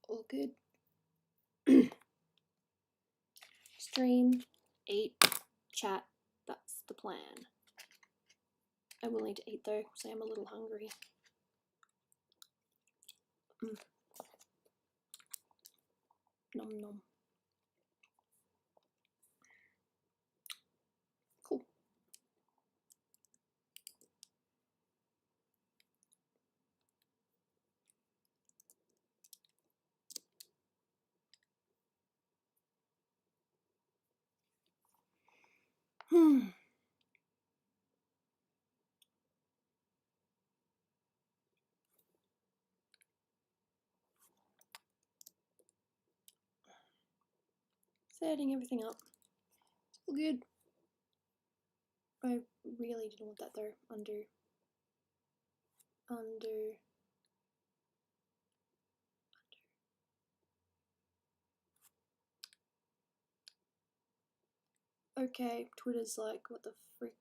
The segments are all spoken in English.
All good. Stream, eat, chat. That's the plan. I will need to eat though, so I'm a little hungry. Nom nom. Cool. Setting everything up. All good. I really didn't want that though. Under. Okay, Twitter's like, what the frick?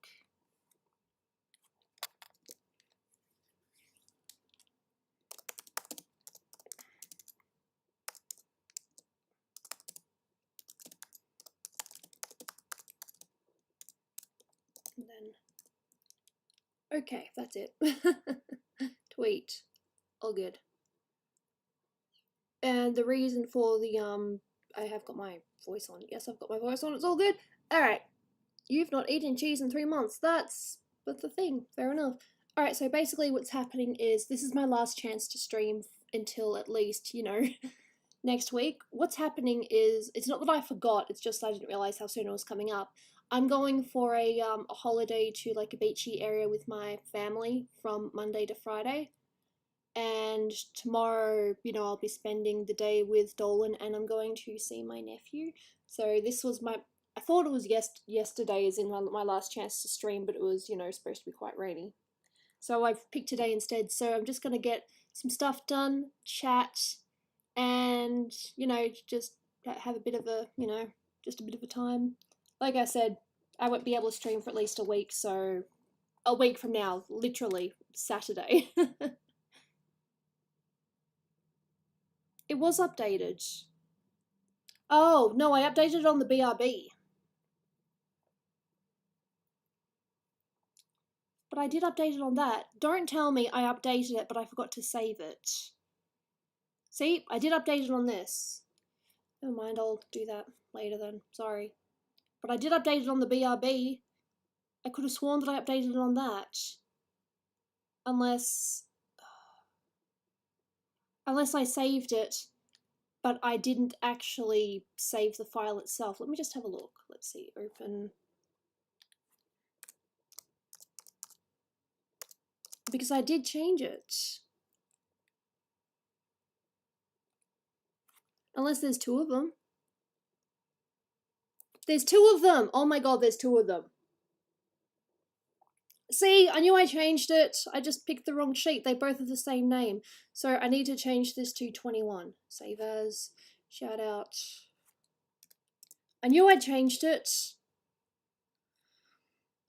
And then, okay, that's it. Tweet, all good. And the reason for the I have got my voice on. Yes, I've got my voice on. It's all good. All right, you've not eaten cheese in 3 months. That's the thing. Fair enough. All right, so basically what's happening is this is my last chance to stream until at least, you know, next week. What's happening is, it's not that I forgot, it's just I didn't realize how soon it was coming up. I'm going for a holiday to like a beachy area with my family from Monday to Friday. And tomorrow, you know, I'll be spending the day with Dolan and I'm going to see my nephew. So this was my, I thought it was yesterday as in my last chance to stream, but it was, you know, supposed to be quite rainy. So I've picked today instead. So I'm just going to get some stuff done, chat, and, you know, just have a bit of a, you know, just a bit of a time. Like I said, I won't be able to stream for at least a week, so a week from now, literally Saturday. It was updated. Oh, no, I updated it on the BRB. But I did update it on that. Don't tell me I updated it, but I forgot to save it. See, I did update it on this. Never mind, I'll do that later then. Sorry. But I did update it on the BRB. I could have sworn that I updated it on that. Unless I saved it, but I didn't actually save the file itself. Let me just have a look. Let's see, open. Because I did change it. Unless there's 2 of them. There's 2 of them! Oh my god, there's 2 of them. See, I knew I changed it. I just picked the wrong sheet. They both have the same name. So I need to change this to 21. Save as, shout out. I knew I changed it.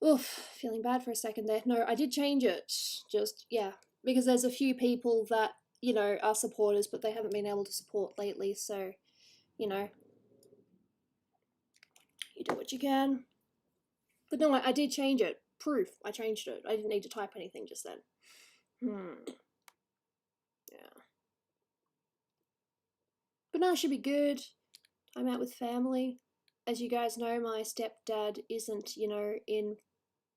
Oof, feeling bad for a second there. No, I did change it. Just, yeah. Because there's a few people that, you know, are supporters, but they haven't been able to support lately. So, you know, you do what you can. But no, I did change it. Proof, I changed it. I didn't need to type anything just then. Yeah. But no, it should be good. Time out with family. As you guys know, my stepdad isn't, you know, in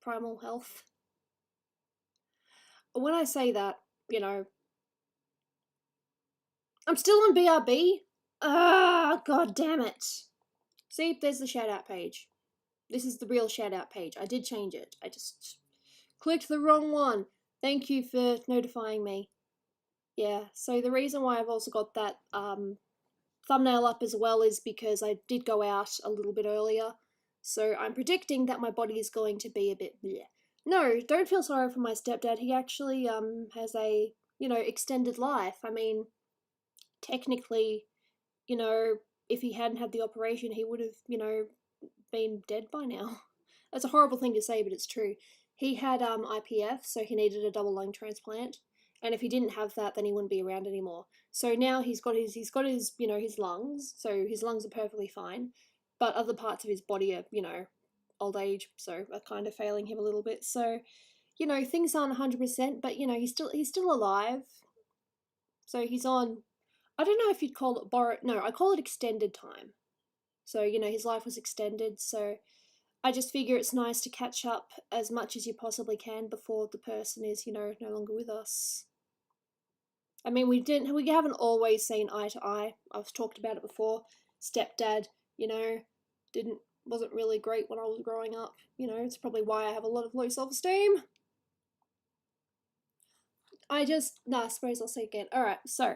primal health. When I say that, you know, I'm still on BRB. Ah, god damn it. See, there's the shout out page. This is the real shout out page. I did change it. I just clicked the wrong one. Thank you for notifying me. Yeah, so the reason why I've also got that thumbnail up as well is because I did go out a little bit earlier. So I'm predicting that my body is going to be a bit bleh. No, don't feel sorry for my stepdad. He actually has a, you know, extended life. I mean, technically, you know, if he hadn't had the operation, he would have, you know, been dead by now. That's a horrible thing to say, but it's true. he had IPF, so he needed a double lung transplant. And if he didn't have that, then he wouldn't be around anymore. So now he's got his his lungs, so his lungs are perfectly fine, but other parts of his body are old age, so are kind of failing him a little bit. So things aren't 100%, but he's still alive. So he's on. I don't know if you'd call it borrowed. No, I call it extended time. So his life was extended. So I just figure it's nice to catch up as much as you possibly can before the person is no longer with us. I mean, we haven't always seen eye to eye. I've talked about it before. Stepdad, wasn't really great when I was growing up. It's probably why I have a lot of low self-esteem. I suppose I'll say again. Alright, so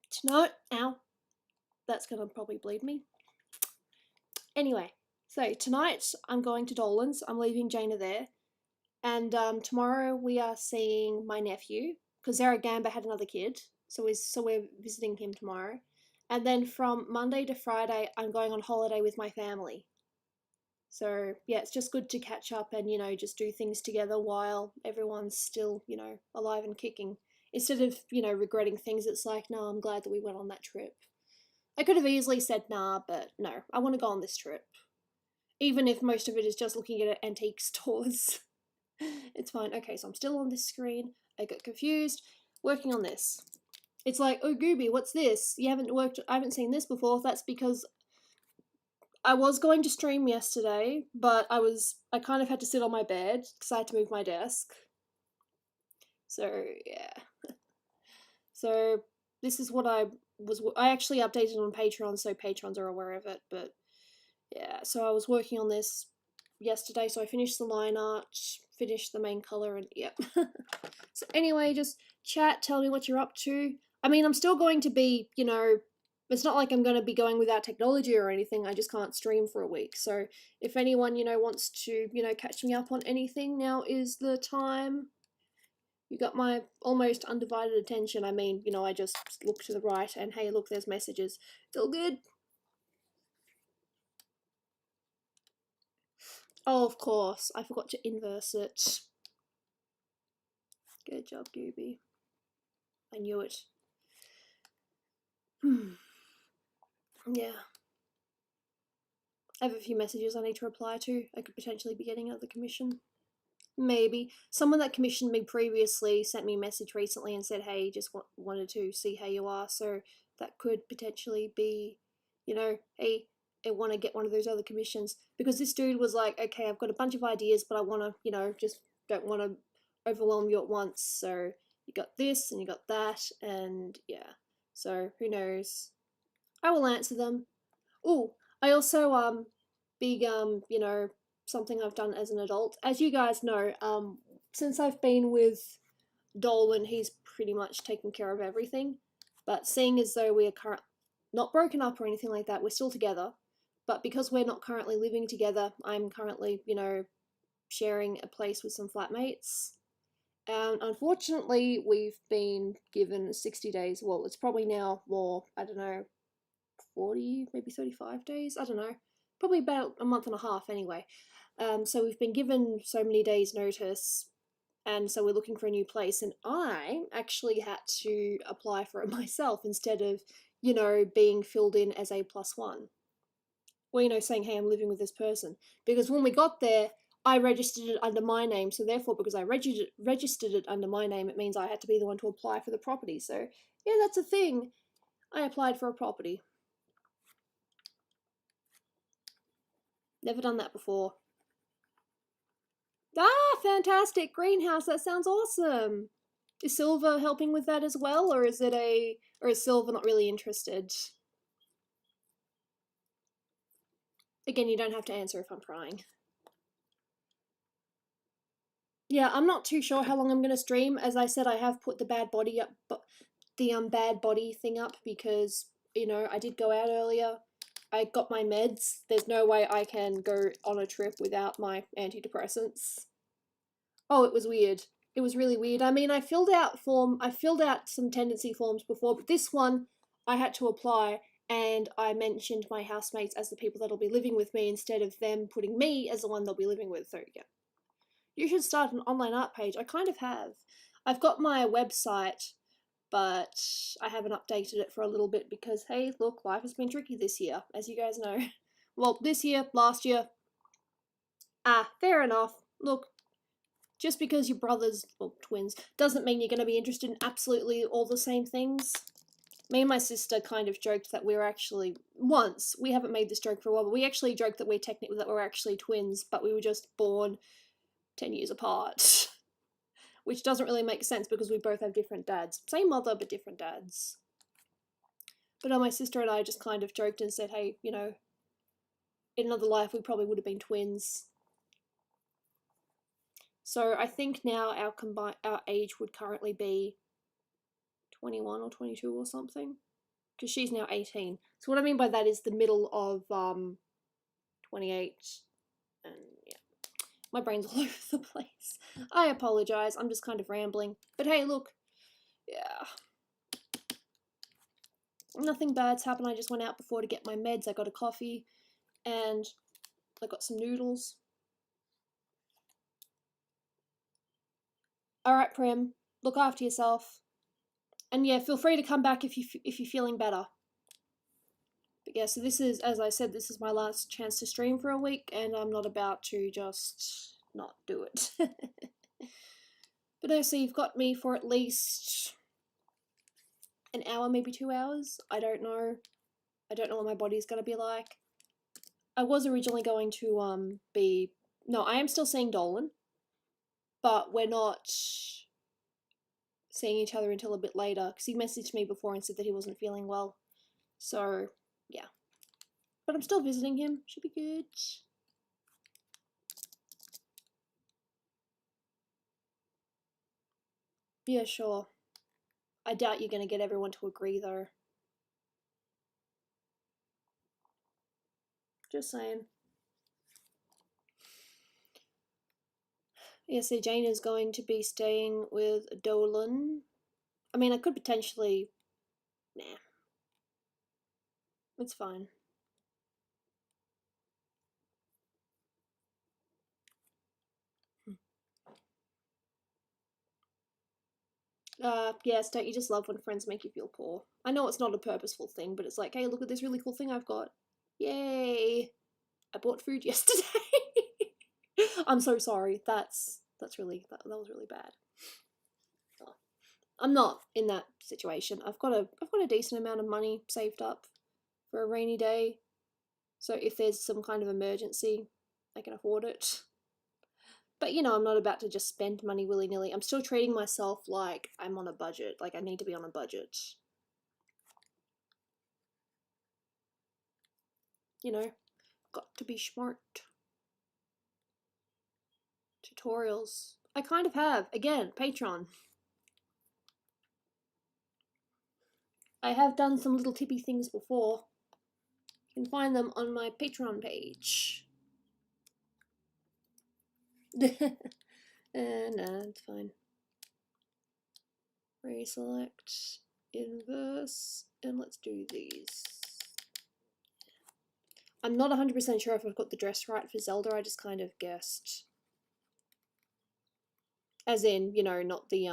tonight, ow, that's gonna probably bleed me. Anyway, so tonight I'm going to Dolan's. I'm leaving Jaina there. And tomorrow we are seeing my nephew, because Zaragamba had another kid. So we're visiting him tomorrow. And then from Monday to Friday, I'm going on holiday with my family. So yeah, it's just good to catch up and just do things together while everyone's still alive and kicking, instead of regretting things. It's like, no, I'm glad that we went on that trip. I could have easily said nah, but no, I want to go on this trip, even if most of it is just looking at antique stores. It's fine. Okay, so I'm still on this screen. I got confused. Working on this. It's like, oh Gooby, what's this? I haven't seen this before. That's because I was going to stream yesterday, but I kind of had to sit on my bed because I had to move my desk. So yeah. So this is what I actually updated on Patreon, so patrons are aware of it, but yeah, so I was working on this yesterday, so I finished the line art, finished the main color, and yep. So anyway, just chat, tell me what you're up to. I mean, I'm still going to be, it's not like I'm going to be going without technology or anything. I just can't stream for a week. So if anyone, wants to, catch me up on anything, now is the time. You got my almost undivided attention. I mean, I just look to the right and hey, look, there's messages. It's all good. Oh, of course. I forgot to inverse it. Good job, Gooby. I knew it. Yeah. I have a few messages I need to reply to. I could potentially be getting another commission. Maybe. Someone that commissioned me previously sent me a message recently and said, hey, just wanted to see how you are. So that could potentially be, hey, I want to get one of those other commissions. Because this dude was like, okay, I've got a bunch of ideas, but I want to, just don't want to overwhelm you at once. So you got this and you got that. And yeah. So who knows? I will answer them. Oh, I also, big, something I've done as an adult. As you guys know, since I've been with Dolan, he's pretty much taken care of everything. But seeing as though we are not broken up or anything like that, we're still together. But because we're not currently living together, I'm currently, sharing a place with some flatmates. And unfortunately, we've been given 60 days. Well, it's probably now more, I don't know, 40, maybe 35 days. I don't know. Probably about a month and a half anyway. So we've been given so many days notice, and so we're looking for a new place. And I actually had to apply for it myself instead of, being filled in as a +1. Well, saying, hey, I'm living with this person. Because when we got there, I registered it under my name. So therefore, because I registered it under my name, it means I had to be the one to apply for the property. So yeah, that's a thing. I applied for a property. Never done that before. Ah, fantastic. Greenhouse, that sounds awesome. Is Silver helping with that as well, or is Silver not really interested? Again, you don't have to answer if I'm prying. Yeah, I'm not too sure how long I'm going to stream. As I said, I have put the bad body up, the bad body thing up because, I did go out earlier. I got my meds. There's no way I can go on a trip without my antidepressants. Oh, it was weird. It was really weird. I mean, I filled out some tendency forms before, but this one I had to apply, and I mentioned my housemates as the people that'll be living with me instead of them putting me as the one they'll be living with. So yeah. You should start an online art page. I kind of have. I've got my website, but I haven't updated it for a little bit because, hey, look, life has been tricky this year, as you guys know. Well, this year, last year. Fair enough. Look, just because you're brothers, well, twins, doesn't mean you're going to be interested in absolutely all the same things. Me and my sister kind of joked that we were actually, once, we haven't made this joke for a while, but we actually joked that we're actually twins, but we were just born 10 years apart. Which doesn't really make sense because we both have different dads. Same mother, but different dads. But my sister and I just kind of joked and said, hey, you know, in another life we probably would have been twins. So I think now our age would currently be 21 or 22 or something. Because she's now 18. So what I mean by that is the middle of 28. And yeah. My brain's all over the place. I apologise, I'm just kind of rambling. But hey, look. Yeah. Nothing bad's happened. I just went out before to get my meds. I got a coffee. And I got some noodles. Alright, Prim. Look after yourself. And yeah, feel free to come back if you're feeling better. But yeah, so this is, as I said, this is my last chance to stream for a week, and I'm not about to just not do it. But I see you've got me for at least an hour, maybe 2 hours. I don't know. I don't know what my body's going to be like. I was originally going to no, I am still seeing Dolan, but we're not seeing each other until a bit later because he messaged me before and said that he wasn't feeling well. So, yeah. But I'm still visiting him. Should be good. Yeah, sure. I doubt you're going to get everyone to agree, though. Just saying. Yeah, so Jane is going to be staying with Dolan. I mean, I could potentially... Nah. It's fine. Yes, don't you just love when friends make you feel poor? I know it's not a purposeful thing, but it's like, hey, look at this really cool thing I've got. Yay! I bought food yesterday. I'm so sorry. That was really bad. Oh. I'm not in that situation. I've got a decent amount of money saved up for a rainy day. So if there's some kind of emergency, I can afford it. But you know, I'm not about to just spend money willy-nilly. I'm still treating myself like I'm on a budget. Like I need to be on a budget. You know, got to be smart. Tutorials. I kind of have. Again, Patreon. I have done some little tippy things before. You can find them on my Patreon page. No, it's fine. Reselect, inverse, and let's do these. I'm not 100% sure if I've got the dress right for Zelda, I just kind of guessed. As in, you know, not the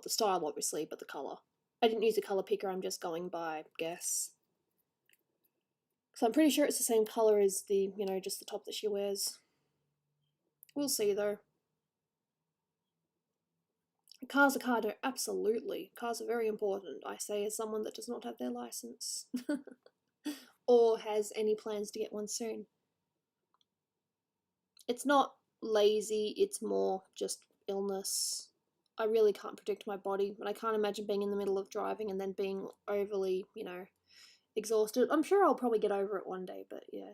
style obviously, but the colour. I didn't use a colour picker, I'm just going by guess. So I'm pretty sure it's the same colour as the, you know, just the top that she wears. We'll see though. Cars are cardo, absolutely. Cars are very important, I say as someone that does not have their license. Or has any plans to get one soon. It's not lazy, it's more just illness. I really can't predict my body, and I can't imagine being in the middle of driving and then being overly, you know, exhausted. I'm sure I'll probably get over it one day, but yeah.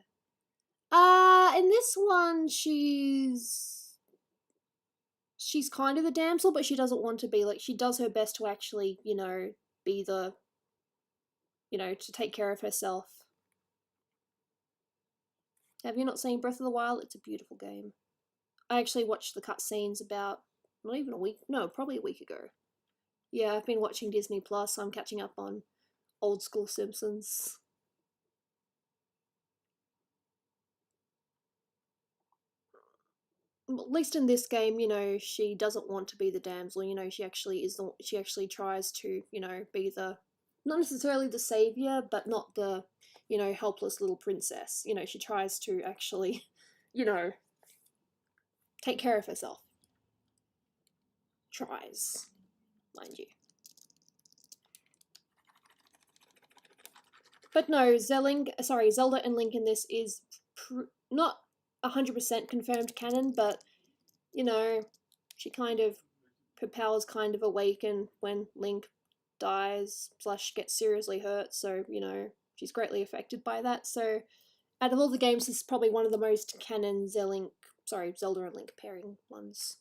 In this one, she's kind of the damsel, but she doesn't want to be. Like, she does her best to actually, you know, be the, you know, to take care of herself. Have you not seen Breath of the Wild? It's a beautiful game. I actually watched the cutscenes about, not even a week, no, probably a week ago. Yeah, I've been watching Disney Plus, so I'm catching up on old school Simpsons. at least in this game, you know, she doesn't want to be the damsel. You know, she actually tries to, you know, be the, not necessarily the savior, but not the, you know, helpless little princess. You know, she tries to actually, you know, take care of herself. Tries, mind you. But no, Zelda and Link in this is not 100% confirmed canon, but you know, she kind of, her powers kind of awaken when Link dies / gets seriously hurt. So you know, she's greatly affected by that. So out of all the games, this is probably one of the most canon Zelda and Link pairing ones.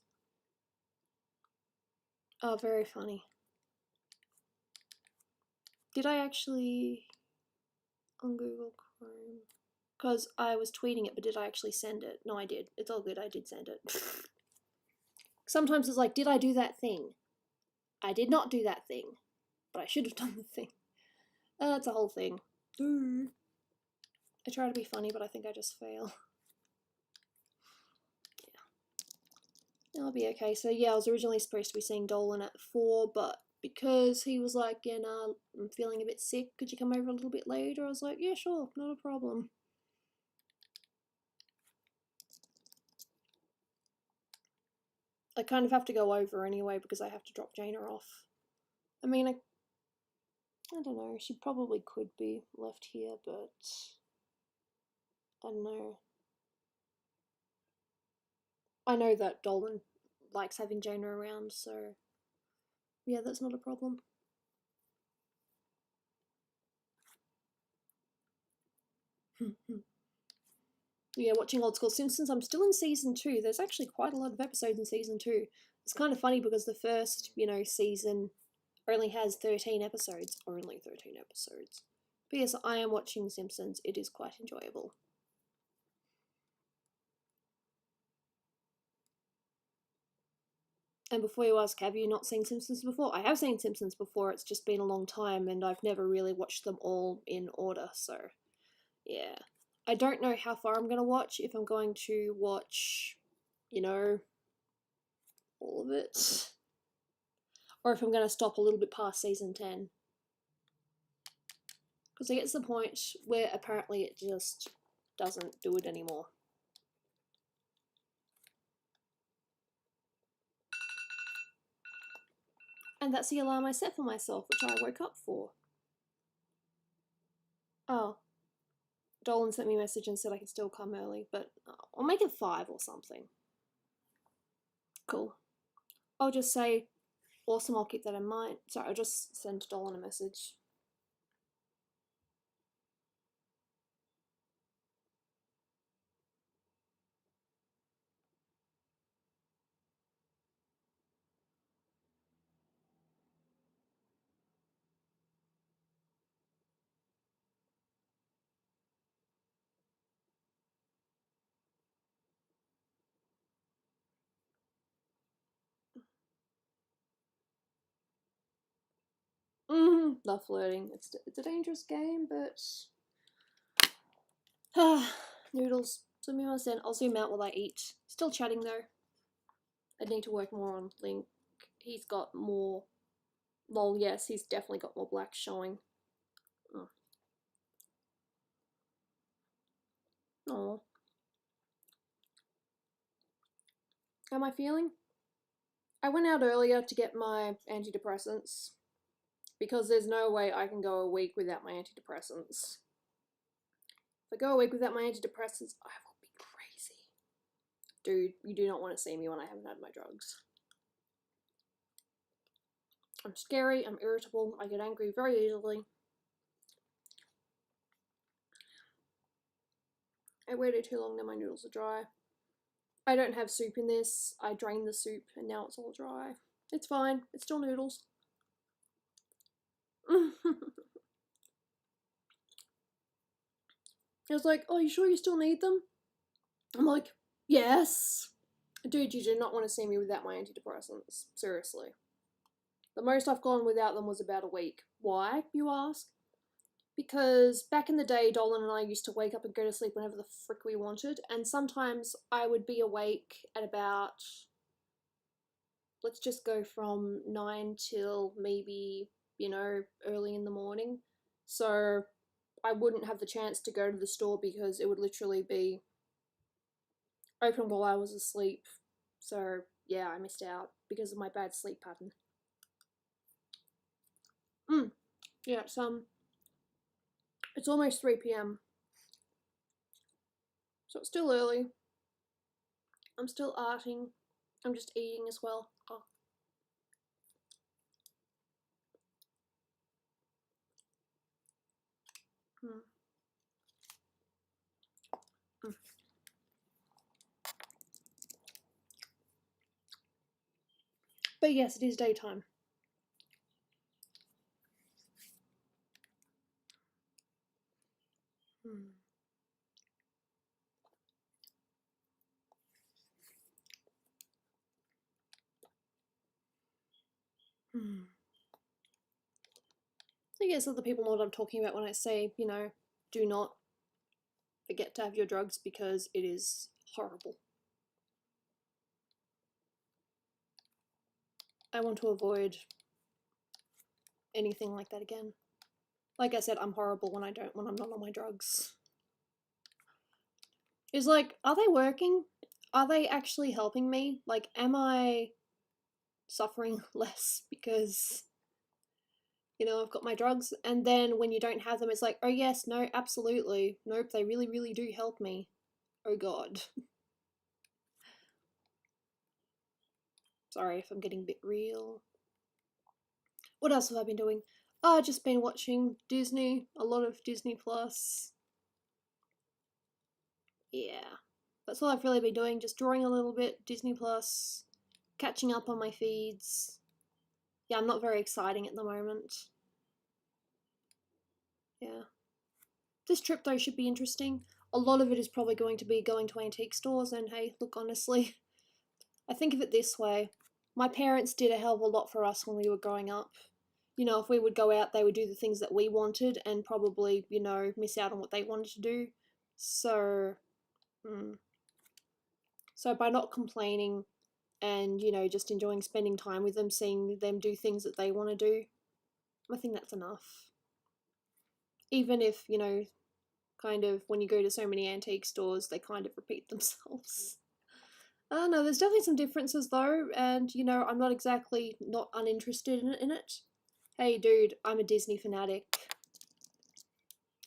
Oh, very funny. Did I actually on Google Chrome? Because I was tweeting it, but did I actually send it? No, I did. It's all good. I did send it. Sometimes it's like, did I do that thing? I did not do that thing, but I should have done the thing. It's a whole thing. I try to be funny, but I think I just fail. Yeah. I'll be okay. So yeah, I was originally supposed to be seeing Dolan at 4, but because he was like, yeah, nah, I'm feeling a bit sick, could you come over a little bit later? I was like, yeah, sure, not a problem. I kind of have to go over anyway because I have to drop Jaina off. I mean, I don't know, she probably could be left here, but I don't know. I know that Dolan likes having Jaina around, so yeah, that's not a problem. Yeah, watching old school Simpsons. I'm still in season 2. There's actually quite a lot of episodes in season 2. It's kind of funny because the first, you know, season only has 13 episodes. Only 13 episodes. But yes, I am watching Simpsons. It is quite enjoyable. And before you ask, have you not seen Simpsons before? I have seen Simpsons before. It's just been a long time, and I've never really watched them all in order. So, yeah. I don't know how far I'm going to watch. If I'm going to watch, you know, all of it, or if I'm going to stop a little bit past season 10. Because it gets to the point where apparently it just doesn't do it anymore. And that's the alarm I set for myself, which I woke up for. Oh. Dolan sent me a message and said I can still come early, but I'll make it 5 or something. Cool. I'll just say, awesome, I'll keep that in mind. Sorry, I'll just send Dolan a message. Love flirting. It's a dangerous game, but noodles. So me understand. I'll zoom out while I eat. Still chatting though. I need to work more on Link. He's got more. Lol, yes, he's definitely got more black showing. Oh. How am I feeling? I went out earlier to get my antidepressants because there's no way I can go a week without my antidepressants. If I go a week without my antidepressants, I will be crazy. Dude, you do not want to see me when I haven't had my drugs. I'm scary, I'm irritable, I get angry very easily. I waited too long, now my noodles are dry. I don't have soup in this. I drained the soup and now it's all dry. It's fine, it's still noodles. I was like, oh, you sure you still need them? I'm like, yes. Dude, you do not want to see me without my antidepressants. Seriously. The most I've gone without them was about a week. Why, you ask? Because back in the day, Dolan and I used to wake up and go to sleep whenever the frick we wanted, and sometimes I would be awake at about, let's just go from 9 till maybe, early in the morning. So I wouldn't have the chance to go to the store because it would literally be open while I was asleep. So yeah, I missed out because of my bad sleep pattern. Yeah, it's almost 3 p.m. So it's still early. I'm still arting. I'm just eating as well. Oh. Mm. Mm. But yes, it is daytime. Mm. Mm. I guess other people know what I'm talking about when I say, do not forget to have your drugs because it is horrible. I want to avoid anything like that again. Like I said, I'm horrible when I'm not on my drugs. It's like, are they working? Are they actually helping me? Like, am I suffering less because, I've got my drugs? And then when you don't have them, it's like, oh yes, no, absolutely. Nope, they really, really do help me. Oh god. Sorry if I'm getting a bit real. What else have I been doing? Oh, I've just been watching Disney, a lot of Disney Plus. Yeah. That's all I've really been doing, just drawing a little bit, Disney Plus, catching up on my feeds. Yeah, I'm not very exciting at the moment. Yeah. This trip, though, should be interesting. A lot of it is probably going to be going to antique stores, and hey, look, honestly, I think of it this way. My parents did a hell of a lot for us when we were growing up. If we would go out, they would do the things that we wanted and probably, miss out on what they wanted to do. So, so by not complaining and, just enjoying spending time with them, seeing them do things that they want to do, I think that's enough. Even if, kind of when you go to so many antique stores, they kind of repeat themselves. I don't know, there's definitely some differences though, and I'm not exactly not uninterested in it. Hey dude, I'm a Disney fanatic.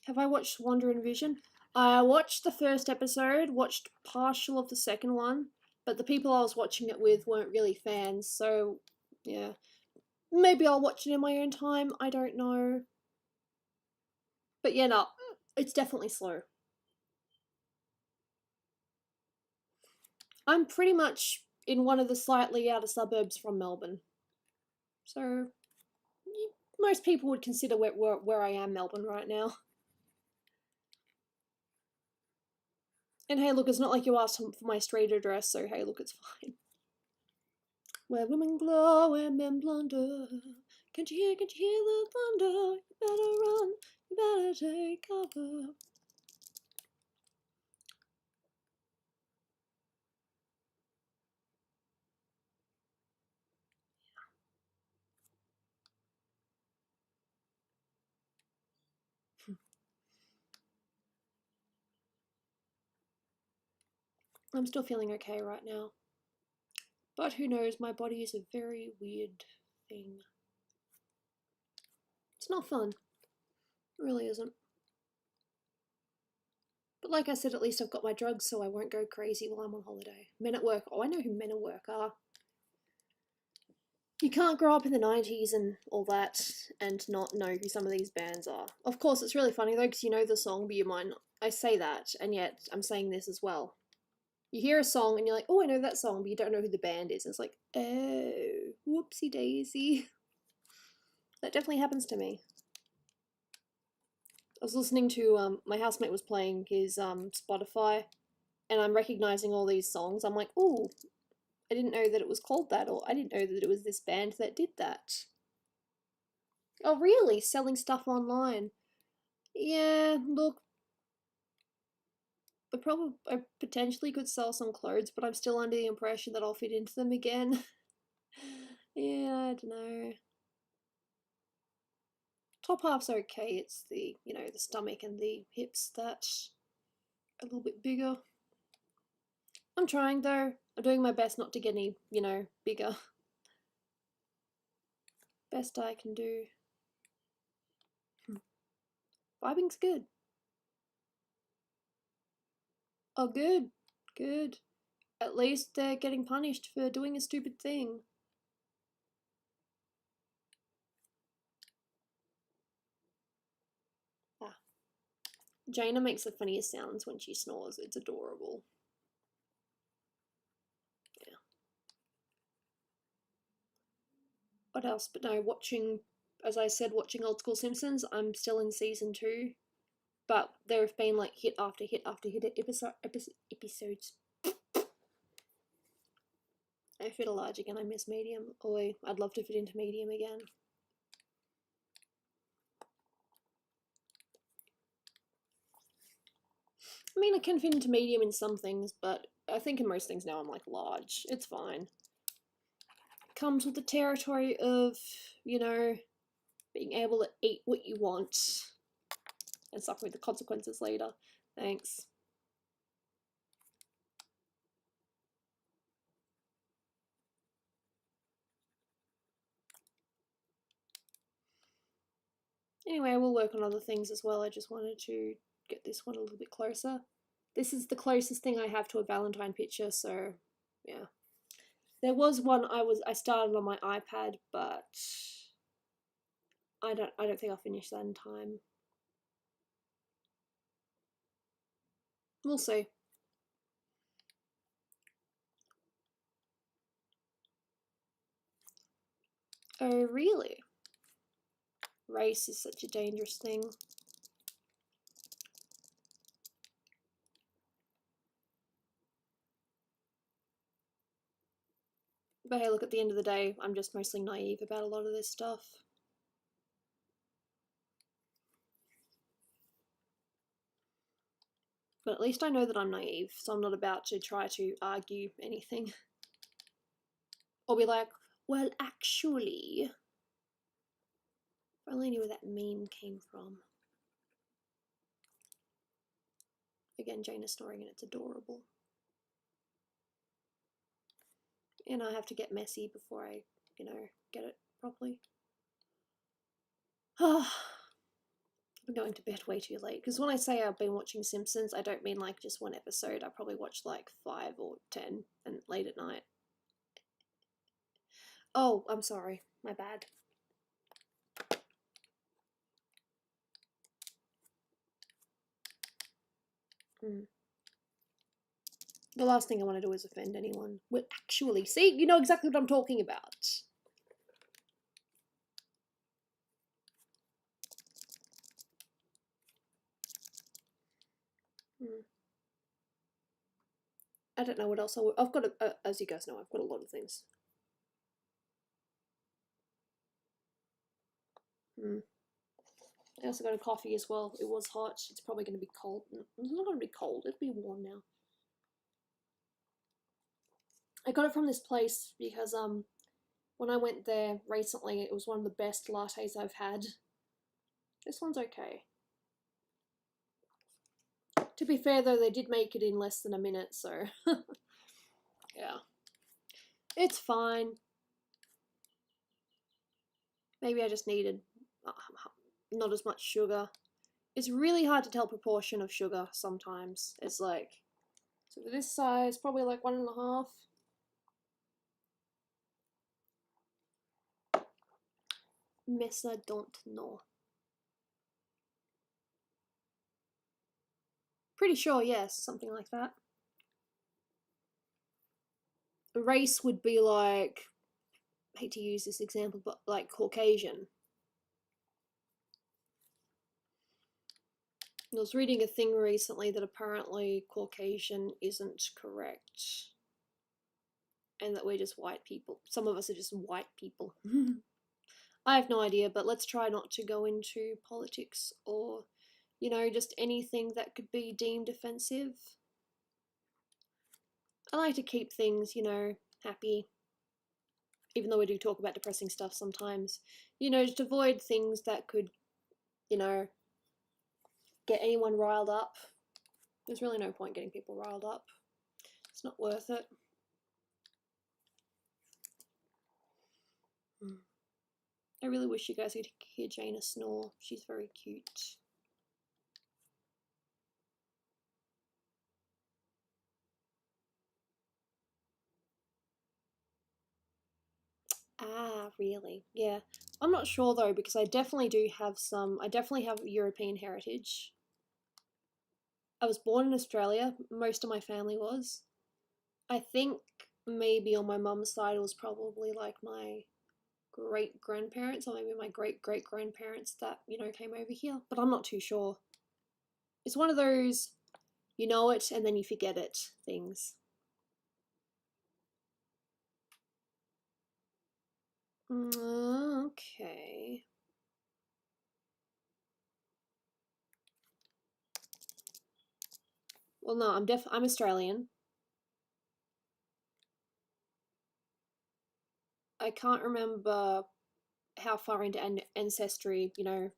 Have I watched Wonder and Vision? I watched the first episode, watched partial of the second one, but the people I was watching it with weren't really fans, so yeah. Maybe I'll watch it in my own time, I don't know. But yeah, no, it's definitely slow. I'm pretty much in one of the slightly outer suburbs from Melbourne. So, most people would consider where I am Melbourne right now. And hey, look, it's not like you asked for my street address, so hey, look, it's fine. Where women glow and men blunder. Can't you hear the thunder? You better run, you better take cover. I'm still feeling okay right now. But who knows, my body is a very weird thing. It's not fun. It really isn't. But like I said, at least I've got my drugs so I won't go crazy while I'm on holiday. Men at Work. Oh, I know who Men at Work are. You can't grow up in the 90s and all that and not know who some of these bands are. Of course, it's really funny though, because you know the song, but you might not. I say that, and yet I'm saying this as well. You hear a song and you're like, oh, I know that song, but you don't know who the band is. And it's like, oh, whoopsie daisy. That definitely happens to me. I was listening to, my housemate was playing his Spotify, and I'm recognizing all these songs. I'm like, oh, I didn't know that it was called that, or I didn't know that it was this band that did that. Oh, really? Selling stuff online? Yeah, look, I potentially could sell some clothes, but I'm still under the impression that I'll fit into them again. Yeah, I don't know. Top half's okay. It's the, the stomach and the hips that's a little bit bigger. I'm trying though. I'm doing my best not to get any, bigger. Best I can do. Vibing's good. Oh, good. Good. At least they're getting punished for doing a stupid thing. Ah. Jaina makes the funniest sounds when she snores. It's adorable. Yeah. What else? But no, as I said, watching Old School Simpsons. I'm still in season 2. But there have been like hit after hit after hit episodes. I fit a large again. I miss medium. Oh, I'd love to fit into medium again. I mean, I can fit into medium in some things, but I think in most things now I'm like large. It's fine. Comes with the territory of, being able to eat what you want and suffer with the consequences later. Thanks. Anyway, we'll work on other things as well. I just wanted to get this one a little bit closer. This is the closest thing I have to a Valentine picture, so yeah. There was one I started on my iPad, but I don't think I'll finish that in time. We'll see. Oh, really? Race is such a dangerous thing. But hey, look, at the end of the day, I'm just mostly naive about a lot of this stuff. But at least I know that I'm naive, so I'm not about to try to argue anything. Or be like, well, actually, if I only knew where that meme came from. Again, Jane is snoring and it's adorable. And I have to get messy before I, get it properly. I'm going to bed way too late. Because when I say I've been watching Simpsons, I don't mean like just one episode. I probably watched like 5 or 10 and late at night. Oh, I'm sorry. My bad. The last thing I want to do is offend anyone. Well, actually, see, you know exactly what I'm talking about. I don't know what else I've got. As you guys know, I've got a lot of things. I also got a coffee as well. It was hot. It's probably going to be cold. It's not going to be cold. It'll be warm now. I got it from this place because when I went there recently, it was one of the best lattes I've had. This one's okay. To be fair though, they did make it in less than a minute, so yeah. It's fine. Maybe I just needed not as much sugar. It's really hard to tell proportion of sugar sometimes. It's like, so for this size, probably like 1.5. Miss, I don't know. Pretty sure, yes, something like that. A race would be like, I hate to use this example, but like Caucasian. I was reading a thing recently that apparently Caucasian isn't correct. And that we're just white people. Some of us are just white people. I have no idea, but let's try not to go into politics or You know, just anything that could be deemed offensive. I like to keep things, you know, happy, even though we do talk about depressing stuff sometimes. You know, just avoid things that could, you know, get anyone riled up. There's really no point getting people riled up. It's not worth it. I really wish you guys could hear Jaina snore. She's very cute. Ah, really? Yeah. I'm not sure though, because I definitely do have some. I definitely have European heritage. I was born in Australia. Most of my family was. I think maybe on my mum's side it was probably like my great grandparents or maybe my great great grandparents that, you know, came over here, but I'm not too sure. It's one of those you know it and then you forget it things. Okay. Well, no, I'm Australian. I can't remember how far into ancestry, you know,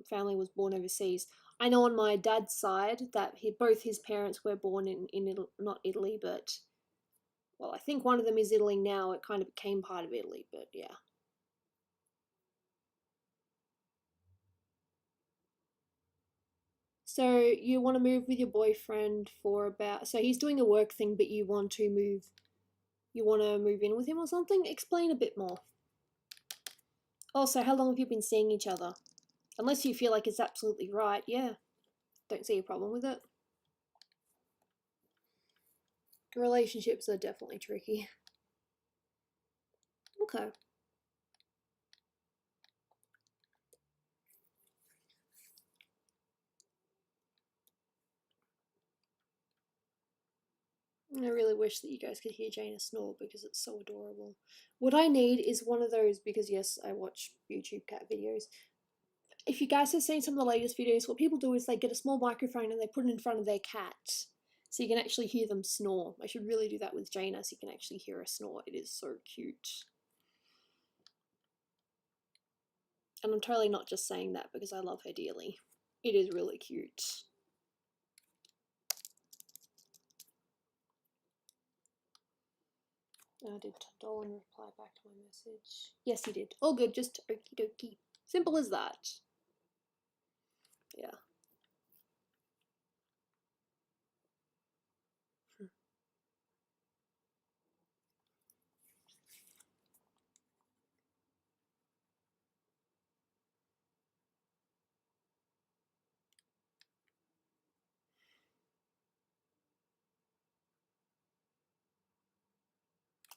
family was born overseas. I know on my dad's side that both his parents were born in not Italy, but well, I think one of them is Italy now. It kind of became part of Italy, but yeah. So you want to move with your boyfriend for about, so he's doing a work thing, but you want to move in with him or something? Explain a bit more. Also, how long have you been seeing each other? Unless you feel like it's absolutely right, yeah. Don't see a problem with it. Relationships are definitely tricky. Okay. I really wish that you guys could hear Jaina snore because it's so adorable. What I need is one of those, because yes, I watch YouTube cat videos. If you guys have seen some of the latest videos, what people do is they get a small microphone and they put it in front of their cat so you can actually hear them snore. I should really do that with Jaina so you can actually hear her snore. It is so cute. And I'm totally not just saying that because I love her dearly. It is really cute. Did Dolan reply back to my message? Yes, he did. All good, just okie dokie. Simple as that. Yeah.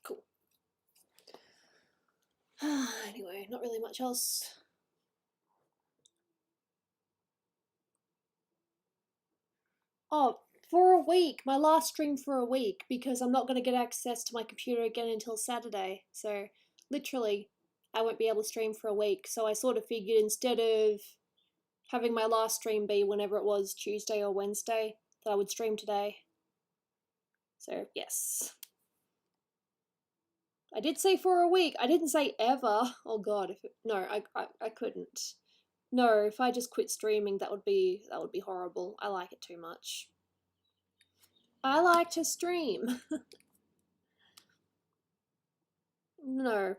Cool. Anyway, not really much else. Oh, for a week, my last stream for a week, because I'm not going to get access to my computer again until Saturday. So, literally, I won't be able to stream for a week. So, I sort of figured instead of having my last stream be whenever it was, Tuesday or Wednesday, that I would stream today. So, yes. I did say for a week. I didn't say ever. Oh god, no, I couldn't. No, if I just quit streaming, that would be horrible. I like it too much. I like to stream. No.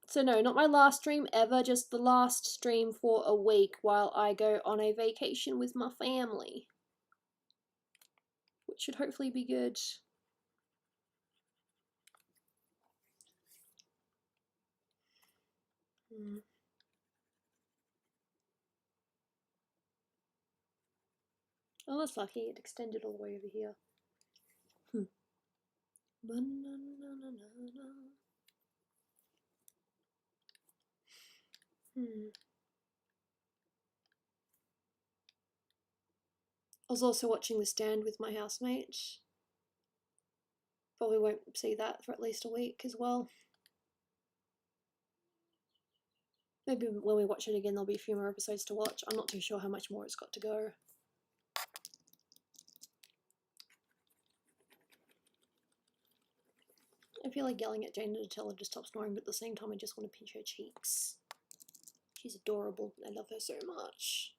So no, not my last stream ever, just the last stream for a week while I go on a vacation with my family. Which should hopefully be good. Oh, that's lucky. It extended all the way over here. I was also watching The Stand with my housemate. Probably won't see that for at least a week as well. Maybe when we watch it again, there'll be a few more episodes to watch. I'm not too sure how much more it's got to go. I feel like yelling at Jane to tell her to stop snoring, but at the same time I just want to pinch her cheeks. She's adorable. I love her so much.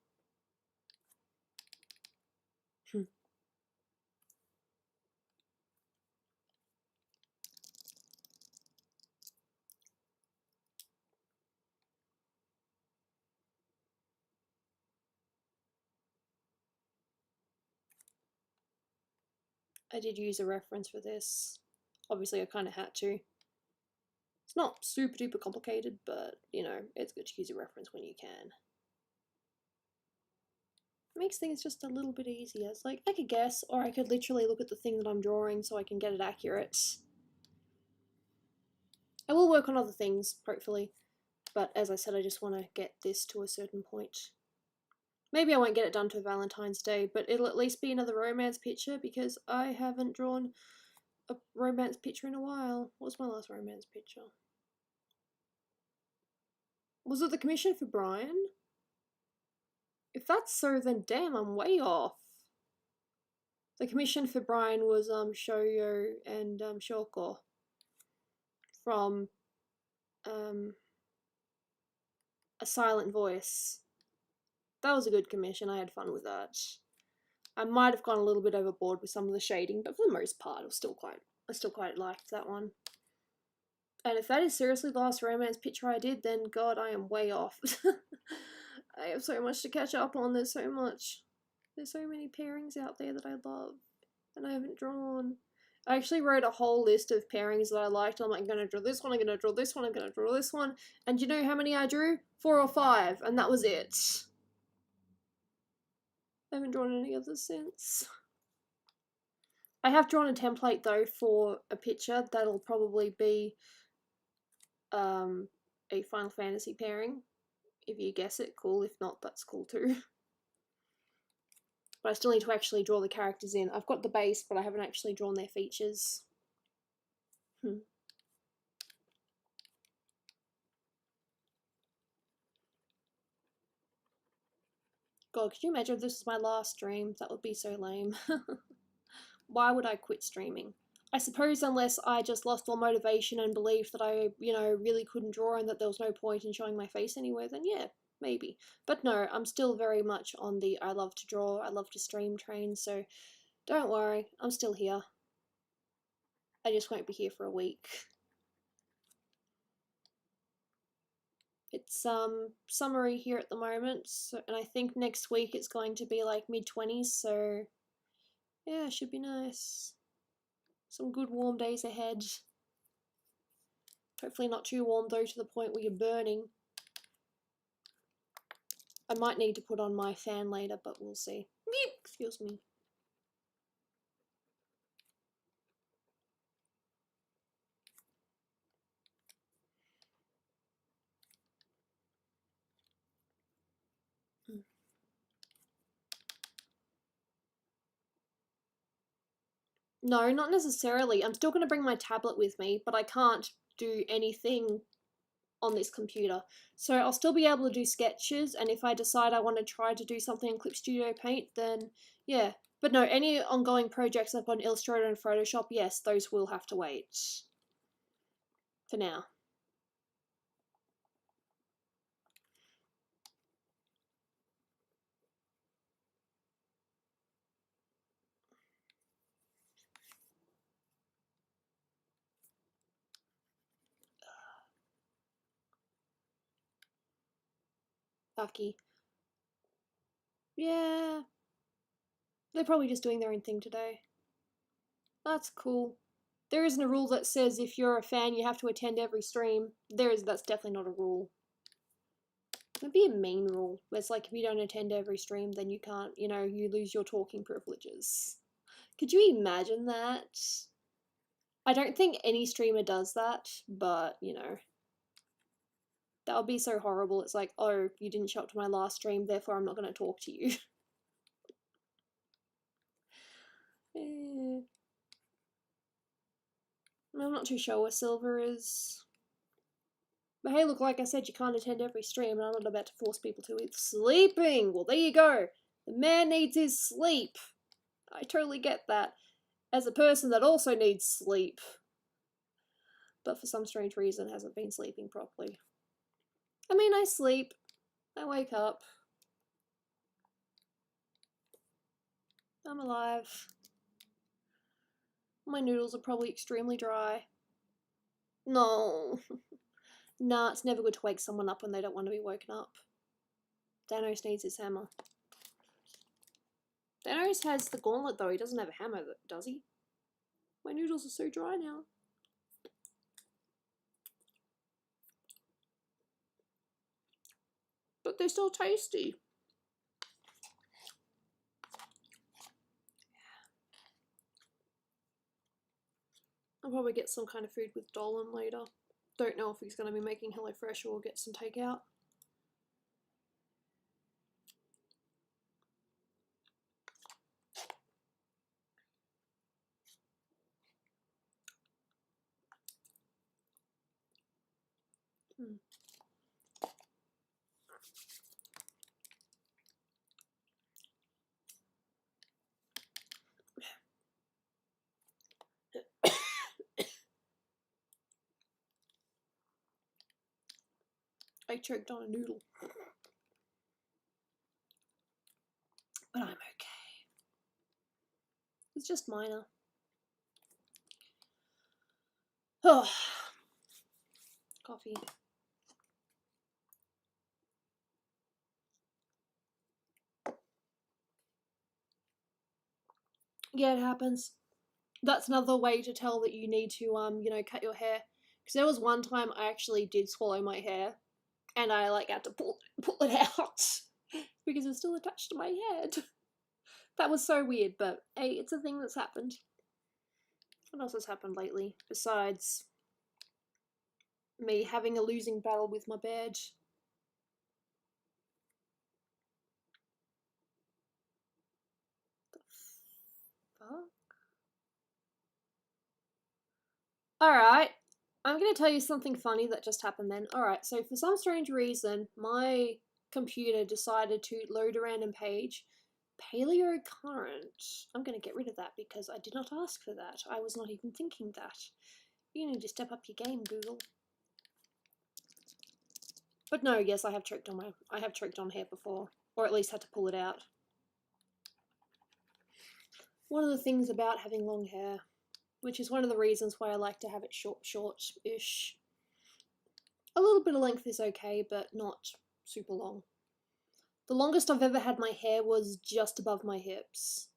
I did use a reference for this. Obviously I kind of had to. It's not super duper complicated, but you know, it's good to use a reference when you can. It makes things just a little bit easier. It's like, I could guess, or I could literally look at the thing that I'm drawing so I can get it accurate. I will work on other things, hopefully, but as I said, I just want to get this to a certain point. Maybe I won't get it done to Valentine's Day, but it'll at least be another romance picture because I haven't drawn a romance picture in a while. What was my last romance picture? Was it the commission for Brian? If that's so, then damn, I'm way off. The commission for Brian was Shoyo and Shoko from A Silent Voice. That was a good commission. I had fun with that. I might have gone a little bit overboard with some of the shading, but for the most part, I still quite liked that one. And if that is seriously the last romance picture I did, then God, I am way off. I have so much to catch up on. There's so much. There's so many pairings out there that I love, and I haven't drawn. I actually wrote a whole list of pairings that I liked. I'm like, I'm gonna draw this one, I'm gonna draw this one, I'm gonna draw this one. And you know how many I drew? 4 or 5, and that was it. I haven't drawn any others since. I have drawn a template though for a picture that'll probably be a Final Fantasy pairing. If you guess it, cool. If not, that's cool too. But I still need to actually draw the characters in. I've got the base, but I haven't actually drawn their features. God, could you imagine if this was my last stream? That would be so lame. Why would I quit streaming? I suppose unless I just lost all motivation and believed that I, really couldn't draw and that there was no point in showing my face anywhere, then yeah, maybe. But no, I'm still very much on the I love to draw, I love to stream train, so don't worry, I'm still here. I just won't be here for a week. It's summery here at the moment, so, and I think next week it's going to be like mid-20s, so yeah, it should be nice. Some good warm days ahead. Hopefully not too warm though to the point where you're burning. I might need to put on my fan later, but we'll see. Excuse me. No, not necessarily. I'm still going to bring my tablet with me, but I can't do anything on this computer. So I'll still be able to do sketches, and if I decide I want to try to do something in Clip Studio Paint, then yeah. But no, any ongoing projects I've got in Illustrator and Photoshop, yes, those will have to wait. For now. Lucky. Yeah. They're probably just doing their own thing today. That's cool. There isn't a rule that says if you're a fan you have to attend every stream. That's definitely not a rule. It'd be a mean rule. It's like if you don't attend every stream then you can't, you lose your talking privileges. Could you imagine that? I don't think any streamer does that, but that would be so horrible. It's like, oh, you didn't show up to my last stream, therefore I'm not going to talk to you. I'm not too sure where Silver is. But hey, look, like I said, you can't attend every stream, and I'm not about to force people to. It's sleeping! Well, there you go. The man needs his sleep. I totally get that. As a person that also needs sleep. But for some strange reason hasn't been sleeping properly. I mean, I sleep. I wake up. I'm alive. My noodles are probably extremely dry. No. Nah, it's never good to wake someone up when they don't want to be woken up. Thanos needs his hammer. Thanos has the gauntlet though, he doesn't have a hammer, does he? My noodles are so dry now. But they're still tasty. I'll probably get some kind of food with Dolan later. Don't know if he's going to be making HelloFresh or get some takeout. I choked on a noodle. But I'm okay. It's just minor. Oh. Coffee. Yeah, it happens. That's another way to tell that you need to, you know, cut your hair. Because there was one time I actually did swallow my hair, and I like had to pull it out because it's still attached to my head. That was so weird, but hey, it's a thing that's happened. What else has happened lately besides me having a losing battle with my bed? The fuck? Alright, I'm gonna tell you something funny that just happened then. Alright, so for some strange reason, my computer decided to load a random page. Paleo current. I'm gonna get rid of that because I did not ask for that. I was not even thinking that. You need to step up your game, Google. But no, yes, I have choked on hair before, or at least had to pull it out. One of the things about having long hair, which is one of the reasons why I like to have it short-ish. A little bit of length is okay, but not super long. The longest I've ever had my hair was just above my hips.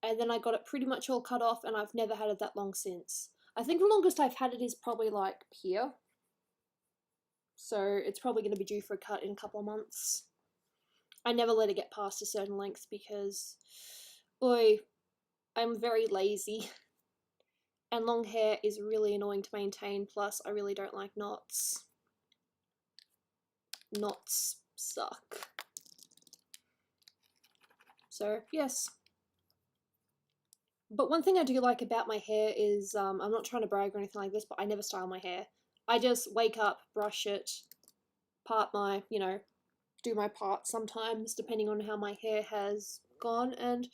And then I got it pretty much all cut off, and I've never had it that long since. I think the longest I've had it is probably like here. So it's probably going to be due for a cut in a couple of months. I never let it get past a certain length because, boy, I'm very lazy. And long hair is really annoying to maintain, plus I really don't like knots. Knots suck. So, yes. But one thing I do like about my hair is, I'm not trying to brag or anything like this, but I never style my hair. I just wake up, brush it, part my, you know, do my part sometimes, depending on how my hair has gone, and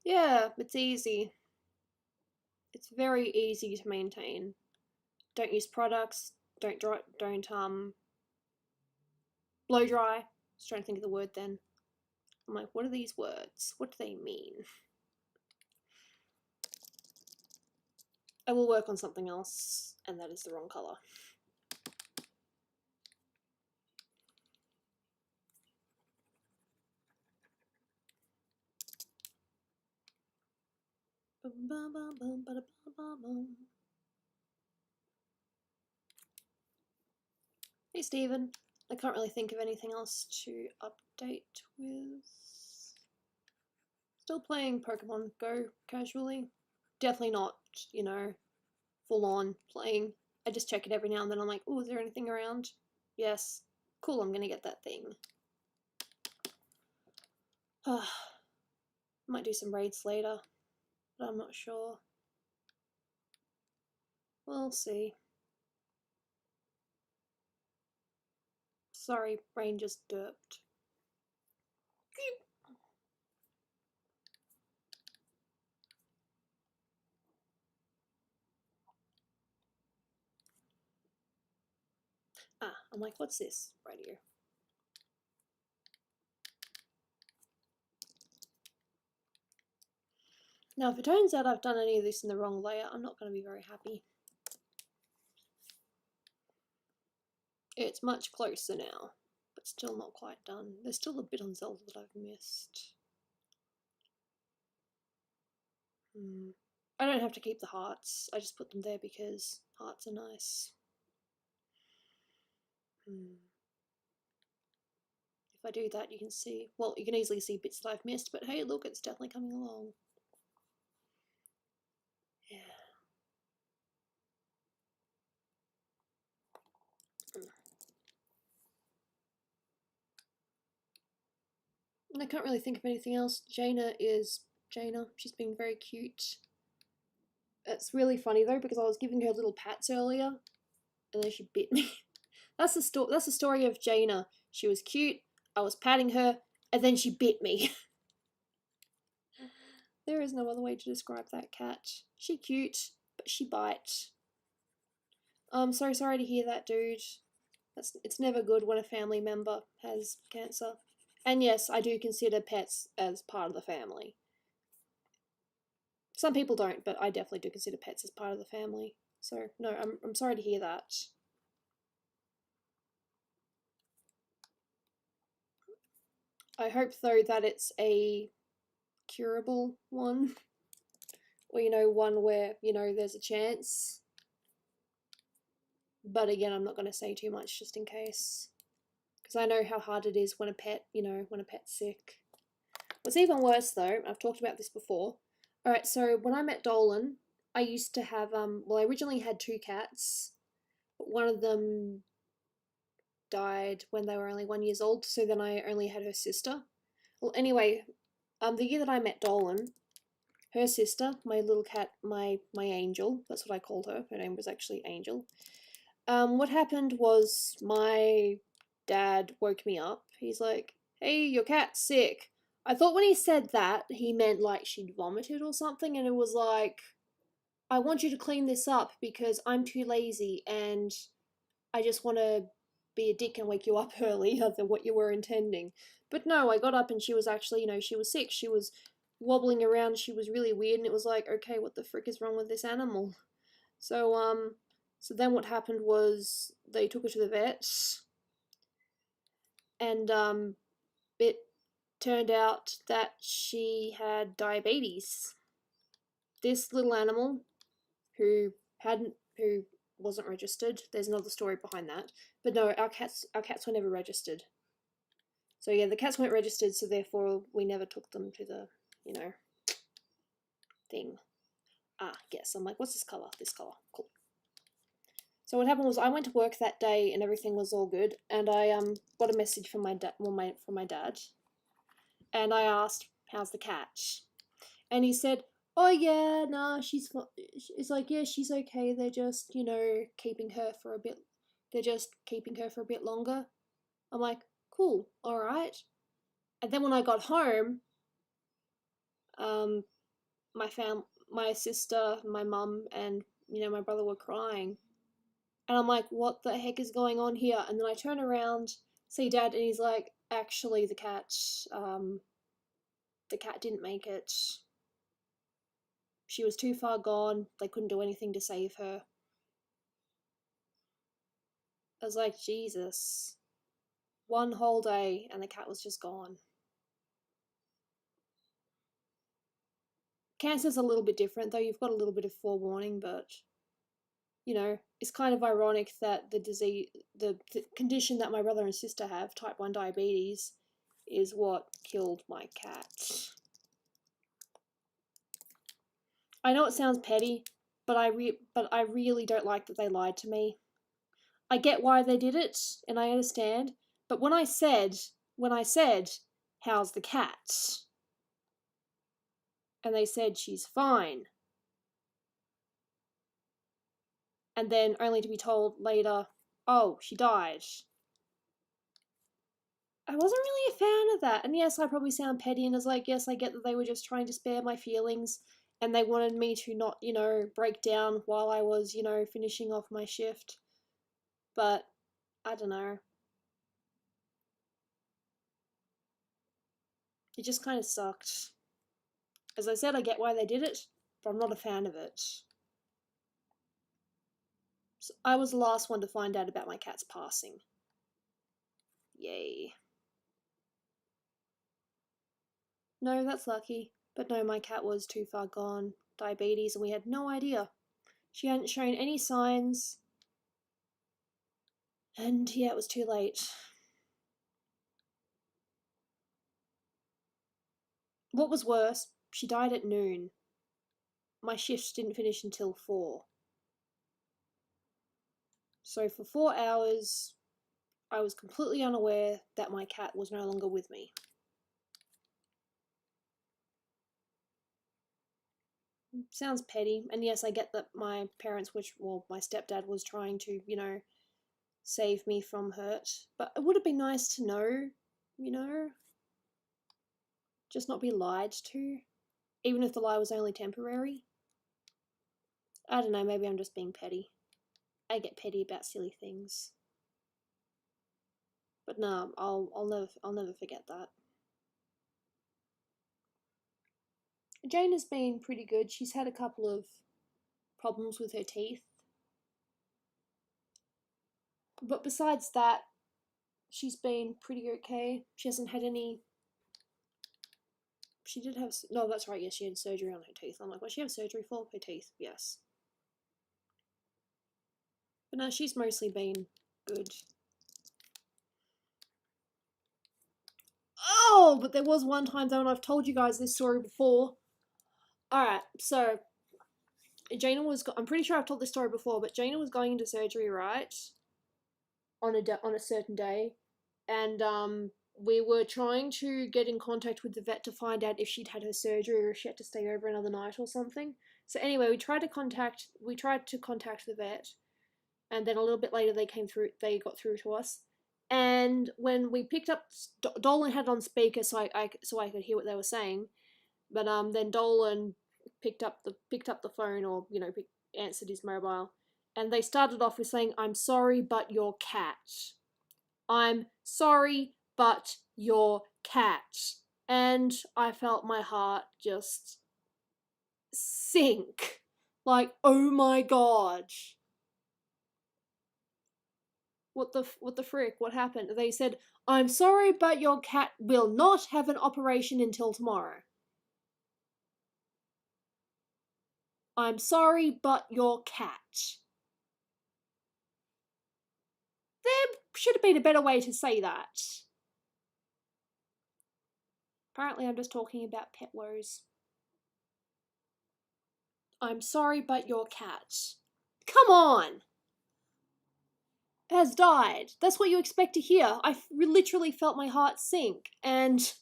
yeah, it's easy. It's very easy to maintain. Don't use products, don't blow dry. Just trying to think of the word then. I'm like, what are these words? What do they mean? I will work on something else, and that is the wrong colour. Hey Steven. I can't really think of anything else to update with. Still playing Pokemon Go casually. Definitely not, you know, full on playing. I just check it every now and then. I'm like, oh, is there anything around? Yes. Cool, I'm gonna get that thing. Might do some raids later, but I'm not sure. We'll see. Sorry, brain just derped. Ah, I'm like, what's this? Right here. Now, if it turns out I've done any of this in the wrong layer, I'm not going to be very happy. It's much closer now, but still not quite done. There's still a bit on Zelda that I've missed. I don't have to keep the hearts. I just put them there because hearts are nice. If I do that, you can see, well, you can easily see bits that I've missed, but hey, look, it's definitely coming along. Yeah. And I can't really think of anything else. Jaina is Jaina. She's being very cute. It's really funny though because I was giving her little pats earlier, and then she bit me. That's the story of Jaina. She was cute. I was patting her, and then she bit me. There is no other way to describe that cat. She cute, but she bites. I'm so sorry to hear that, dude. It's never good when a family member has cancer. And yes, I do consider pets as part of the family. Some people don't, but I definitely do consider pets as part of the family. So no, I'm sorry to hear that. I hope though that it's a curable one, or one where there's a chance. But again, I'm not going to say too much just in case, because I know how hard it is when a pet, when a pet's sick. What's even worse though, I've talked about this before. Alright, so when I met Dolan, I used to have, well, I originally had 2 cats, but one of them died when they were only 1 year old, so then I only had her sister. Well, anyway, the year that I met Dolan, her sister, my little cat, my Angel, that's what I called her, her name was actually Angel. What happened was my dad woke me up. He's like, hey, your cat's sick. I thought when he said that, he meant like she'd vomited or something, and it was like, I want you to clean this up because I'm too lazy and I just want to be a dick and wake you up earlier than what you were intending. But no, I got up and she was actually, she was sick. She was wobbling around. She was really weird, and it was like, okay, what the frick is wrong with this animal? So then what happened was they took her to the vet, and it turned out that she had diabetes. This little animal who wasn't registered. There's another story behind that. But no, our cats were never registered. So yeah, the cats weren't registered, so therefore we never took them to the, thing. Ah, yes. I'm like, what's this colour? This colour. Cool. So what happened was I went to work that day and everything was all good, and I got a message from my dad, from my dad, and I asked, "How's the cat?" And he said, "Oh yeah, nah, she's." It's like, yeah, she's okay. They're just, keeping her for a bit. They're just keeping her for a bit longer. I'm like, cool, all right. And then when I got home, my sister, my mum, and my brother were crying. And I'm like, what the heck is going on here? And then I turn around, see Dad, and he's like, actually, the cat didn't make it. She was too far gone. They couldn't do anything to save her. I was like, Jesus. One whole day, and the cat was just gone. Cancer's a little bit different, though. You've got a little bit of forewarning, but it's kind of ironic that the disease, the condition that my brother and sister have, type 1 diabetes, is what killed my cat. I know it sounds petty, but I really don't like that they lied to me. I get why they did it, and I understand, but when I said, how's the cat? And they said she's fine. And then only to be told later, oh, she died. I wasn't really a fan of that. And yes, I probably sound petty and it's like, yes, I get that they were just trying to spare my feelings and they wanted me to not, break down while I was, finishing off my shift. But I don't know. It just kind of sucked. As I said, I get why they did it, but I'm not a fan of it. So I was the last one to find out about my cat's passing. Yay. No, that's lucky. But no, my cat was too far gone. Diabetes, and we had no idea. She hadn't shown any signs. And yeah, it was too late. What was worse, she died at noon. My shift didn't finish until 4. So for 4 hours, I was completely unaware that my cat was no longer with me. Sounds petty, and yes, I get that my parents, my stepdad was trying to, save me from hurt, but it would have been nice to know, just not be lied to, even if the lie was only temporary. I don't know, maybe I'm just being petty. I get petty about silly things. But no, I'll never forget that. Jane has been pretty good. She's had a couple of problems with her teeth. But besides that, she's been pretty okay. She hasn't had any. She did have. No, that's right, yes, she had surgery on her teeth. I'm like, what, she have surgery for? Her teeth, yes. But no, she's mostly been good. Oh, but there was one time though, and I've told you guys this story before. Alright, so Jaina was. I'm pretty sure I've told this story before, but Jaina was going into surgery, right? On a certain day, and we were trying to get in contact with the vet to find out if she'd had her surgery or if she had to stay over another night or something. So anyway, we tried to contact the vet, and then a little bit later they got through to us. And when we picked up, Dolan had it on speaker so I could hear what they were saying. But then Dolan picked up the phone, or answered his mobile, and they started off with saying, "I'm sorry, but your cat. I'm sorry, but your cat." And I felt my heart just sink. Like, oh my god. What the frick? What happened? They said, "I'm sorry, but your cat will not have an operation until tomorrow." I'm sorry, but your cat. There should have been a better way to say that. Apparently I'm just talking about pet woes. I'm sorry, but your cat. Come on! Has died. That's what you expect to hear. I literally felt my heart sink. And,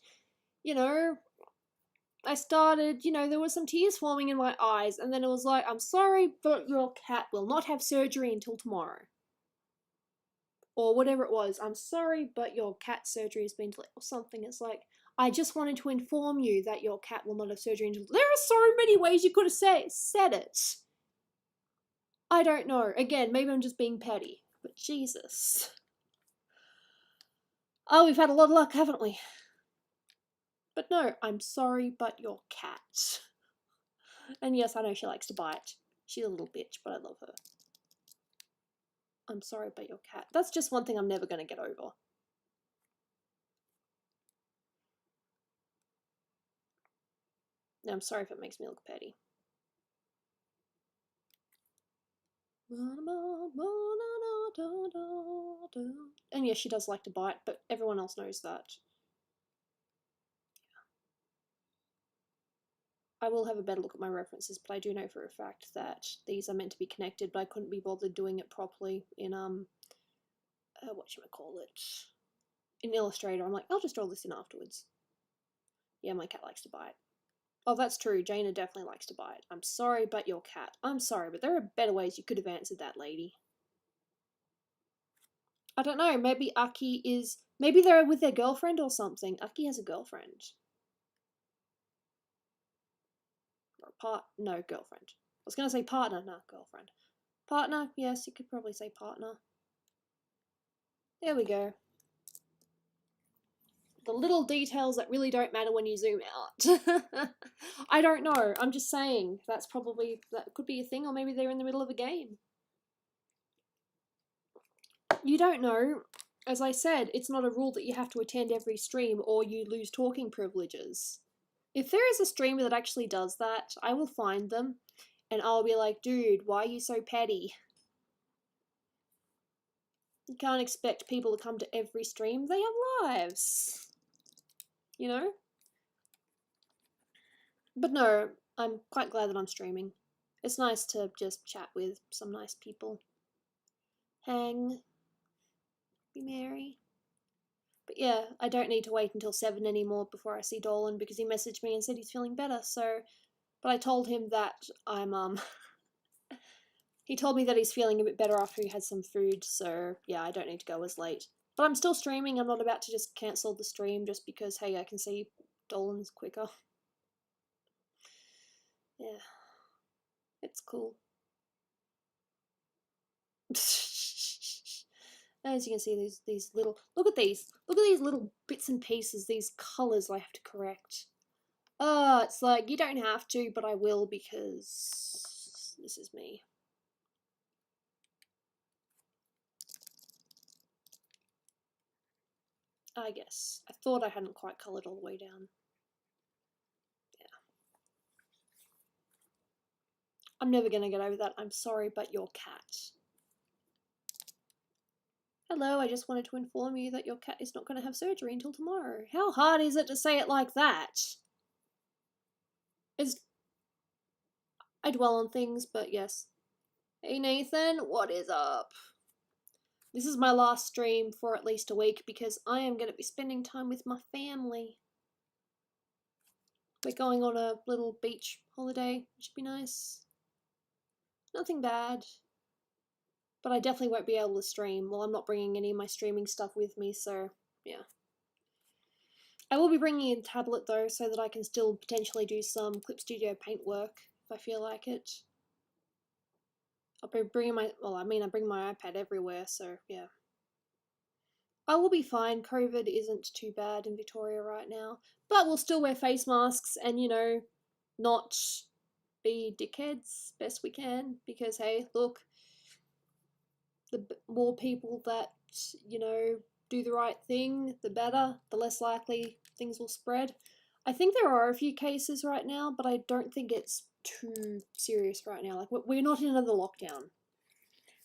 I started, there were some tears forming in my eyes. And then it was like, I'm sorry, but your cat will not have surgery until tomorrow. Or whatever it was. I'm sorry, but your cat surgery has been delayed. Or something. It's like, I just wanted to inform you that your cat will not have surgery until... There are so many ways you could have said it. I don't know. Again, maybe I'm just being petty. But Jesus. Oh, we've had a lot of luck, haven't we? But no, I'm sorry, but your cat. And yes, I know she likes to bite. She's a little bitch, but I love her. I'm sorry, but your cat. That's just one thing I'm never going to get over. Now, I'm sorry if it makes me look petty. And yes, she does like to bite, but everyone else knows that. I will have a better look at my references, but I do know for a fact that these are meant to be connected, but I couldn't be bothered doing it properly in, in Illustrator. I'm like, I'll just draw this in afterwards. Yeah, my cat likes to bite. Oh, that's true. Jaina definitely likes to bite. I'm sorry, but your cat. I'm sorry, but there are better ways you could have answered that, lady. I don't know, maybe Aki is... Maybe they're with their girlfriend or something. Aki has a girlfriend. Or no, girlfriend. I was going to say partner, no, girlfriend. Partner, yes, you could probably say partner. There we go. The little details that really don't matter when you zoom out. I don't know, I'm just saying, that could be a thing, or maybe they're in the middle of a game. You don't know. As I said, it's not a rule that you have to attend every stream or you lose talking privileges. If there is a streamer that actually does that, I will find them and I'll be like, dude, why are you so petty? You can't expect people to come to every stream. They have lives. You know? But no, I'm quite glad that I'm streaming. It's nice to just chat with some nice people. Hang. Be merry. But yeah, I don't need to wait until 7 anymore before I see Dolan because he messaged me and said he's feeling better, so... But I told him that I'm, he told me that he's feeling a bit better after he had some food, so yeah, I don't need to go as late. But I'm still streaming, I'm not about to just cancel the stream just because, hey, I can see Dolan's quicker. Yeah. It's cool. As you can see, these little... Look at these little bits and pieces, these colours I have to correct. Oh, it's like, you don't have to, but I will because this is me. I guess. I thought I hadn't quite coloured all the way down. Yeah. I'm never going to get over that. I'm sorry, but your cat. Hello, I just wanted to inform you that your cat is not going to have surgery until tomorrow. How hard is it to say it like that? I dwell on things, but yes. Hey Nathan, what is up? This is my last stream for at least a week because I am going to be spending time with my family. We're going on a little beach holiday, which should be nice. Nothing bad. But I definitely won't be able to stream. Well, I'm not bringing any of my streaming stuff with me, so yeah. I will be bringing a tablet though, so that I can still potentially do some Clip Studio paint work if I feel like it. I'll be bringing my, well, I mean, I bring my iPad everywhere, so yeah. I will be fine. COVID isn't too bad in Victoria right now, but we'll still wear face masks and, you know, not be dickheads best we can, because hey, look, the more people that, you know, do the right thing, the better, the less likely things will spread. I think there are a few cases right now, but I don't think it's too serious right now. Like, we're not in another lockdown.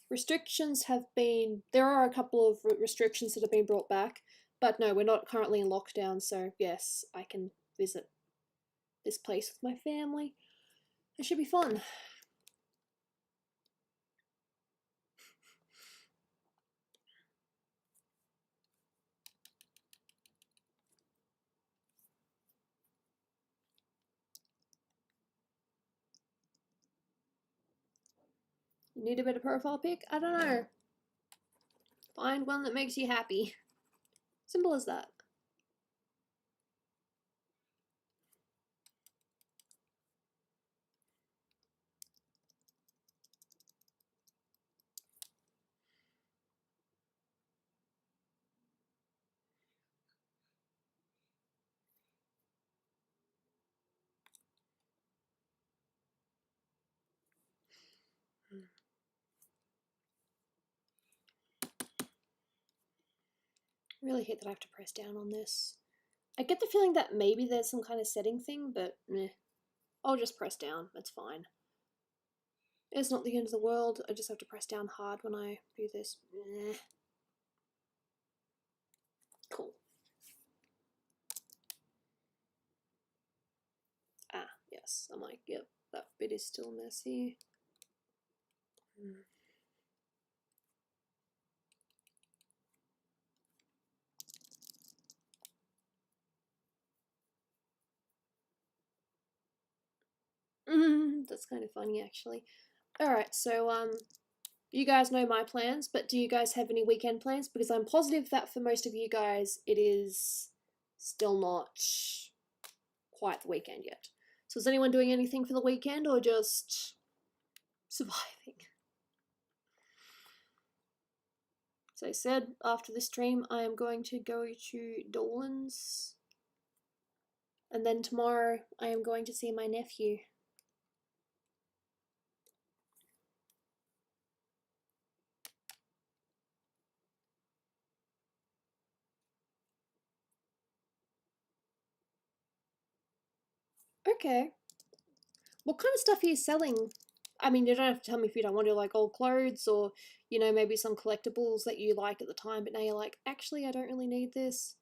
Restrictions have been... There are a couple of restrictions that have been brought back, but no, we're not currently in lockdown, so yes, I can visit this place with my family. It should be fun. You need a better profile pic? I don't know. Find one that makes you happy. Simple as that. I really hate that I have to press down on this. I get the feeling that maybe there's some kind of setting thing, but meh. I'll just press down, that's fine. It's not the end of the world, I just have to press down hard when I do this. Meh. Cool. Ah, yes, I'm like, yep, that bit is still messy. That's kind of funny, actually. Alright, so, You guys know my plans, but do you guys have any weekend plans? Because I'm positive that for most of you guys, it is still not quite the weekend yet. So is anyone doing anything for the weekend or just surviving? As I said, after this stream, I am going to go to Dolan's. And then tomorrow, I am going to see my nephew. Okay. What kind of stuff are you selling? I mean, you don't have to tell me if you don't want to, like old clothes or, you know, maybe some collectibles that you liked at the time, but now you're like, actually, I don't really need this.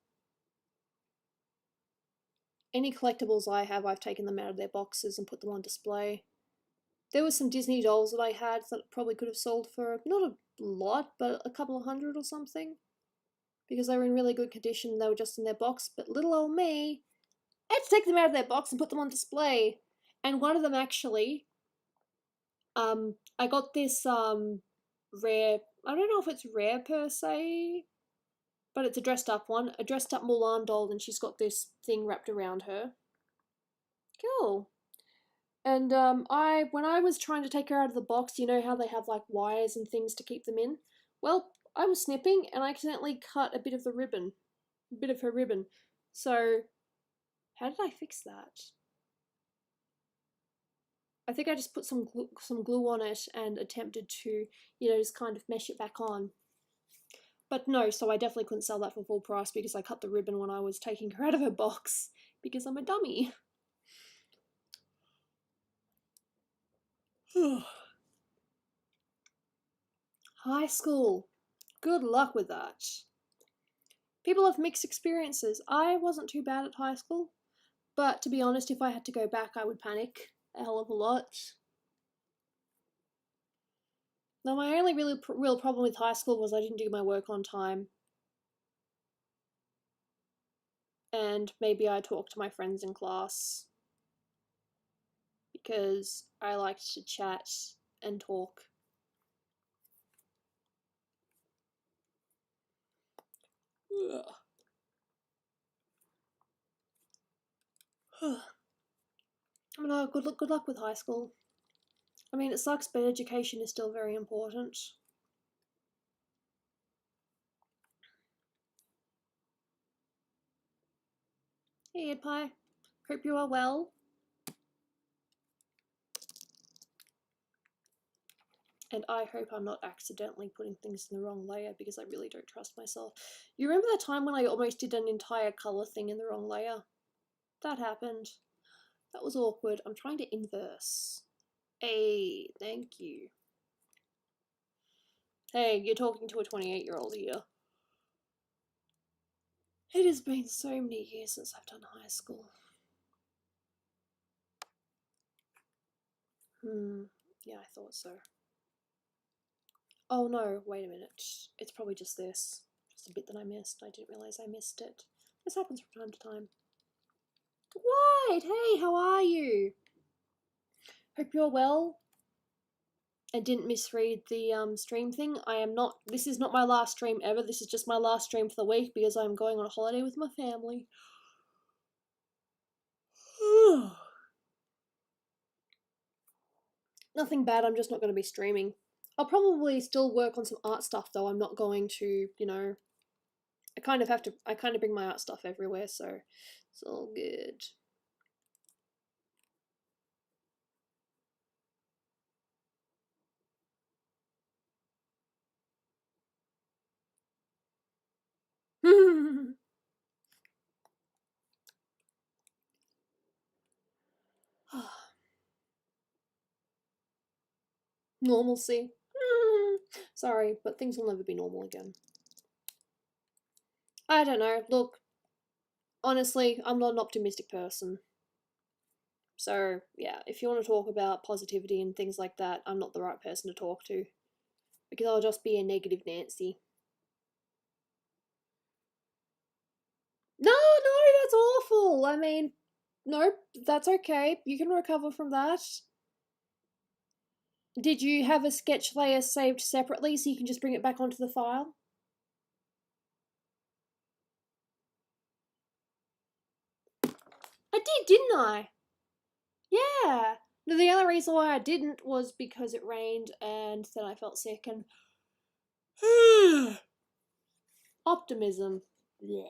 Any collectibles I have, I've taken them out of their boxes and put them on display. There were some Disney dolls that I had that probably could have sold for not a lot, but a couple of hundred or something. Because they were in really good condition, they were just in their box, but little old me, I had to take them out of their box and put them on display. And one of them actually, I got this rare, I don't know if it's rare per se, but it's a dressed up one, a dressed up Mulan doll, and she's got this thing wrapped around her. Cool. And when I was trying to take her out of the box, you know how they have like wires and things to keep them in? Well, I was snipping and I accidentally cut a bit of the ribbon, a bit of her ribbon. So, how did I fix that? I think I just put some glue on it and attempted to, you know, just kind of mesh it back on. But no, so I definitely couldn't sell that for full price because I cut the ribbon when I was taking her out of her box because I'm a dummy. High school. Good luck with that. People have mixed experiences. I wasn't too bad at high school, but to be honest, if I had to go back, I would panic a hell of a lot. Now, my only real problem with high school was I didn't do my work on time. And maybe I talked to my friends in class because I liked to chat and talk. I mean, good luck with high school. I mean, it sucks, but education is still very important. Hey, Ed Pie. Hope you are well. And I hope I'm not accidentally putting things in the wrong layer because I really don't trust myself. You remember that time when I almost did an entire colour thing in the wrong layer? That happened. That was awkward. I'm trying to inverse. Hey, thank you. Hey, you're talking to a 28-year-old here. It has been so many years since I've done high school. Yeah, I thought so. Oh no, wait a minute. It's probably just this. Just a bit that I missed. I didn't realise I missed it. This happens from time to time. White, hey, how are you? Hope you're well. I didn't misread the stream thing. I am not. This is not my last stream ever. This is just my last stream for the week because I'm going on a holiday with my family. Nothing bad. I'm just not going to be streaming. I'll probably still work on some art stuff though. I'm not going to, you know. I kind of bring my art stuff everywhere, so it's all good. Normalcy. Sorry, but things will never be normal again. I don't know. Look, honestly, I'm not an optimistic person. So, yeah, if you want to talk about positivity and things like that, I'm not the right person to talk to. Because I'll just be a negative Nancy. No, that's awful. I mean, nope, that's okay. You can recover from that. Did you have a sketch layer saved separately so you can just bring it back onto the file? I did, didn't I? Yeah. No, the only reason why I didn't was because it rained and then I felt sick and optimism. Yeah.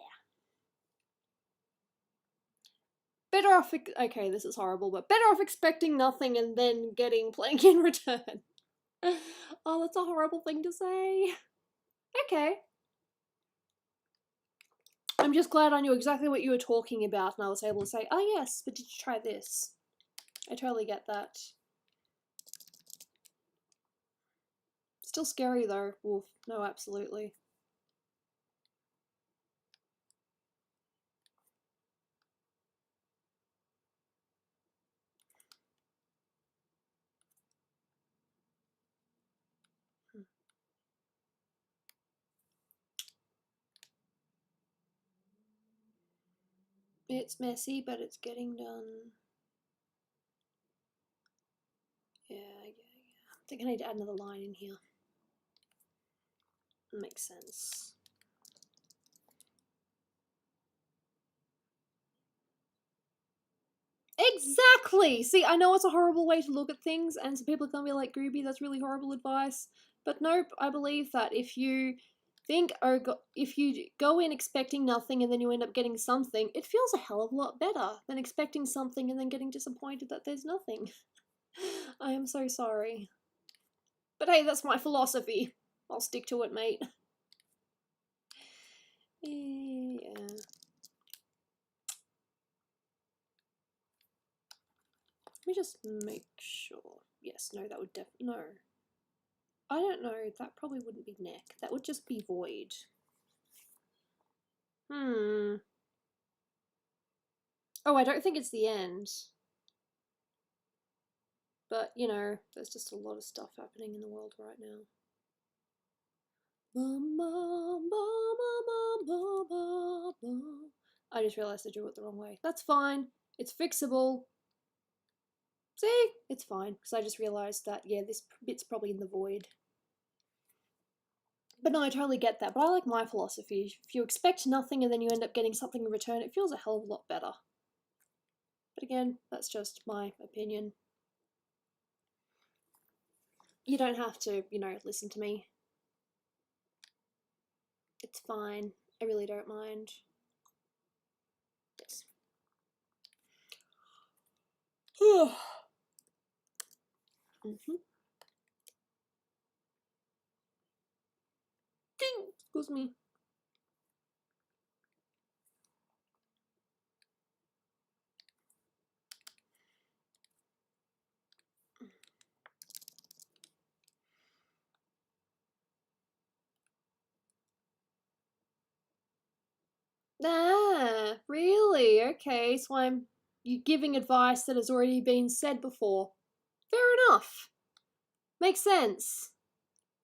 Better off, okay, this is horrible, but better off expecting nothing and then getting plenty in return. Oh, that's a horrible thing to say. Okay. I'm just glad I knew exactly what you were talking about and I was able to say, oh yes, but did you try this? I totally get that. Still scary though. Oof. No, absolutely. It's messy, but it's getting done. Yeah. I think I need to add another line in here. Makes sense. Exactly! See, I know it's a horrible way to look at things, and some people are gonna be like, Gooby, that's really horrible advice. But nope, I believe that if you think, or if you go in expecting nothing and then you end up getting something, it feels a hell of a lot better than expecting something and then getting disappointed that there's nothing. I am so sorry. But hey, that's my philosophy. I'll stick to it, mate. Yeah. Let me just make sure. Yes, no, that would no. I don't know, that probably wouldn't be neck. That would just be void. Oh, I don't think it's the end. But, you know, there's just a lot of stuff happening in the world right now. I just realised I drew it the wrong way. That's fine. It's fixable. See? It's fine. Because I just realised that, yeah, this bit's probably in the void. But no, I totally get that. But I like my philosophy. If you expect nothing and then you end up getting something in return, it feels a hell of a lot better. But again, that's just my opinion. You don't have to, you know, listen to me. It's fine. I really don't mind. Yes. Excuse me. Ah, really? Okay, so you giving advice that has already been said before. Fair enough. Makes sense.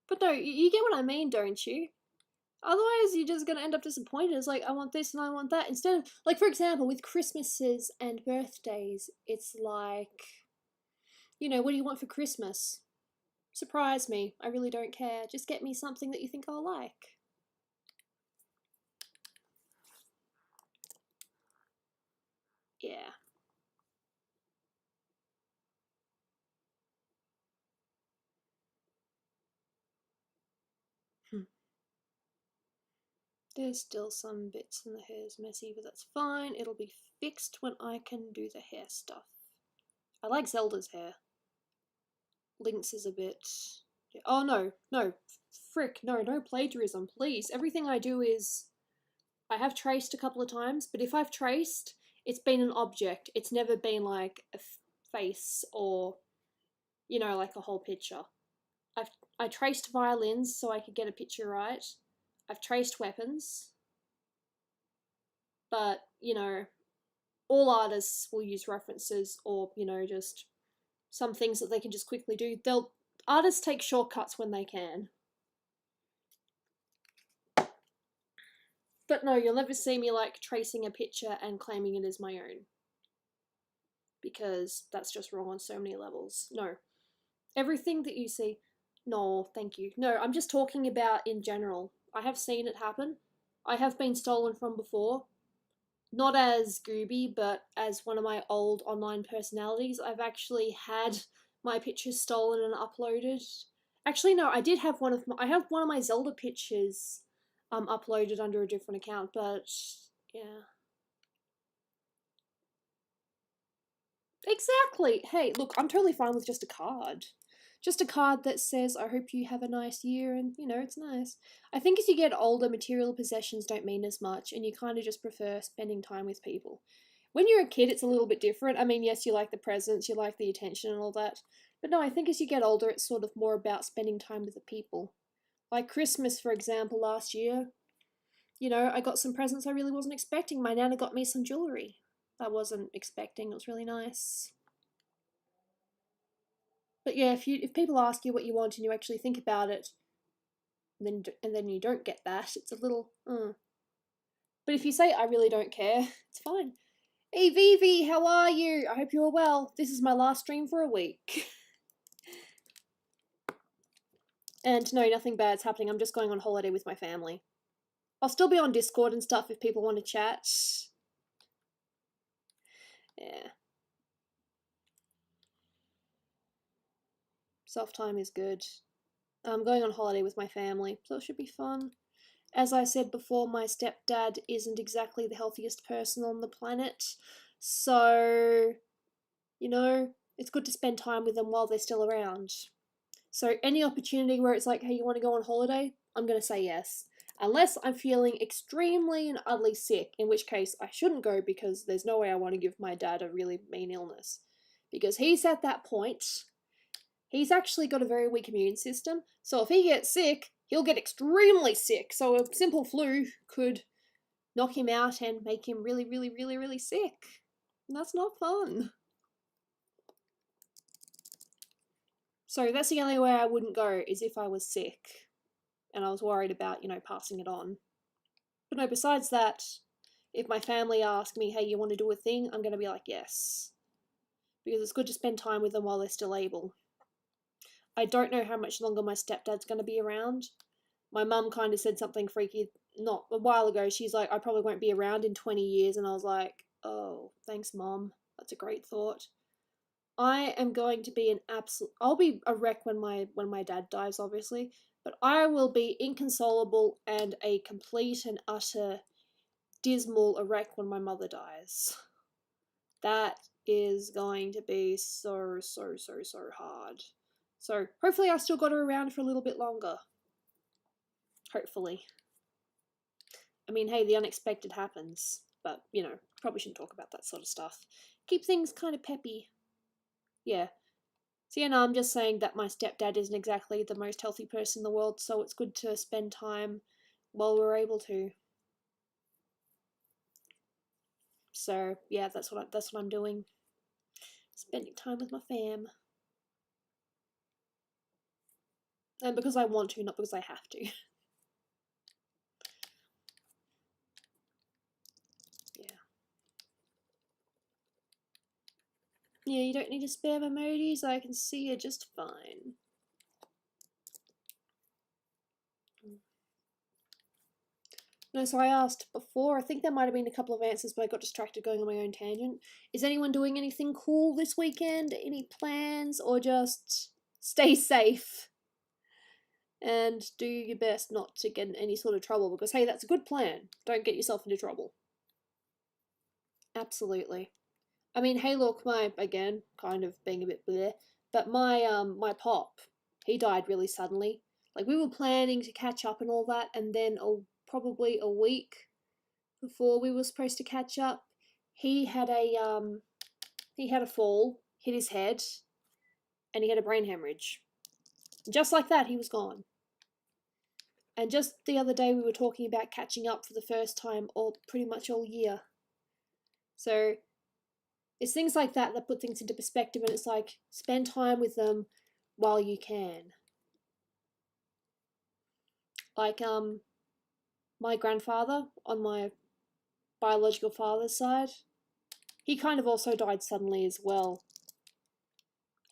But no, you get what I mean, don't you? Otherwise, you're just gonna end up disappointed. It's like, I want this and I want that. Instead of, like, for example, with Christmases and birthdays, it's like, you know, what do you want for Christmas? Surprise me. I really don't care. Just get me something that you think I'll like. Yeah. There's still some bits and the hair's messy, but that's fine. It'll be fixed when I can do the hair stuff. I like Zelda's hair. Link's is a bit... Oh no, no. Frick, no plagiarism, please. Everything I do is... I have traced a couple of times, but if I've traced, it's been an object. It's never been like a face or, you know, like a whole picture. I traced violins so I could get a picture right. I've traced weapons. But, you know, all artists will use references or, you know, just some things that they can just quickly do. Artists take shortcuts when they can. But no, you'll never see me like tracing a picture and claiming it as my own. Because that's just wrong on so many levels. No. Everything that you see. No, thank you. No, I'm just talking about in general. I have seen it happen. I have been stolen from before. Not as Gooby, but as one of my old online personalities. I've actually had my pictures stolen and uploaded. Actually, no, I did have I have one of my Zelda pictures uploaded under a different account, but yeah. Exactly. Hey, look, I'm totally fine with just a card. Just a card that says, I hope you have a nice year, and, you know, it's nice. I think as you get older, material possessions don't mean as much, and you kind of just prefer spending time with people. When you're a kid, it's a little bit different. I mean, yes, you like the presents, you like the attention and all that. But no, I think as you get older, it's sort of more about spending time with the people. Like Christmas, for example, last year, you know, I got some presents I really wasn't expecting. My nana got me some jewellery I wasn't expecting. It was really nice. But yeah, if people ask you what you want and you actually think about it, and then you don't get that, it's a little. But if you say I really don't care, it's fine. Hey Vivi, how are you? I hope you're well. This is my last stream for a week. And no, nothing bad's happening. I'm just going on holiday with my family. I'll still be on Discord and stuff if people want to chat. Yeah. Self time is good. I'm going on holiday with my family, so it should be fun. As I said before, my stepdad isn't exactly the healthiest person on the planet, so, you know, it's good to spend time with them while they're still around. So, any opportunity where it's like, hey, you want to go on holiday? I'm going to say yes. Unless I'm feeling extremely and utterly sick, in which case I shouldn't go because there's no way I want to give my dad a really mean illness. Because he's at that point. He's actually got a very weak immune system, so if he gets sick, he'll get extremely sick. So a simple flu could knock him out and make him really, really, really, really sick. And that's not fun. So that's the only way I wouldn't go, is if I was sick and I was worried about, you know, passing it on. But no, besides that, if my family ask me, hey, you want to do a thing? I'm going to be like, yes. Because it's good to spend time with them while they're still able. I don't know how much longer my stepdad's going to be around. My mum kind of said something freaky not a while ago. She's like, I probably won't be around in 20 years. And I was like, oh, thanks, Mom. That's a great thought. I am going to be an absolute. I'll be a wreck when my dad dies, obviously, but I will be inconsolable and a complete and utter dismal wreck when my mother dies. That is going to be so hard. So hopefully I still got her around for a little bit longer. Hopefully. I mean, hey, the unexpected happens, but, you know, probably shouldn't talk about that sort of stuff. Keep things kind of peppy. Yeah. So, yeah, no, I'm just saying that my stepdad isn't exactly the most healthy person in the world, so it's good to spend time while we're able to. So, yeah, that's what I'm doing. Spending time with my fam. And because I want to, not because I have to. Yeah, you don't need to spam emojis, I can see you just fine. No, so I asked before, I think there might have been a couple of answers, but I got distracted going on my own tangent. Is anyone doing anything cool this weekend? Any plans? Or just stay safe and do your best not to get in any sort of trouble? Because, hey, that's a good plan. Don't get yourself into trouble. Absolutely. I mean, hey, look, again, kind of being a bit bleh, but my pop, he died really suddenly. Like, we were planning to catch up and all that, and then probably a week before we were supposed to catch up, he had a fall, hit his head, and he had a brain hemorrhage. Just like that, he was gone. And just the other day, we were talking about catching up for the first time all pretty much all year. So it's things like that that put things into perspective, and it's like, spend time with them while you can. Like, my grandfather on my biological father's side, he kind of also died suddenly as well.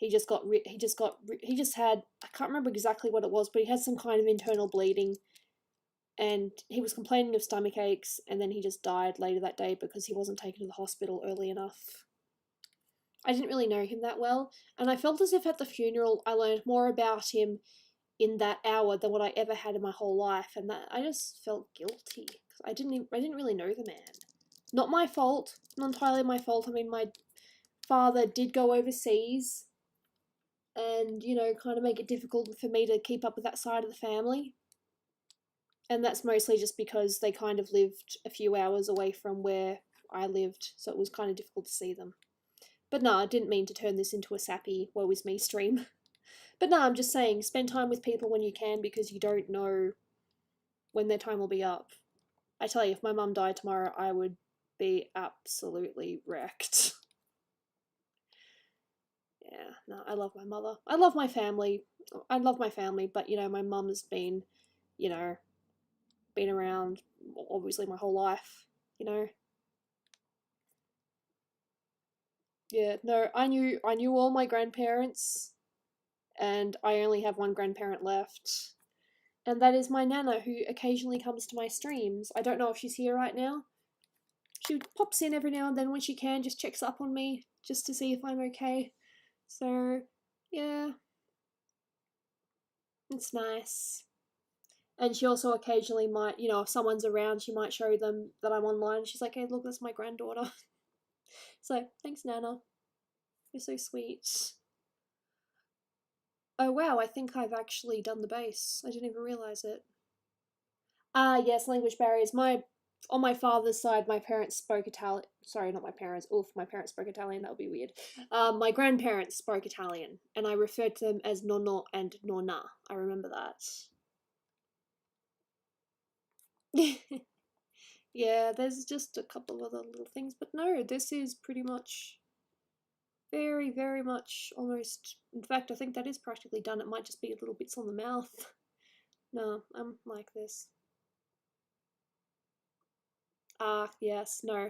he just had, I can't remember exactly what it was, but he had some kind of internal bleeding, and he was complaining of stomach aches, and then he just died later that day because he wasn't taken to the hospital early enough. I didn't really know him that well, and I felt as if at the funeral I learned more about him in that hour than what I ever had in my whole life, and that I just felt guilty. I didn't really know the man. Not my fault, not entirely my fault. I mean, my father did go overseas, and kind of make it difficult for me to keep up with that side of the family. And that's mostly just because they kind of lived a few hours away from where I lived, so it was kind of difficult to see them. But no, I didn't mean to turn this into a sappy woe is me stream. But no, I'm just saying, spend time with people when you can, because you don't know when their time will be up. I tell you, if my mum died tomorrow, I would be absolutely wrecked. Yeah, no, I love my mother. I love my family. But my mum has been, been around obviously my whole life, Yeah, no, I knew all my grandparents, and I only have one grandparent left. And that is my nana, who occasionally comes to my streams. I don't know if she's here right now. She pops in every now and then when she can, just checks up on me, just to see if I'm okay. So, yeah, it's nice. And she also occasionally might, if someone's around, she might show them that I'm online. She's like, hey, look, that's my granddaughter. So, thanks, Nana. You're so sweet. Oh, wow, I think I've actually done the base. I didn't even realise it. Ah, yes, language barriers. On my father's side, my parents spoke Italian. Sorry, not my parents. Oof, my parents spoke Italian. That would be weird. My grandparents spoke Italian, and I referred to them as nonno and nonna. I remember that. Yeah, there's just a couple of other little things, but no, this is pretty much very, very much almost. In fact, I think that is practically done. It might just be little bits on the mouth. No, I'm like this. Ah, yes, no.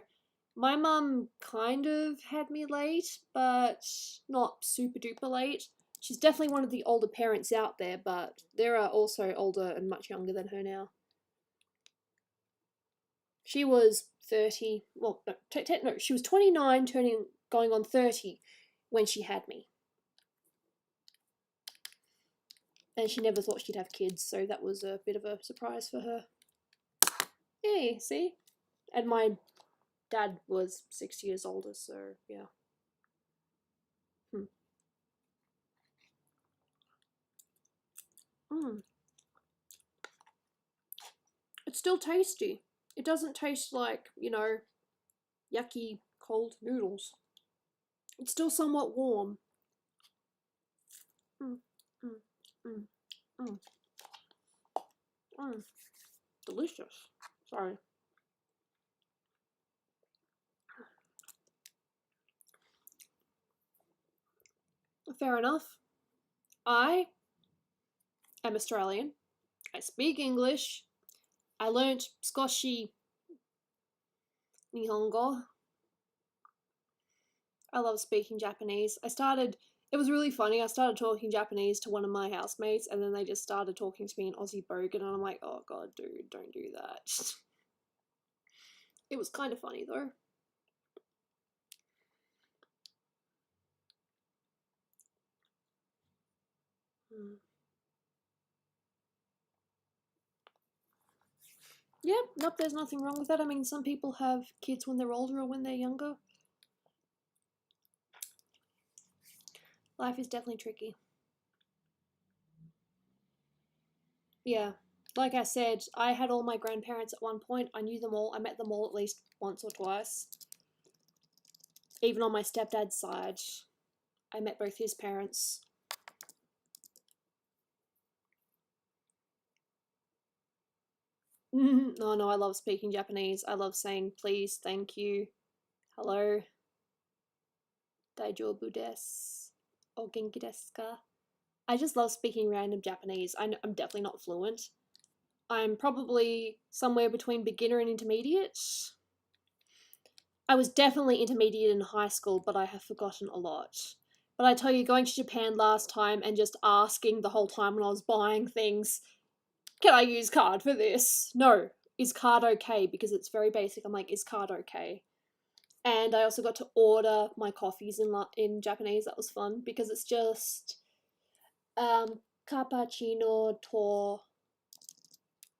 My mum kind of had me late, but not super duper late. She's definitely one of the older parents out there, but there are also older and much younger than her now. She was 30, well, no, she was 29, going on 30 when she had me. And she never thought she'd have kids, so that was a bit of a surprise for her. Hey, see? And my dad was 6 years older, so yeah. It's still tasty. It doesn't taste like, yucky cold noodles. It's still somewhat warm. Mm, mm, mm, mm, mm. Delicious. Sorry. Fair enough. I am Australian. I speak English. I learnt Skoshi Nihongo. I love speaking Japanese. It was really funny. I started talking Japanese to one of my housemates, and then they just started talking to me in Aussie Bogan, and I'm like, oh god, dude, don't do that. It was kind of funny, though. Yeah, nope, there's nothing wrong with that. I mean, some people have kids when they're older or when they're younger. Life is definitely tricky. Yeah. Like I said, I had all my grandparents at one point. I knew them all. I met them all at least once or twice. Even on my stepdad's side, I met both his parents. No, I love speaking Japanese. I love saying please, thank you, hello, daijoubu desu, o genki desu ka? I just love speaking random Japanese. I'm definitely not fluent. I'm probably somewhere between beginner and intermediate. I was definitely intermediate in high school, but I have forgotten a lot. But I tell you, going to Japan last time and just asking the whole time when I was buying things, can I use card for this? No. Is card okay? Because it's very basic. I'm like, is card okay? And I also got to order my coffees in Japanese. That was fun because it's just cappuccino to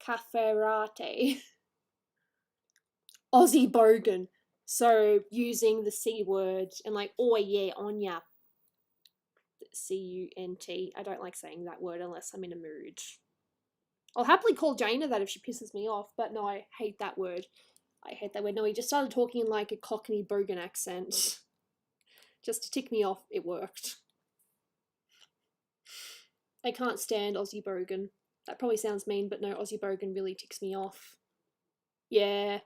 cafe latte. Aussie bogan. So using the C word and like, oh yeah, on ya. C-U-N-T. I don't like saying that word unless I'm in a mood. I'll happily call Jaina that if she pisses me off, but no, I hate that word. I hate that word. No, he just started talking in like a Cockney bogan accent. Just to tick me off, it worked. I can't stand Aussie bogan. That probably sounds mean, but no, Aussie bogan really ticks me off. Yeah.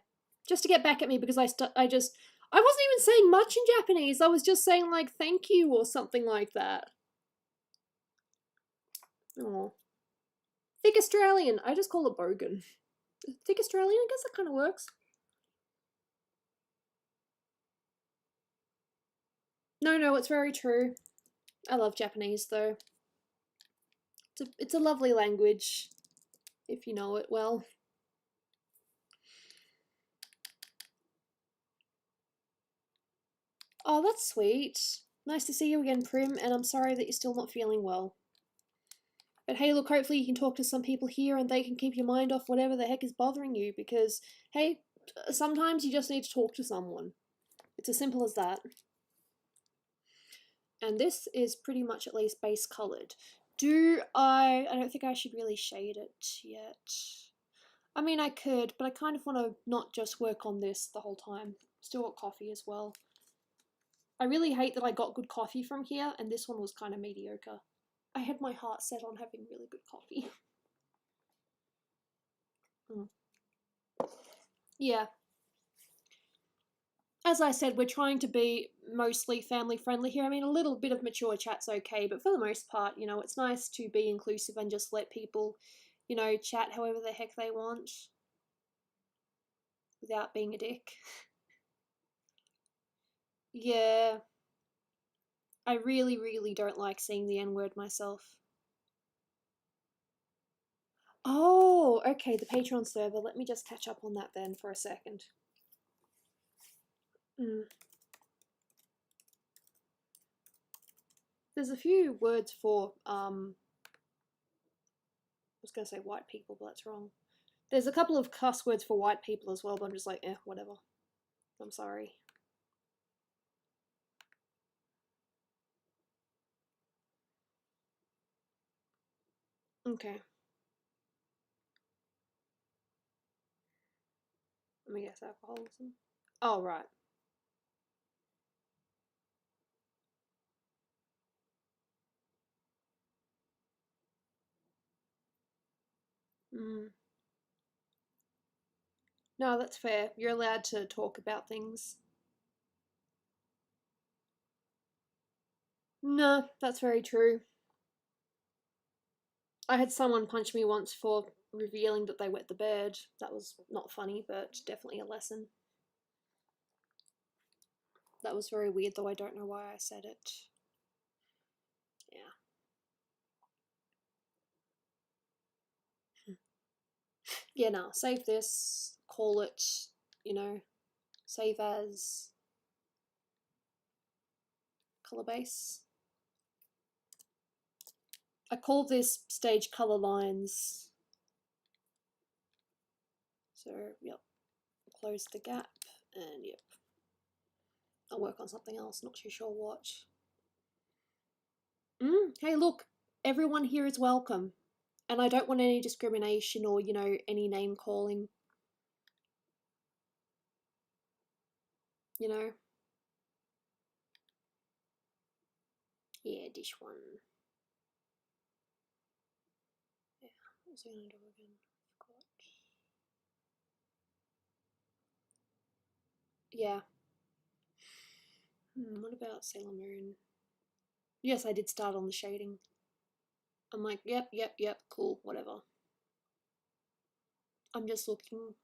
Just to get back at me because I wasn't even saying much in Japanese. I was just saying like thank you or something like that. Oh. Thick Australian. I just call it bogan. Thick Australian, I guess that kind of works. No, it's very true. I love Japanese though. It's a lovely language, if you know it well. Oh, that's sweet. Nice to see you again, Prim, and I'm sorry that you're still not feeling well. But hey, look, hopefully you can talk to some people here and they can keep your mind off whatever the heck is bothering you because, hey, sometimes you just need to talk to someone. It's as simple as that. And this is pretty much at least base coloured. I don't think I should really shade it yet. I mean, I could, but I kind of want to not just work on this the whole time. Still got coffee as well. I really hate that I got good coffee from here, and this one was kind of mediocre. I had my heart set on having really good coffee. Yeah. As I said, we're trying to be mostly family friendly here. I mean, a little bit of mature chat's okay, but for the most part, it's nice to be inclusive and just let people, chat however the heck they want without being a dick. Yeah. I really, really don't like seeing the N-word myself. Oh, okay, the Patreon server. Let me just catch up on that then for a second. There's a few words for, I was going to say white people, but that's wrong. There's a couple of cuss words for white people as well, but I'm just like, whatever. I'm sorry. Okay. Let me guess, alcoholism. Oh, right. No, that's fair. You're allowed to talk about things. No, that's very true. I had someone punch me once for revealing that they wet the bed. That was not funny, but definitely a lesson. That was very weird, though I don't know why I said it. Yeah. Yeah, no, save this, call it, save as color base. I call this stage color lines. So, yep, close the gap, and yep. I'll work on something else, not too sure what. Hey, look, everyone here is welcome. And I don't want any discrimination or, any name calling. Yeah, this one. Yeah, what was I going to do again? Forgot. Yeah. What about Sailor Moon? Yes, I did start on the shading. I'm like, yep, cool, whatever. I'm just looking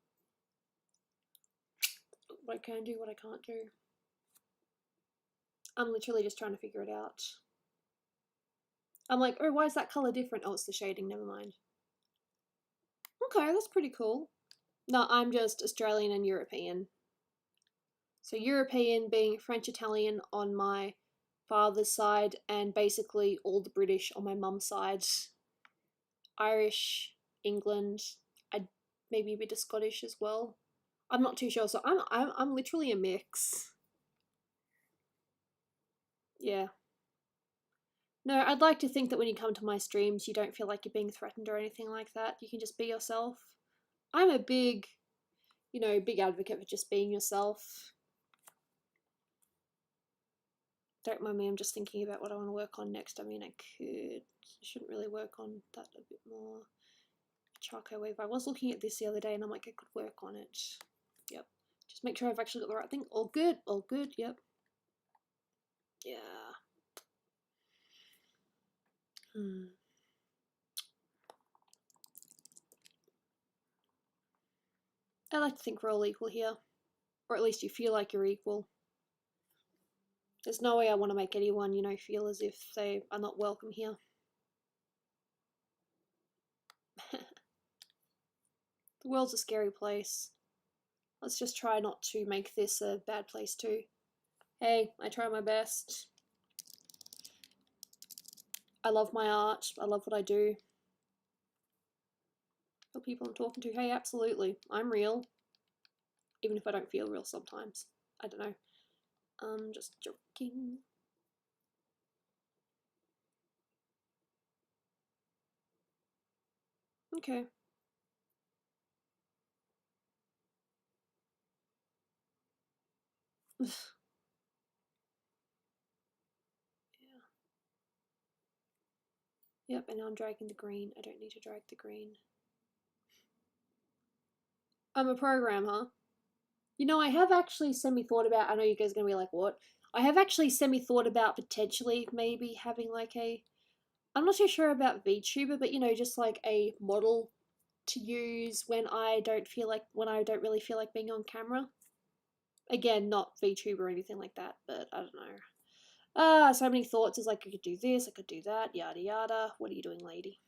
what I can do, what I can't do. I'm literally just trying to figure it out. I'm like, oh, why is that colour different? Oh, it's the shading, never mind. Okay, that's pretty cool. No, I'm just Australian and European. So European being French Italian on my father's side and basically all the British on my mum's side. Irish, England, I maybe a bit of Scottish as well. I'm not too sure, so I'm literally a mix. Yeah. No, I'd like to think that when you come to my streams, you don't feel like you're being threatened or anything like that. You can just be yourself. I'm a big, big advocate for just being yourself. Don't mind me, I'm just thinking about what I want to work on next. I mean, I shouldn't really work on that a bit more. Charcoal wave. I was looking at this the other day and I'm like, I could work on it. Yep. Just make sure I've actually got the right thing. All good, yep. Yeah. I like to think we're all equal here. Or at least you feel like you're equal. There's no way I want to make anyone, feel as if they are not welcome here. The world's a scary place. Let's just try not to make this a bad place too. Hey, I try my best. I love my art. I love what I do. The people I'm talking to, hey, absolutely. I'm real. Even if I don't feel real sometimes. I don't know. I'm just joking. Okay. Yeah. Yep, and now I'm dragging the green. I don't need to drag the green. I'm a programmer. I have actually semi-thought about, I know you guys are going to be like, what? I have actually semi-thought about potentially maybe having like I'm not too sure about VTuber, but just like a model to use when I don't really feel like being on camera. Again, not VTuber or anything like that, but I don't know. So many thoughts. It's like I could do this, I could do that, yada yada. What are you doing, lady?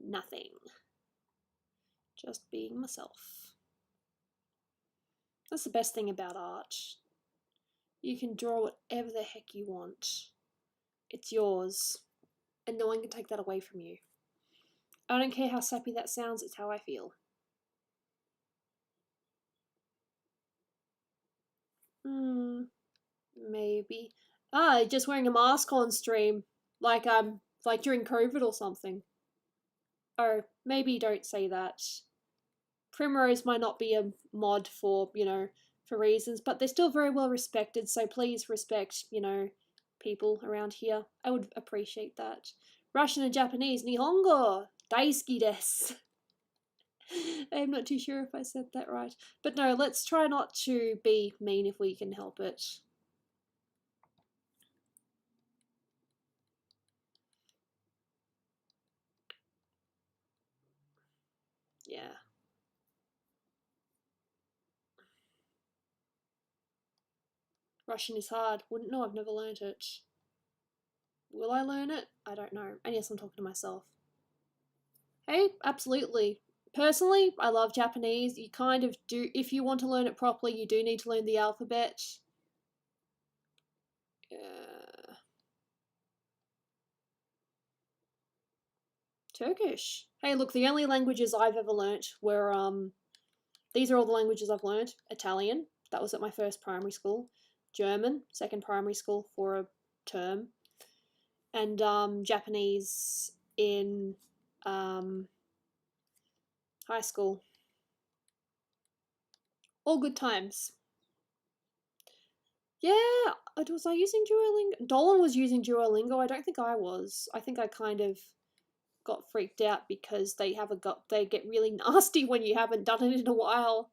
Nothing. Just being myself. That's the best thing about art. You can draw whatever the heck you want. It's yours. And no one can take that away from you. I don't care how sappy that sounds, it's how I feel. Maybe. Just wearing a mask on stream. Like I'm like during COVID or something. Oh, maybe don't say that. Primrose might not be a mod for, for reasons, but they're still very well respected, so please respect, people around here. I would appreciate that. Russian and Japanese, Nihongo, daisuki desu. I'm not too sure if I said that right. But no, let's try not to be mean if we can help it. Yeah. Russian is hard. Wouldn't know, I've never learned it. Will I learn it? I don't know. And yes, I'm talking to myself. Hey, absolutely. Personally, I love Japanese. You kind of do, if you want to learn it properly, you do need to learn the alphabet. Turkish. Hey, look, the only languages I've ever learnt were, these are all the languages I've learnt. Italian, that was at my first primary school. German, second primary school for a term. And Japanese in high school. All good times. Yeah, was I using Duolingo? Dolan was using Duolingo. I don't think I was. I think I kind of got freaked out because they get really nasty when you haven't done it in a while.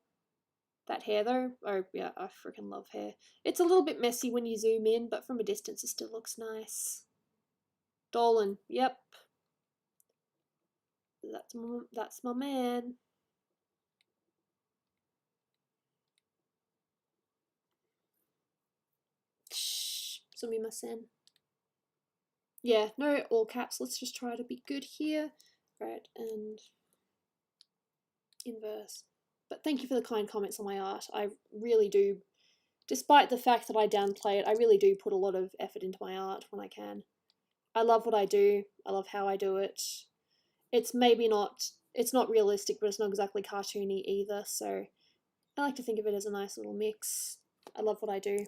That hair though, oh yeah, I freaking love hair. It's a little bit messy when you zoom in, but from a distance it still looks nice. Dolan, yep. That's my man. Shh, Sumimasen. Yeah, no all caps. Let's just try to be good here. Right, and inverse. But thank you for the kind comments on my art. I really do, despite the fact that I downplay it, I really do put a lot of effort into my art when I can. I love what I do. I love how I do it. It's maybe not, it's not realistic, but it's not exactly cartoony either, so I like to think of it as a nice little mix. I love what I do.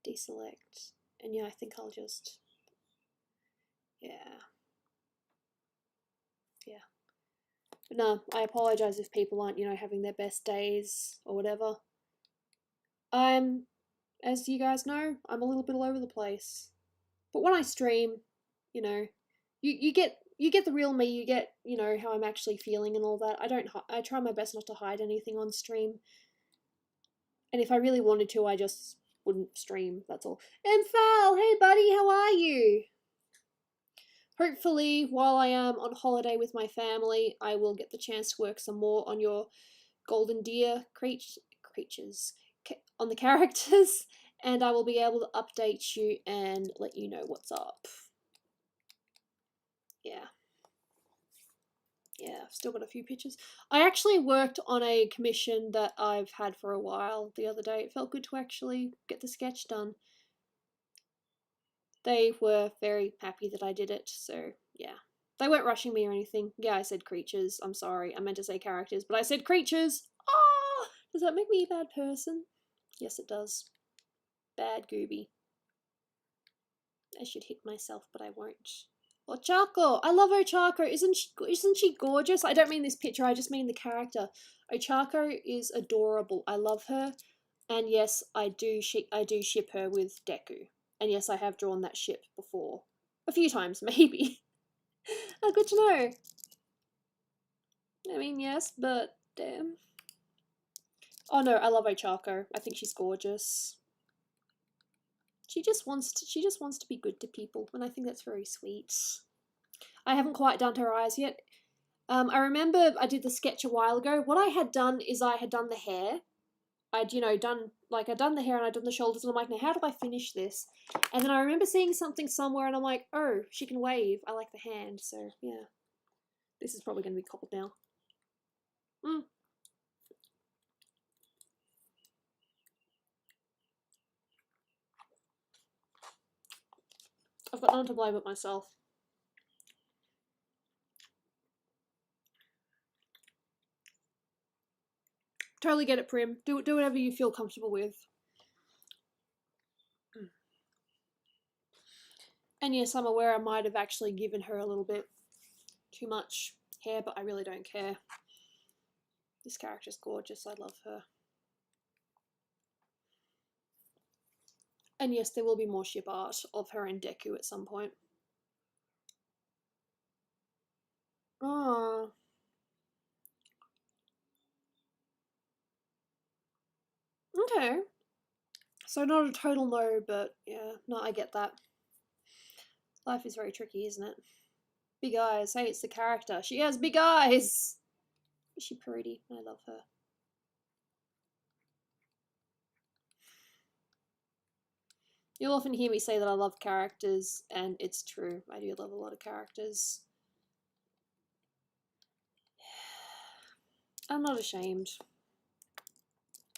Deselect. And yeah, I think I'll just, yeah. But no, I apologize if people aren't, having their best days or whatever. As you guys know, I'm a little bit all over the place. But when I stream, you get the real me. You get how I'm actually feeling and all that. I try my best not to hide anything on stream. And if I really wanted to, I just wouldn't stream. That's all. And Fal, hey buddy, how are you? Hopefully, while I am on holiday with my family, I will get the chance to work some more on your golden deer creatures, on the characters, and I will be able to update you and let you know what's up. Yeah. Yeah, I've still got a few pictures. I actually worked on a commission that I've had for a while the other day. It felt good to actually get the sketch done. They were very happy that I did it, so yeah. They weren't rushing me or anything. Yeah, I said creatures. I'm sorry. I meant to say characters, but I said creatures. Ah! Does that make me a bad person? Yes, it does. Bad Gooby. I should hit myself, but I won't. Ochako! I love Ochako. Isn't she gorgeous? I don't mean this picture, I just mean the character. Ochako is adorable. I love her. And yes, I do ship her with Deku. And yes, I have drawn that ship before. A few times, maybe. Oh, good to know. I mean, yes, but damn. Oh no, I love Ochako. I think she's gorgeous. She just wants to be good to people, and I think that's very sweet. I haven't quite done her eyes yet. I remember I did the sketch a while ago. What I had done is I had done the hair. I'd done the hair and I'd done the shoulders, and I'm like, now how do I finish this? And then I remember seeing something somewhere, and I'm like, oh, she can wave. I like the hand, so yeah. This is probably going to be cold now. I've got none to blame but myself. Totally get it, Prim. Do whatever you feel comfortable with. And yes, I'm aware I might have actually given her a little bit too much hair, but I really don't care. This character's gorgeous. I love her. And yes, there will be more ship art of her and Deku at some point. Oh. Okay. So not a total no, but yeah, no, I get that. Life is very tricky, isn't it? Big eyes. Hey, it's the character. She has big eyes! Is she pretty? I love her. You'll often hear me say that I love characters, and it's true. I do love a lot of characters. I'm not ashamed.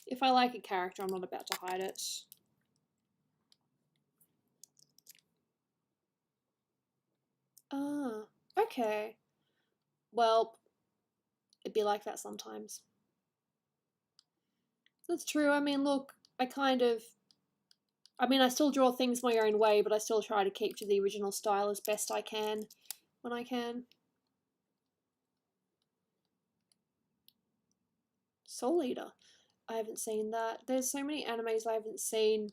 If I like a character, I'm not about to hide it. Ah, okay. Well, it'd be like that sometimes. That's true. I mean, look, I still draw things my own way, but I still try to keep to the original style as best I can when I can. Soul Eater. I haven't seen that. There's so many animes I haven't seen.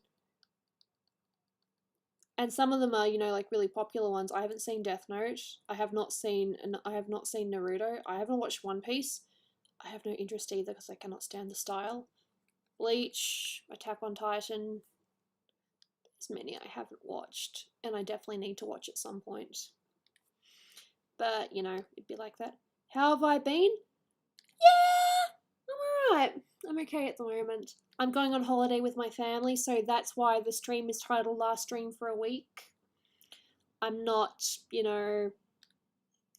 And some of them are, like really popular ones. I haven't seen Death Note. I have not seen Naruto. I haven't watched One Piece. I have no interest either because I cannot stand the style. Bleach, Attack on Titan. There's many I haven't watched, and I definitely need to watch at some point. But, it'd be like that. How have I been? Yeah, I'm alright. I'm okay at the moment. I'm going on holiday with my family, so that's why the stream is titled Last Stream for a Week. I'm not, you know,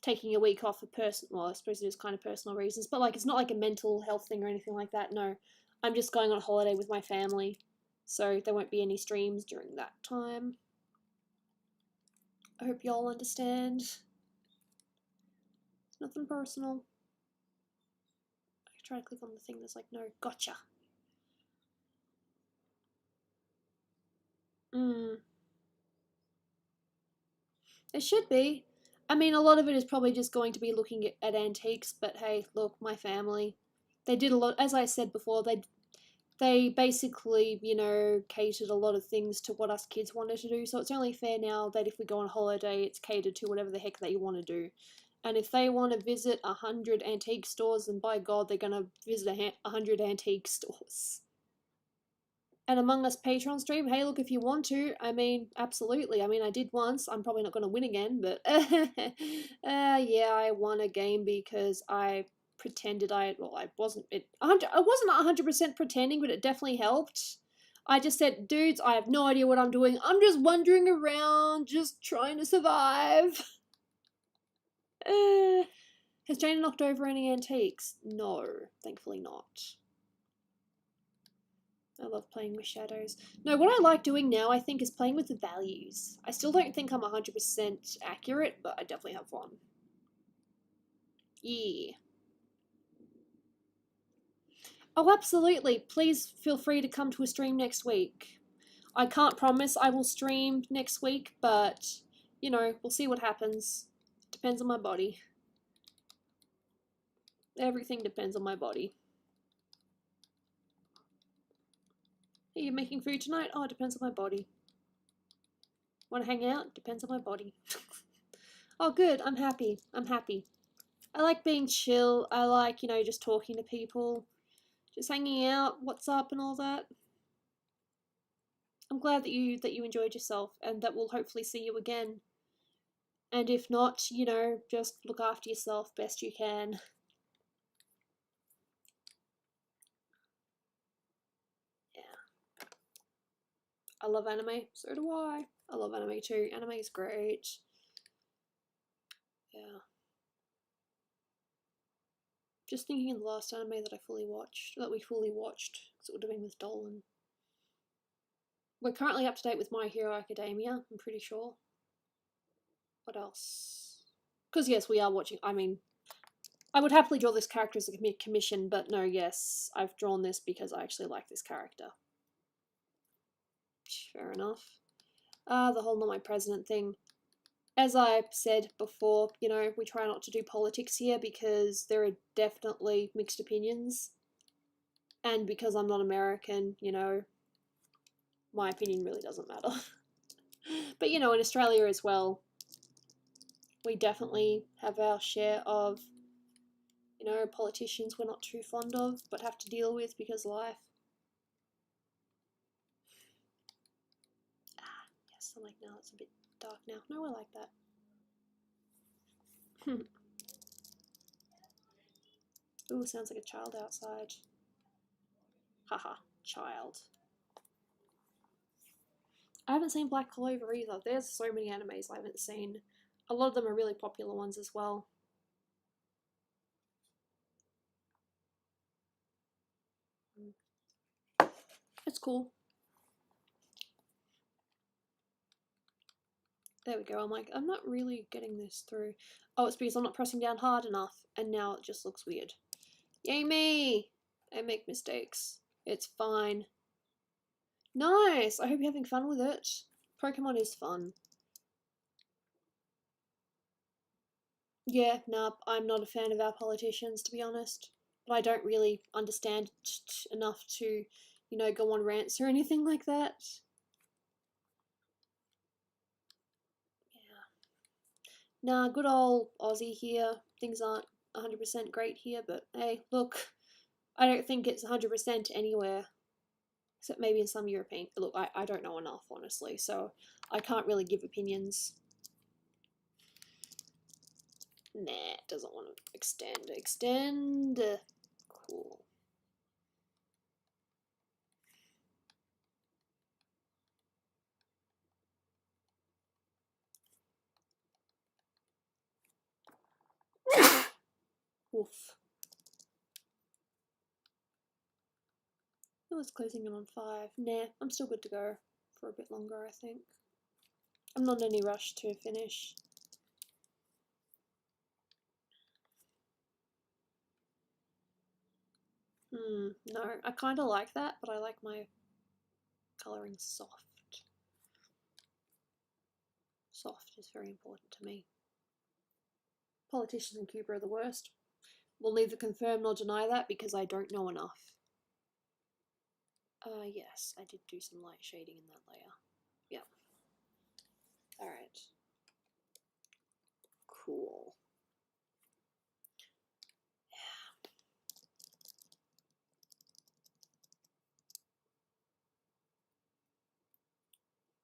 taking a week off for personal, well, I suppose it is kind of personal reasons, but like it's not like a mental health thing or anything like that. No, I'm just going on holiday with my family, so there won't be any streams during that time. I hope y'all understand. Nothing personal. I try to click on the thing that's like, no, gotcha. It should be. I mean, a lot of it is probably just going to be looking at antiques, but hey, look, my family. They did a lot, as I said before, they basically, you know, catered a lot of things to what us kids wanted to do, so it's only fair now that if we go on holiday, it's catered to whatever the heck that you want to do. And if they want to visit 100 antique stores, then by God, they're going to visit 100 antique stores. And Among Us Patreon stream, hey, look, if you want to, I mean, absolutely. I mean, I did once. I'm probably not going to win again, but yeah, I won a game because I pretended I wasn't 100% pretending, but it definitely helped. I just said, dudes, I have no idea what I'm doing. I'm just wandering around, just trying to survive. Has Jane knocked over any antiques? No, thankfully not. I love playing with shadows. No, what I like doing now, I think, is playing with the values. I still don't think I'm 100% accurate, but I definitely have fun. Yeah. Oh, absolutely. Please feel free to come to a stream next week. I can't promise I will stream next week, but, you know, we'll see what happens. Depends on my body. Everything depends on my body. Are you making food tonight? Oh, it depends on my body. Want to hang out? Depends on my body. Oh, good. I'm happy. I'm happy. I like being chill. I like, you know, just talking to people, just hanging out, what's up and all that. I'm glad that you enjoyed yourself and that we'll hopefully see you again. And if not, you know, just look after yourself best you can. Yeah. I love anime. So do I. I love anime too. Anime is great. Yeah. Just thinking of the last anime that we fully watched, because it would have been with Dolan. We're currently up to date with My Hero Academia, I'm pretty sure. What else? Because yes, we are watching. I mean, I would happily draw this character as a commission, but no, yes, I've drawn this because I actually like this character. Fair enough. The whole not my president thing. As I said before, you know, we try not to do politics here because there are definitely mixed opinions. And because I'm not American, you know, my opinion really doesn't matter. But, you know, in Australia as well, we definitely have our share of, you know, politicians we're not too fond of, but have to deal with because life. Ah, yes, I like now. It's a bit dark now. No, I like that. Ooh, sounds like a child outside. Haha, child. I haven't seen Black Clover either. There's so many animes I haven't seen. A lot of them are really popular ones as well. It's cool. There we go. I'm like, I'm not really getting this through. Oh, it's because I'm not pressing down hard enough, and now it just looks weird. Yay me! I make mistakes. It's fine. Nice! I hope you're having fun with it. Pokemon is fun. Yeah, nah, I'm not a fan of our politicians, to be honest. But I don't really understand enough to, you know, go on rants or anything like that. Yeah. Nah, good old Aussie here. Things aren't 100% great here, but hey, look, I don't think it's 100% anywhere. Except maybe in some European. Look, I don't know enough, honestly, so I can't really give opinions. Nah, it doesn't want to extend. Cool. Oof. It was closing in on 5. Nah, I'm still good to go for a bit longer, I think. I'm not in any rush to finish. No, I kind of like that, but I like my colouring soft. Soft is very important to me. Politicians in Cuba are the worst. We'll neither confirm nor deny that because I don't know enough. Yes, I did do some light shading in that layer. Yep. Alright. Cool.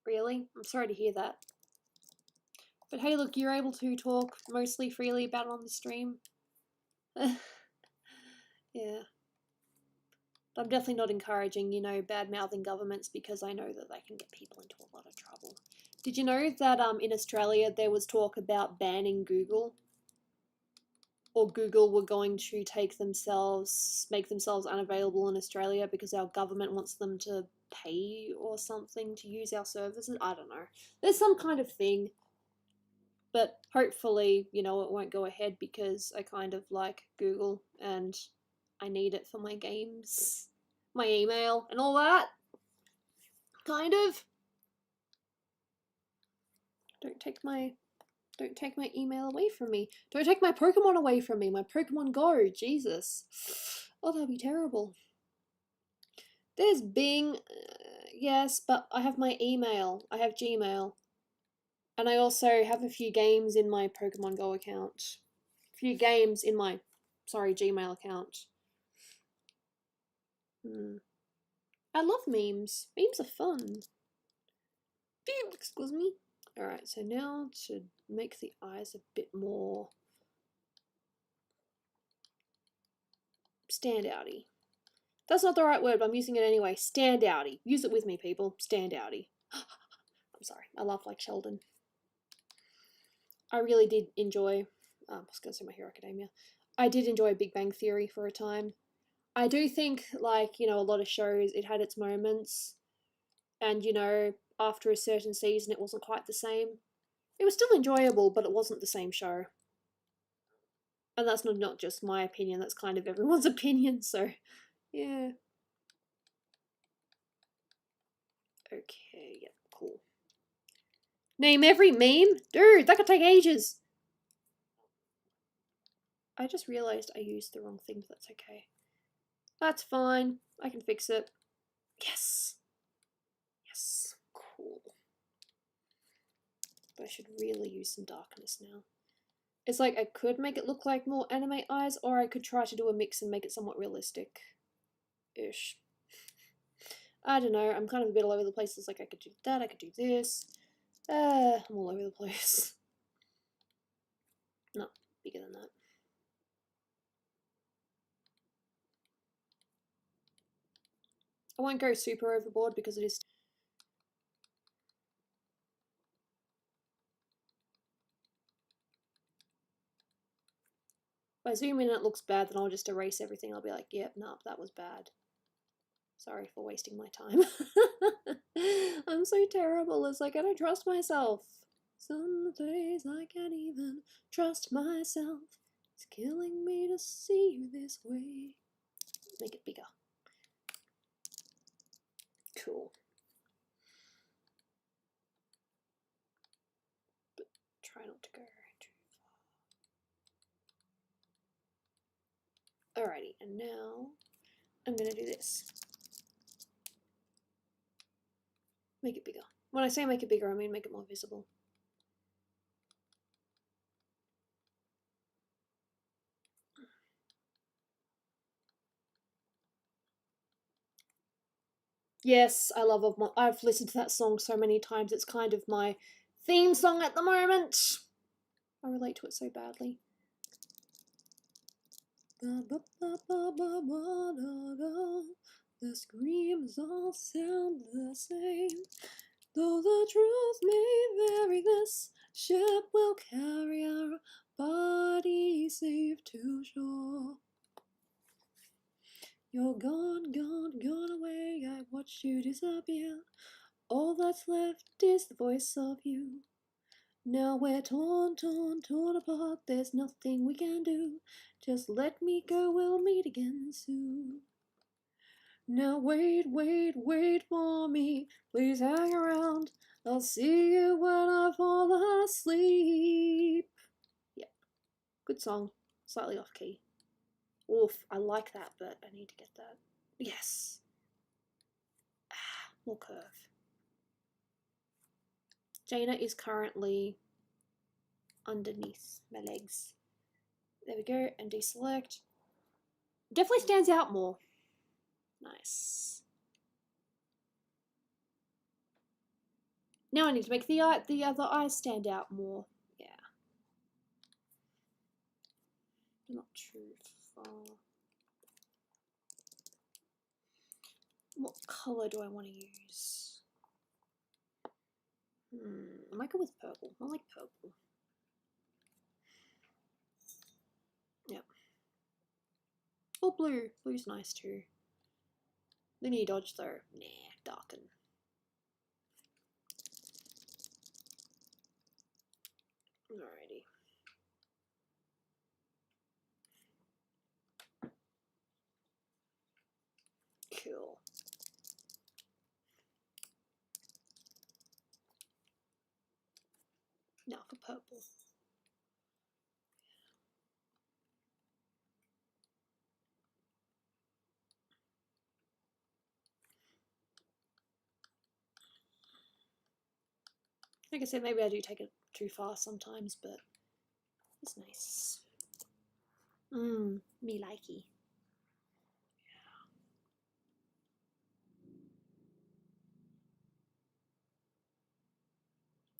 Really? I'm sorry to hear that. But hey, look, you're able to talk mostly freely about it on the stream. Yeah. I'm definitely not encouraging, you know, bad-mouthing governments because I know that they can get people into a lot of trouble. Did you know that in Australia there was talk about banning Google? Or Google were going to make themselves unavailable in Australia because our government wants them to pay or something to use our services? I don't know. There's some kind of thing. But hopefully, you know, it won't go ahead because I kind of like Google and I need it for my games, my email, and all that. Kind of. Don't take my email away from me. Don't take my Pokemon away from me. My Pokemon Go. Jesus. Oh, that'd be terrible. There's Bing. Yes, but I have my email. I have Gmail. And I also have a few games in my Pokemon Go account. A few games in my, Gmail account. I love memes. Memes are fun. Excuse me. Alright, so now to make the eyes a bit more standouty. That's not the right word, but I'm using it anyway. Standouty. Use it with me, people. Standouty. I'm sorry. I laugh like Sheldon. I really did enjoy, I was going to say My Hero Academia. I did enjoy Big Bang Theory for a time. I do think, like, you know, a lot of shows, it had its moments. And, you know, after a certain season, it wasn't quite the same. It was still enjoyable, but it wasn't the same show. And that's not just my opinion, that's kind of everyone's opinion, so, yeah. Okay, yeah, cool. Name every meme? Dude, that could take ages! I just realised I used the wrong thing, but that's okay. That's fine. I can fix it. Yes! Yes. Cool. But I should really use some darkness now. It's like I could make it look like more anime eyes, or I could try to do a mix and make it somewhat realistic-ish. I don't know, I'm kind of a bit all over the place. It's like I could do that, I could do this. I'm all over the place. No, bigger than that. I won't go super overboard because it is... If I zoom in and it looks bad, then I'll just erase everything. I'll be like, yep, nope, that was bad. Sorry for wasting my time. I'm so terrible. It's like I don't trust myself. Some days I can't even trust myself. It's killing me to see you this way. Make it bigger. Cool. But try not to go too far. Alrighty, and now I'm gonna do this. Make it bigger. When I say make it bigger, I mean make it more visible. Yes, I love Of I've listened to that song so many times. It's kind of my theme song at the moment. I relate to it so badly. The screams all sound the same. Though the truth may vary, this ship will carry our bodies safe to shore. You're gone, gone, gone away. I watched you disappear. All that's left is the voice of you. Now we're torn, torn, torn apart. There's nothing we can do. Just let me go, we'll meet again soon. Now wait, wait, wait for me. Please hang around. I'll see you when I fall asleep. Yep, good song. Slightly off key. Oof, I like that, but I need to get that. Yes. More curve. Jaina is currently underneath my legs. There we go, and deselect. Definitely stands out more. Nice. Now I need to make the other eyes stand out more. Yeah. Not too far. What colour do I want to use? I might go with purple. I like purple. Yep. Oh, blue. Blue's nice too. Linear dodge though. Nah, darken. Alrighty. Cool. Now for purple. Like I said, maybe I do take it too far sometimes, but it's nice. Me likey.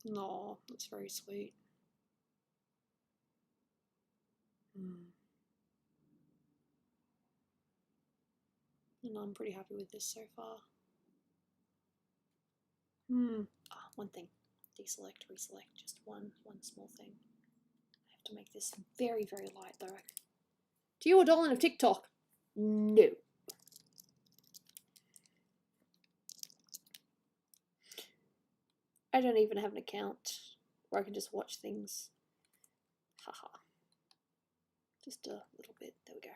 No, that's very sweet. And I'm pretty happy with this so far. One thing. Deselect, reselect, just one small thing. I have to make this very, very light though. To you, a Dolan of TikTok? No. I don't even have an account where I can just watch things. Haha. Just a little bit. There we go.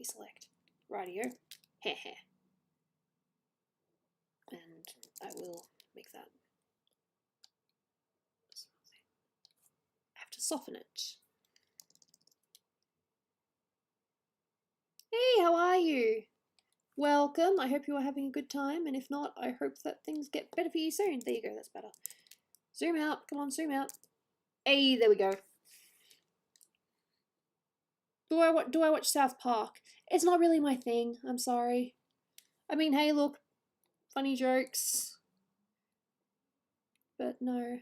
Deselect. Rightio. Heh. And I will make that. I have to soften it. Hey, how are you? Welcome. I hope you are having a good time, and if not, I hope that things get better for you soon. There you go, that's better. Zoom out. Come on, zoom out. Hey, there we go. Do I watch South Park? It's not really my thing. I'm sorry. I mean, hey, look, funny jokes, but no,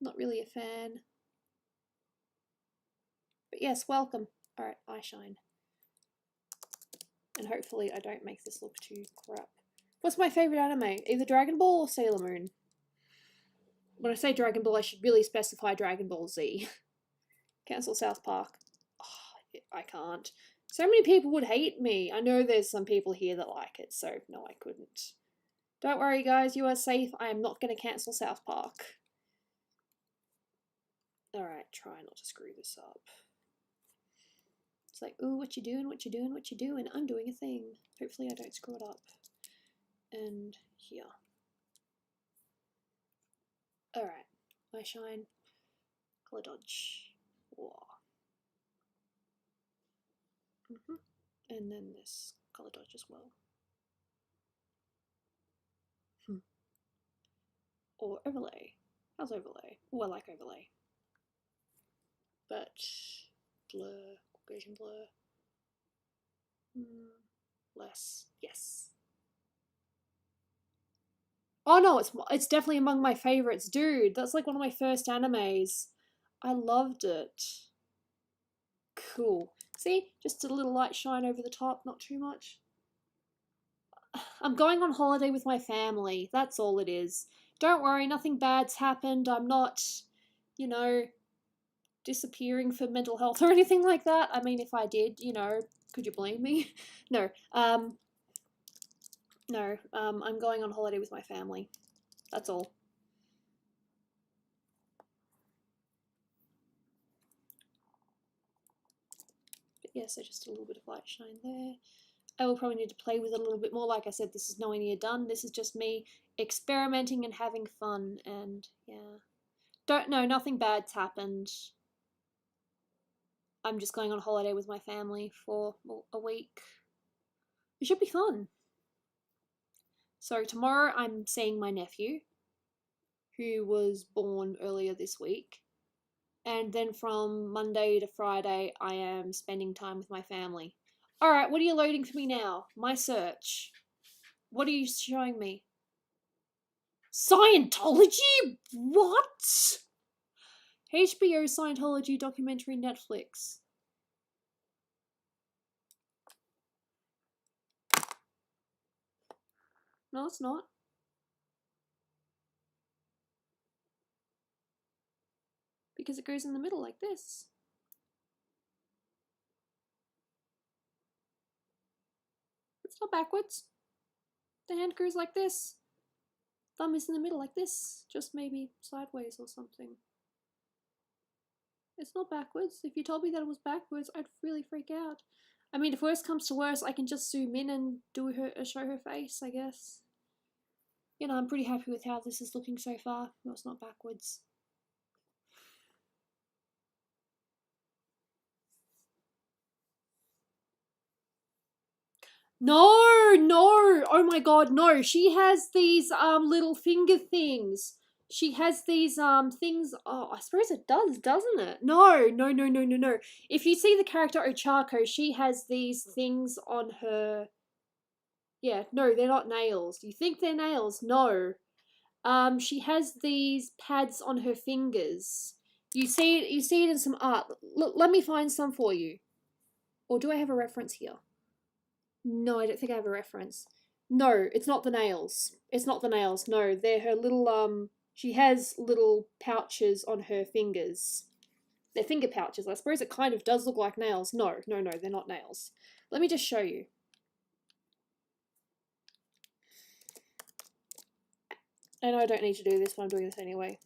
not really a fan. But yes, welcome. All right, eye shine, and hopefully I don't make this look too crap. What's my favorite anime? Either Dragon Ball or Sailor Moon. When I say Dragon Ball, I should really specify Dragon Ball Z. Cancel South Park. Oh, I can't. So many people would hate me. I know there's some people here that like it, so no, I couldn't. Don't worry, guys. You are safe. I am not going to cancel South Park. Alright, try not to screw this up. It's like, ooh, what you doing, what you doing, what you doing? I'm doing a thing. Hopefully I don't screw it up. And here. Alright, eye shine, color dodge. Whoa. And then this color dodge as well. Or overlay. How's overlay? Oh, I like overlay. But blur, Gaussian blur. Less, yes. Oh no, it's definitely among my favorites, dude. That's like one of my first animes. I loved it. Cool. See, just a little light shine over the top, not too much. I'm going on holiday with my family. That's all it is. Don't worry, nothing bad's happened. I'm not, you know, disappearing for mental health or anything like that. I mean, if I did, you know, could you blame me? No. No. I'm going on holiday with my family. That's all. But yeah, so just a little bit of light shine there. I will probably need to play with it a little bit more. Like I said, this is nowhere near done. This is just me experimenting and having fun, and yeah. Don't know, nothing bad's happened. I'm just going on holiday with my family for a week. It should be fun. So tomorrow I'm seeing my nephew, who was born earlier this week. And then from Monday to Friday, I am spending time with my family. Alright, what are you loading for me now? My search. What are you showing me? Scientology? What? HBO Scientology documentary Netflix. No, it's not. Because it goes in the middle like this. It's not backwards. The hand goes like this. Thumb is in the middle like this. Just maybe sideways or something. It's not backwards. If you told me that it was backwards, I'd really freak out. I mean, if worse comes to worse, I can just zoom in and show her face, I guess. You know, I'm pretty happy with how this is looking so far. No, it's not backwards. No, no, oh my god, no. She has these little finger things. She has these things. Oh, I suppose it does, doesn't it? No, no, no, no, no, no. If you see the character Ochako, she has these things on her. Yeah, no, they're not nails. You think they're nails? No. She has these pads on her fingers. You see it in some art. Let me find some for you. Or do I have a reference here? No, I don't think I have a reference. No, it's not the nails. It's not the nails. No, they're her little she has little pouches on her fingers. They're finger pouches. I suppose it kind of does look like nails. No, no, no, they're not nails. Let me just show you. I know I don't need to do this, but I'm doing this anyway.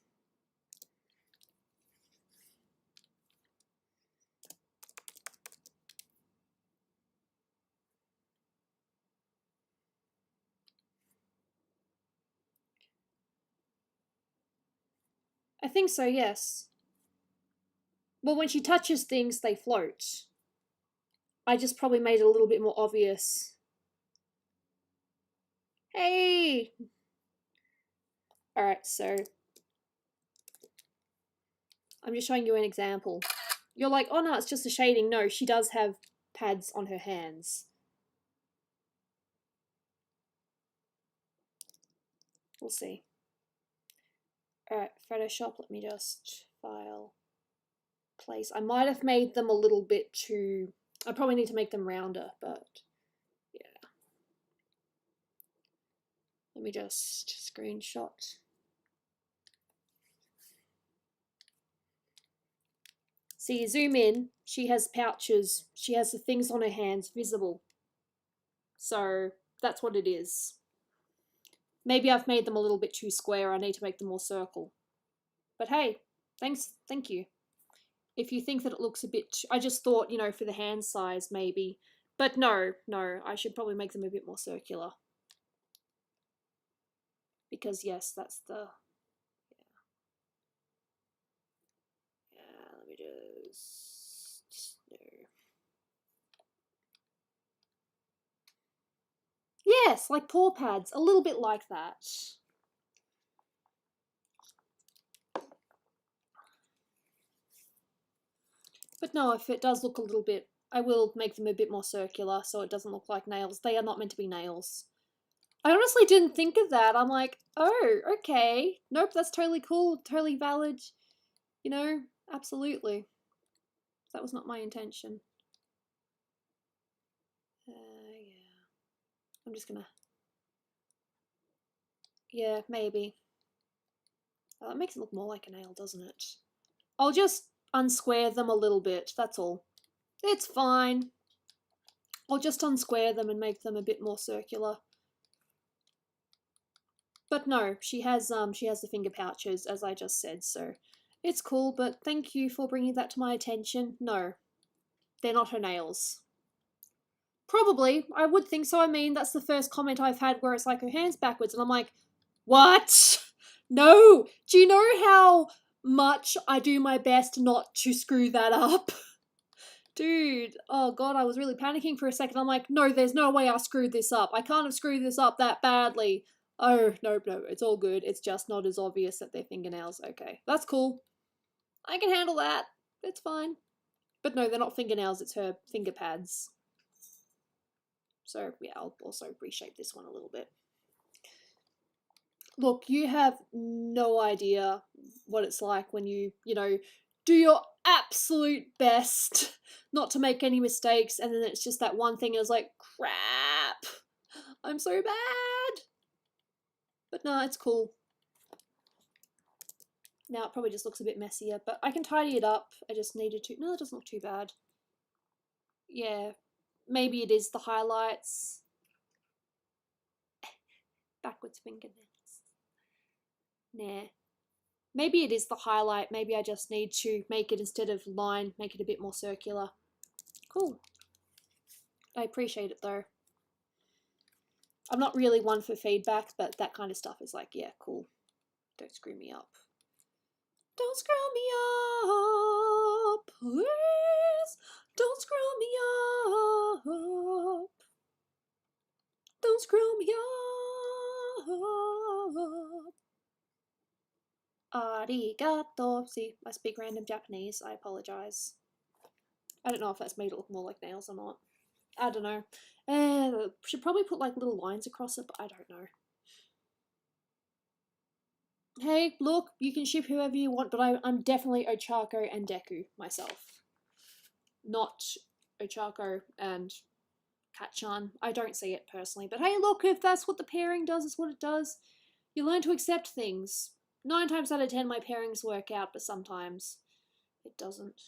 I think so, yes. Well, when she touches things, they float. I just probably made it a little bit more obvious. Hey! Alright, so I'm just showing you an example. You're like, oh no, it's just a shading. No, she does have pads on her hands. We'll see. Alright, Photoshop, let me just file, place. I might have made them a little bit too... I probably need to make them rounder, but yeah. Let me just screenshot. See, you zoom in, she has pouches. She has the things on her hands visible. So that's what it is. Maybe I've made them a little bit too square. I need to make them more circle. But hey, thank you. If you think that it looks a bit... I just thought, you know, for the hand size, maybe. But no, I should probably make them a bit more circular. Because, yes, that's the... Yeah, let me just... No. Yes, like paw pads. A little bit like that. But no, if it does look a little bit... I will make them a bit more circular so it doesn't look like nails. They are not meant to be nails. I honestly didn't think of that. I'm like, oh, okay. Nope, that's totally cool, totally valid. You know, absolutely. That was not my intention. Yeah. I'm just gonna... Yeah, maybe. It makes it look more like a nail, doesn't it? I'll just unsquare them a little bit, that's all. It's fine. I'll just unsquare them and make them a bit more circular. But no, she has the finger pouches, as I just said, so it's cool, but thank you for bringing that to my attention. No, they're not her nails. Probably, I would think so. I mean, that's the first comment I've had where it's like her hand's backwards, and I'm like, what? No! Do you know how much I do my best not to screw that up? Dude, oh god, I was really panicking for a second. I'm like, no, there's no way I screwed this up. I can't have screwed this up that badly. Oh, no, it's all good. It's just not as obvious that they're fingernails. Okay, that's cool. I can handle that. It's fine. But no, they're not fingernails, it's her finger pads. So, yeah, I'll also reshape this one a little bit. Look, you have no idea what it's like when you know, do your absolute best not to make any mistakes, and then it's just that one thing, and it's like, crap, I'm so bad. But no, it's cool. Now it probably just looks a bit messier, but I can tidy it up. I just needed to. No, it doesn't look too bad. Yeah, maybe it is the highlights. Backwards fingernails. Nah. Maybe it is the highlight. Maybe I just need to make it, instead of line, make it a bit more circular. Cool. I appreciate it though. I'm not really one for feedback, but that kind of stuff is like, yeah, cool. Don't screw me up. Don't screw me up, please. Don't screw me up. Don't screw me up. Arigato. See, I speak random Japanese. I apologize. I don't know if that's made it look more like nails or not. I don't know. Should probably put like little lines across it, but I don't know. Hey, look, you can ship whoever you want, but I'm definitely Ochako and Deku myself. Not Ochako and Katchan. I don't see it personally, but hey, look, if that's what the pairing does, it's what it does. You learn to accept things. 9 times out of 10 my pairings work out, but sometimes it doesn't.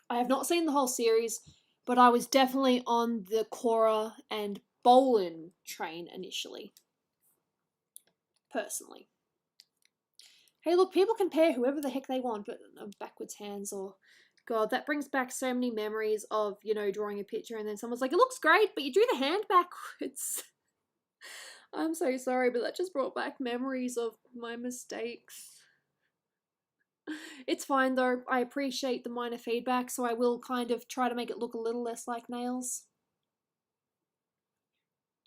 I have not seen the whole series, but I was definitely on the Korra and Dolan train initially. Personally. Hey, look, people can pair whoever the heck they want, but backwards hands, or God, that brings back so many memories of, you know, drawing a picture and then someone's like, it looks great, but you drew the hand backwards. I'm so sorry, but that just brought back memories of my mistakes. It's fine though, I appreciate the minor feedback, so I will kind of try to make it look a little less like nails.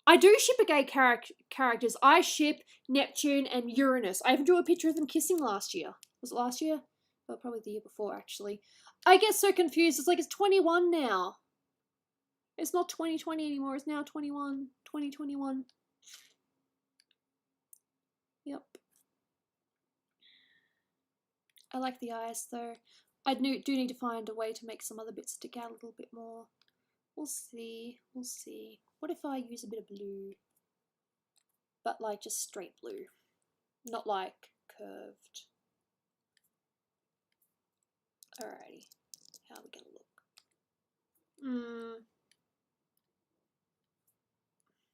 I do ship a gay characters. I ship Neptune and Uranus. I even drew a picture of them kissing last year. Was it last year? Well, probably the year before, actually. I get so confused. It's like, it's 21 now. It's not 2020 anymore. It's now 2021. Yep. I like the eyes, though. I do need to find a way to make some other bits stick out a little bit more. We'll see. We'll see. What if I use a bit of blue? But like just straight blue. Not like curved. Alrighty. How are we gonna look?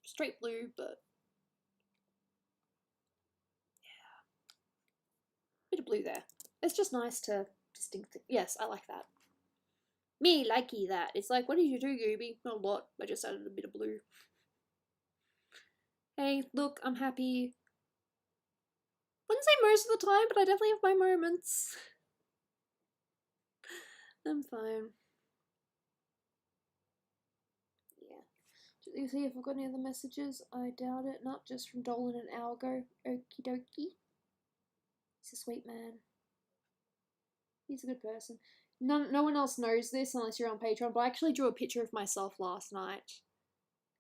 Straight blue, but yeah. Bit of blue there. It's just nice to distinct. Yes, I like that. Me likey that. It's like, what did you do, Gooby? Not a lot. I just added a bit of blue. Hey, look, I'm happy. Wouldn't say most of the time, but I definitely have my moments. I'm fine. Yeah. You see if I've got any other messages? I doubt it. Not just from Dolan an hour ago. Okie dokie. He's a sweet man. He's a good person. No one else knows this unless you're on Patreon, but I actually drew a picture of myself last night.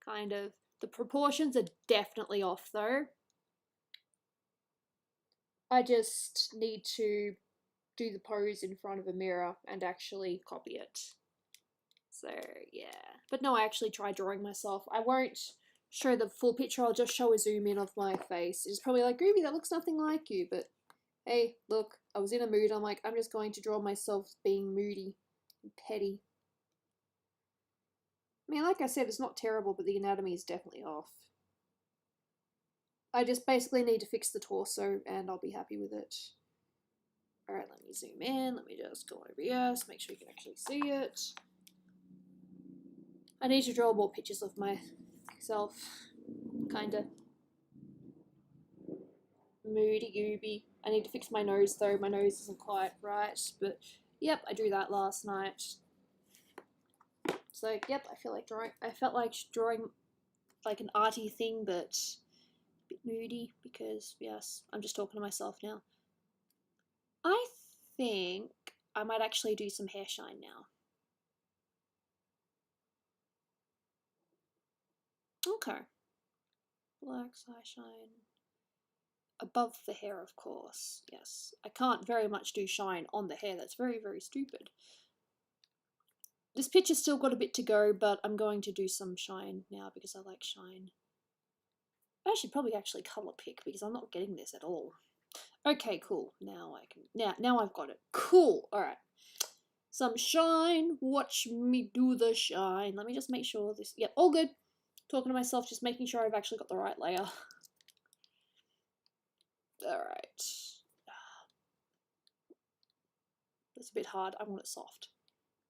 Kind of. The proportions are definitely off though. I just need to do the pose in front of a mirror and actually copy it. So yeah. But no, I actually tried drawing myself. I won't show the full picture, I'll just show a zoom in of my face. It's probably like, Gooby, that looks nothing like you, but hey, look, I was in a mood. I'm like, I'm just going to draw myself being moody and petty. I mean, like I said, it's not terrible, but the anatomy is definitely off. I just basically need to fix the torso and I'll be happy with it. Alright, let me zoom in. Let me just go over here so make sure you can actually see it. I need to draw more pictures of myself. Kinda. Moody Gooby. I need to fix my nose though. My nose isn't quite right. But yep, I drew that last night. So yep, I felt like drawing like an arty thing, but a bit moody because yes, I'm just talking to myself now. I think I might actually do some hair shine now. Okay. Black eye shine. Above the hair, of course. Yes. I can't very much do shine on the hair. That's very, very stupid. This picture's still got a bit to go, but I'm going to do some shine now because I like shine. I should probably actually colour pick because I'm not getting this at all. Okay, cool. Now I can. Now I've got it. Cool. All right. Some shine. Watch me do the shine. Let me just make sure this. Yep, all good. Talking to myself, just making sure I've actually got the right layer. All right. That's a bit hard. I want it soft.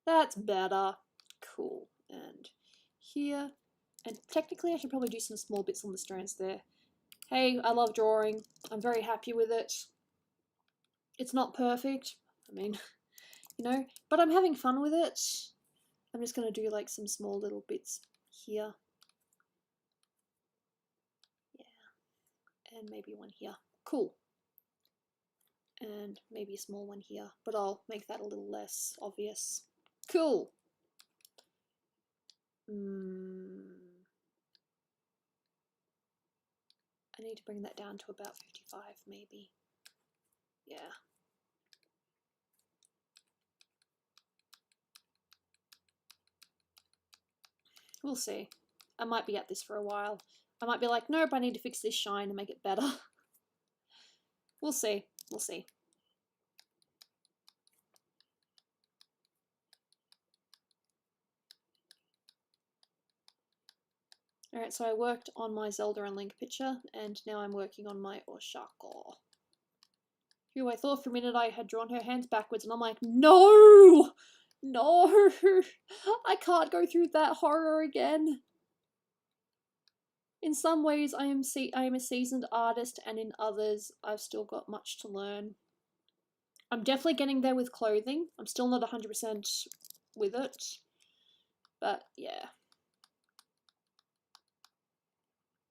That's better. Cool. And here. And technically, I should probably do some small bits on the strands there. Hey, I love drawing. I'm very happy with it. It's not perfect. I mean, you know, but I'm having fun with it. I'm just going to do like some small little bits here. Yeah. And maybe one here. Cool. And maybe a small one here, but I'll make that a little less obvious. Cool. I need to bring that down to about 55 maybe. Yeah. We'll see. I might be at this for a while. I might be like, nope, I need to fix this shine and make it better. We'll see. We'll see. Alright, so I worked on my Zelda and Link picture, and now I'm working on my Oshako. Who I thought for a minute I had drawn her hands backwards, and I'm like, no! No! I can't go through that horror again. In some ways, I am a seasoned artist, and in others, I've still got much to learn. I'm definitely getting there with clothing. I'm still not 100% with it. But, yeah.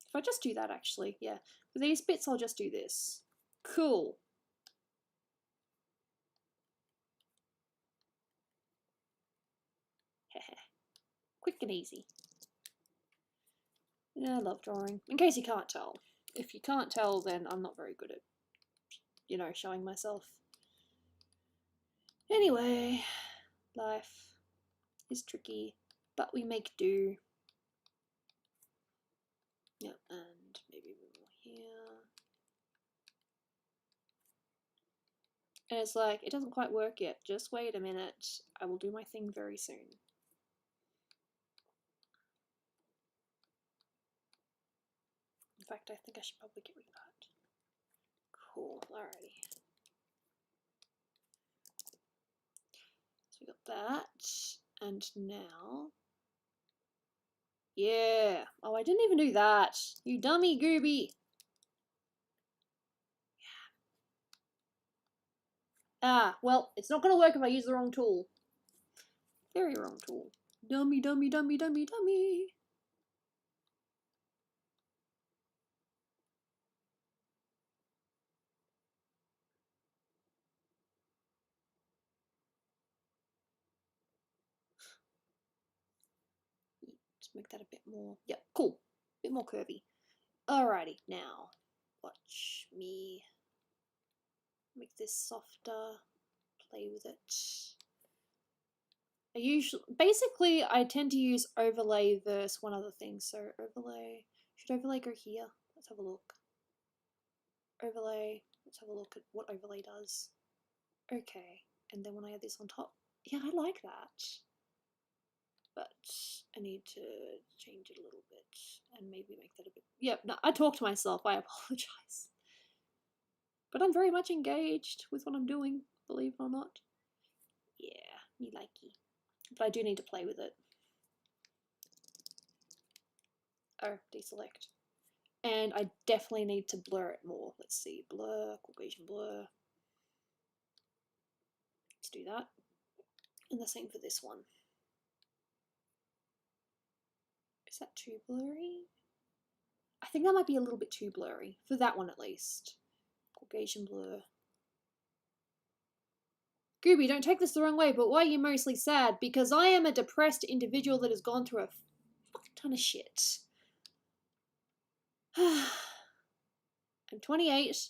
If I just do that, actually, yeah. For these bits, I'll just do this. Cool. Quick and easy. Yeah, I love drawing. In case you can't tell. If you can't tell, then I'm not very good at, you know, showing myself. Anyway, life is tricky, but we make do. Yep, and maybe a bit more here. And it's like, it doesn't quite work yet. Just wait a minute. I will do my thing very soon. In fact, I think I should probably get rid of that. Cool, alrighty. So we got that, and now... Yeah! Oh, I didn't even do that! You dummy Gooby! Ah, well, it's not gonna work if I use the wrong tool. Very wrong tool. Dummy, dummy, dummy, dummy, dummy! Just make that a bit more... Yep, cool. A bit more curvy. Alrighty, now, watch me make this softer, play with it. Basically, I tend to use overlay versus one other thing. So overlay, Should overlay go here? Let's have a look. Overlay, let's have a look at what overlay does. Okay, and then when I add this on top, yeah, I like that. But I need to change it a little bit and maybe make that a bit. Yep, no, I talk to myself, I apologize. But I'm very much engaged with what I'm doing, believe it or not. Yeah, me likey. But I do need to play with it. Oh, deselect. And I definitely need to blur it more. Let's see, blur, Caucasian blur. Let's do that. And the same for this one. Is that too blurry? I think that might be a little bit too blurry, for that one at least. Caucasian blur. Gooby, don't take this the wrong way, but why are you mostly sad? Because I am a depressed individual that has gone through a fucking ton of shit. I'm 28.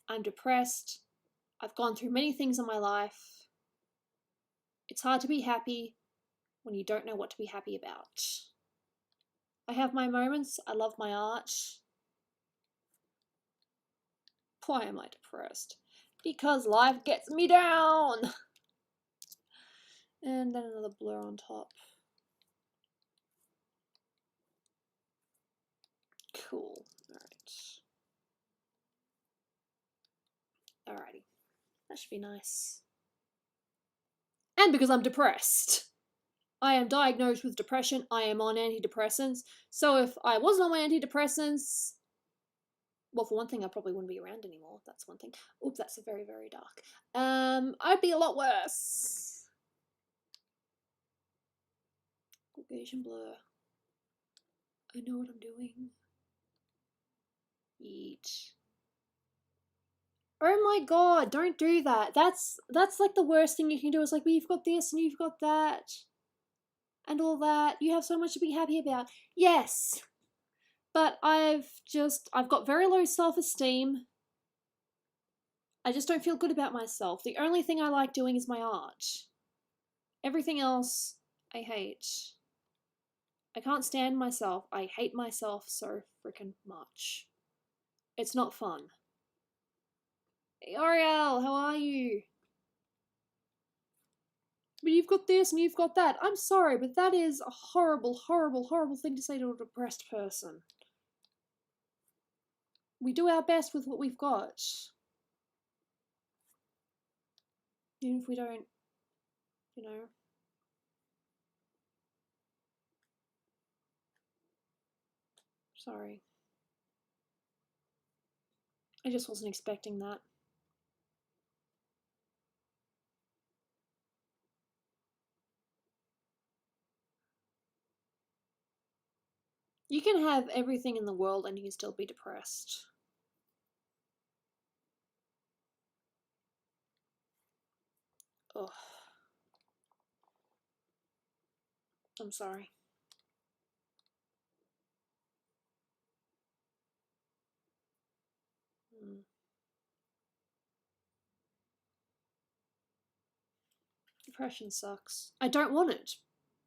I'm depressed. I've gone through many things in my life. It's hard to be happy when you don't know what to be happy about. I have my moments. I love my art. Why am I depressed? Because life gets me down. And then another blur on top. Cool. Alrighty. That should be nice. And because I'm depressed. I am diagnosed with depression. I am on antidepressants. So if I wasn't on my antidepressants, well, for one thing, I probably wouldn't be around anymore. That's one thing. Oops, that's very, very dark. I'd be a lot worse. Caucasian blur. I know what I'm doing. Eat. Oh my god, don't do that. That's like the worst thing you can do. It's like, well, you've got this and you've got that. And all that. You have so much to be happy about. Yes. But I've got very low self-esteem. I just don't feel good about myself. The only thing I like doing is my art. Everything else, I hate. I can't stand myself. I hate myself so freaking much. It's not fun. Hey, Ariel, how are you? But you've got this and you've got that. I'm sorry, but that is a horrible, horrible, horrible thing to say to a depressed person. We do our best with what we've got. Even if we don't, you know. Sorry. I just wasn't expecting that. You can have everything in the world and you can still be depressed. Ugh. I'm sorry. Depression sucks. I don't want it.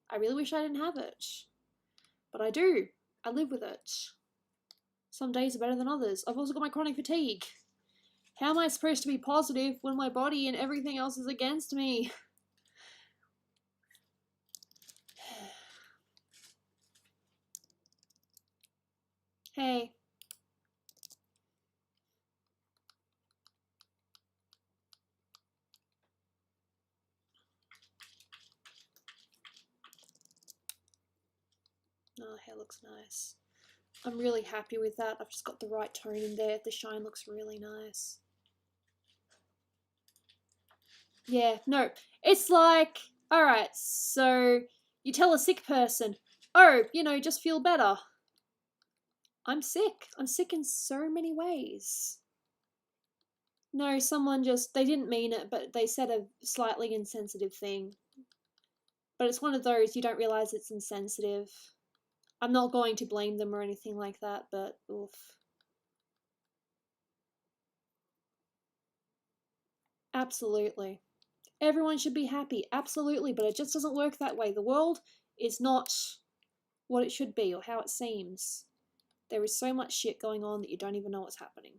I really wish I didn't have it. But I do. I live with it. Some days are better than others. I've also got my chronic fatigue. How am I supposed to be positive when my body and everything else is against me? Hey. Oh, hair looks nice. I'm really happy with that. I've just got the right tone in there. The shine looks really nice. Yeah, no. It's like, alright, so you tell a sick person, oh, you know, just feel better. I'm sick. I'm sick in so many ways. No, someone just, they didn't mean it, but they said a slightly insensitive thing. But it's one of those, you don't realise it's insensitive. I'm not going to blame them or anything like that, but oof. Absolutely. Everyone should be happy, absolutely, but it just doesn't work that way. The world is not what it should be or how it seems. There is so much shit going on that you don't even know what's happening.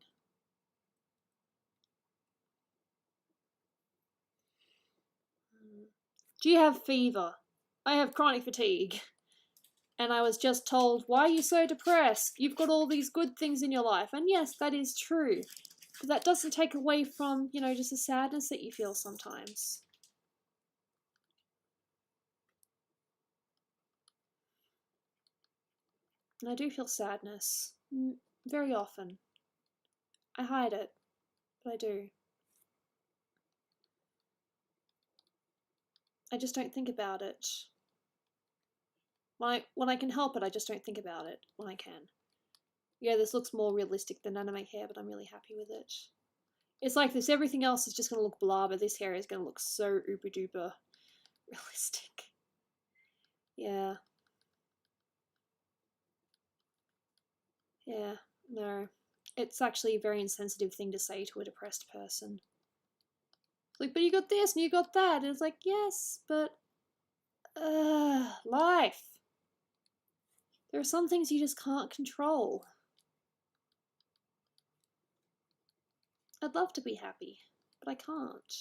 Do you have fever? I have chronic fatigue. And I was just told, why are you so depressed? You've got all these good things in your life. And yes, that is true. But that doesn't take away from, you know, just the sadness that you feel sometimes. And I do feel sadness. Very often. I hide it. But I do. I just don't think about it. When I can help it, I just don't think about it when I can. Yeah, this looks more realistic than anime hair, but I'm really happy with it. It's like this, everything else is just going to look blah, but this hair is going to look so uber duper realistic. Yeah. Yeah, no. It's actually a very insensitive thing to say to a depressed person. It's like, but you got this and you got that. And it's like, yes, but life. There are some things you just can't control. I'd love to be happy, but I can't.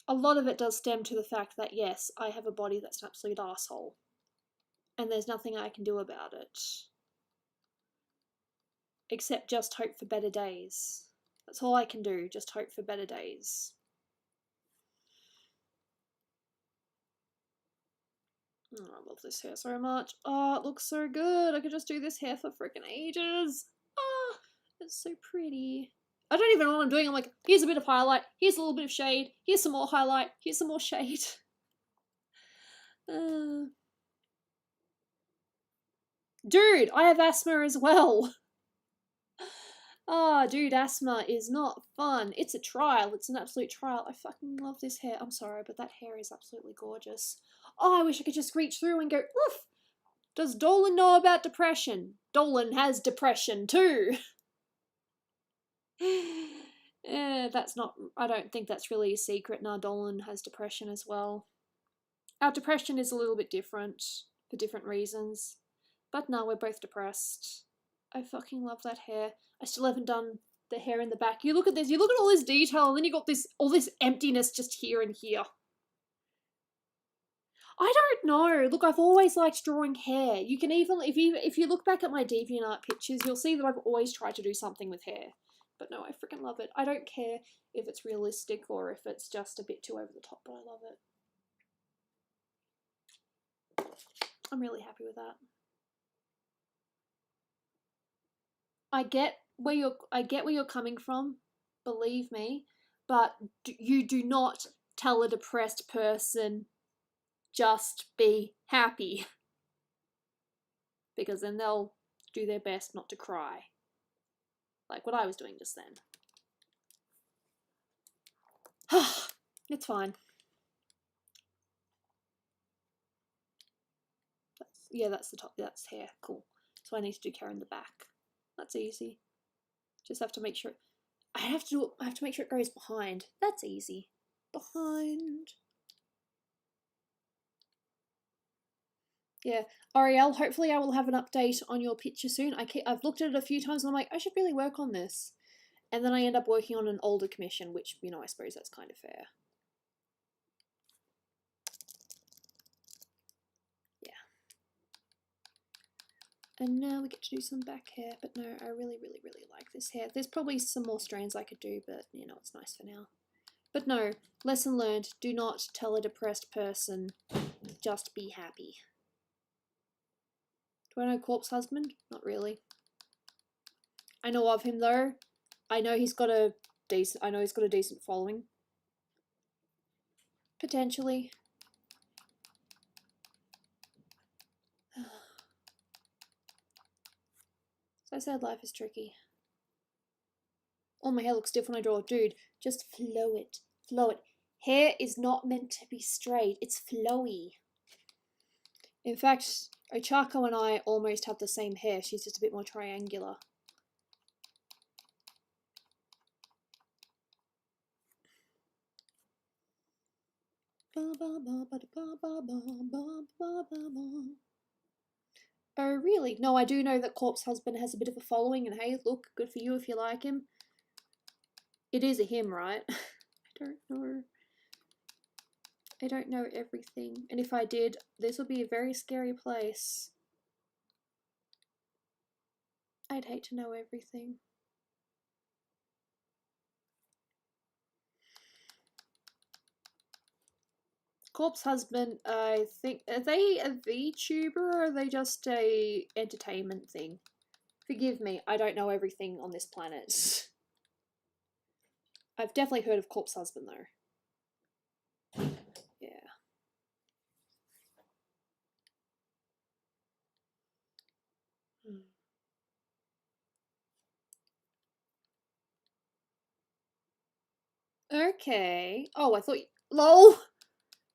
A lot of it does stem to the fact that, yes, I have a body that's an absolute asshole. And there's nothing I can do about it. Except just hope for better days. That's all I can do, just hope for better days. Oh, I love this hair so much. Oh, it looks so good. I could just do this hair for freaking ages. Oh, it's so pretty. I don't even know what I'm doing. I'm like, here's a bit of highlight, here's a little bit of shade, here's some more highlight, here's some more shade. Dude, I have asthma as well. Ah, oh, dude, asthma is not fun. It's a trial. It's an absolute trial. I fucking love this hair. I'm sorry, but that hair is absolutely gorgeous. Oh, I wish I could just reach through and go, oof! Does Dolan know about depression? Dolan has depression too. That's not, I don't think that's really a secret. Now Dolan has depression as well. Our depression is a little bit different for different reasons. But no, we're both depressed. I fucking love that hair. I still haven't done the hair in the back. You look at this, you look at all this detail, and then you got this, all this emptiness just here and here. I don't know. Look, I've always liked drawing hair. You can even, if you look back at my DeviantArt pictures, you'll see that I've always tried to do something with hair. But no, I freaking love it. I don't care if it's realistic or if it's just a bit too over the top, but I love it. I'm really happy with that. I get where you're coming from, believe me, but you do not tell a depressed person just be happy, because then they'll do their best not to cry, like what I was doing just then. It's fine. That's the top. That's hair. Cool. So I need to do hair in the back. That's easy. Just have to make sure. I have to make sure it goes behind. That's easy. Behind. Yeah, Ariel, hopefully I will have an update on your picture soon. I've looked at it a few times and I'm like, I should really work on this. And then I end up working on an older commission, which, you know, I suppose that's kind of fair. Yeah. And now we get to do some back hair, but no, I really, really, really like this hair. There's probably some more strands I could do, but, you know, it's nice for now. But no, lesson learned, do not tell a depressed person, just be happy. Do I know Corpse Husband? Not really. I know of him though. I know he's got a decent following. Potentially. So I said life is tricky. Oh, my hair looks stiff when I draw. Dude, just flow it. Flow it. Hair is not meant to be straight. It's flowy. In fact, Ochako and I almost have the same hair. She's just a bit more triangular. Oh, really? No, I do know that Corpse Husband has a bit of a following, and hey, look, good for you if you like him. It is a him, right? I don't know. I don't know everything. And if I did, this would be a very scary place. I'd hate to know everything. Corpse Husband, I think, are they a VTuber or are they just a entertainment thing? Forgive me, I don't know everything on this planet. I've definitely heard of Corpse Husband though. Yeah. Okay. Oh, I thought lol.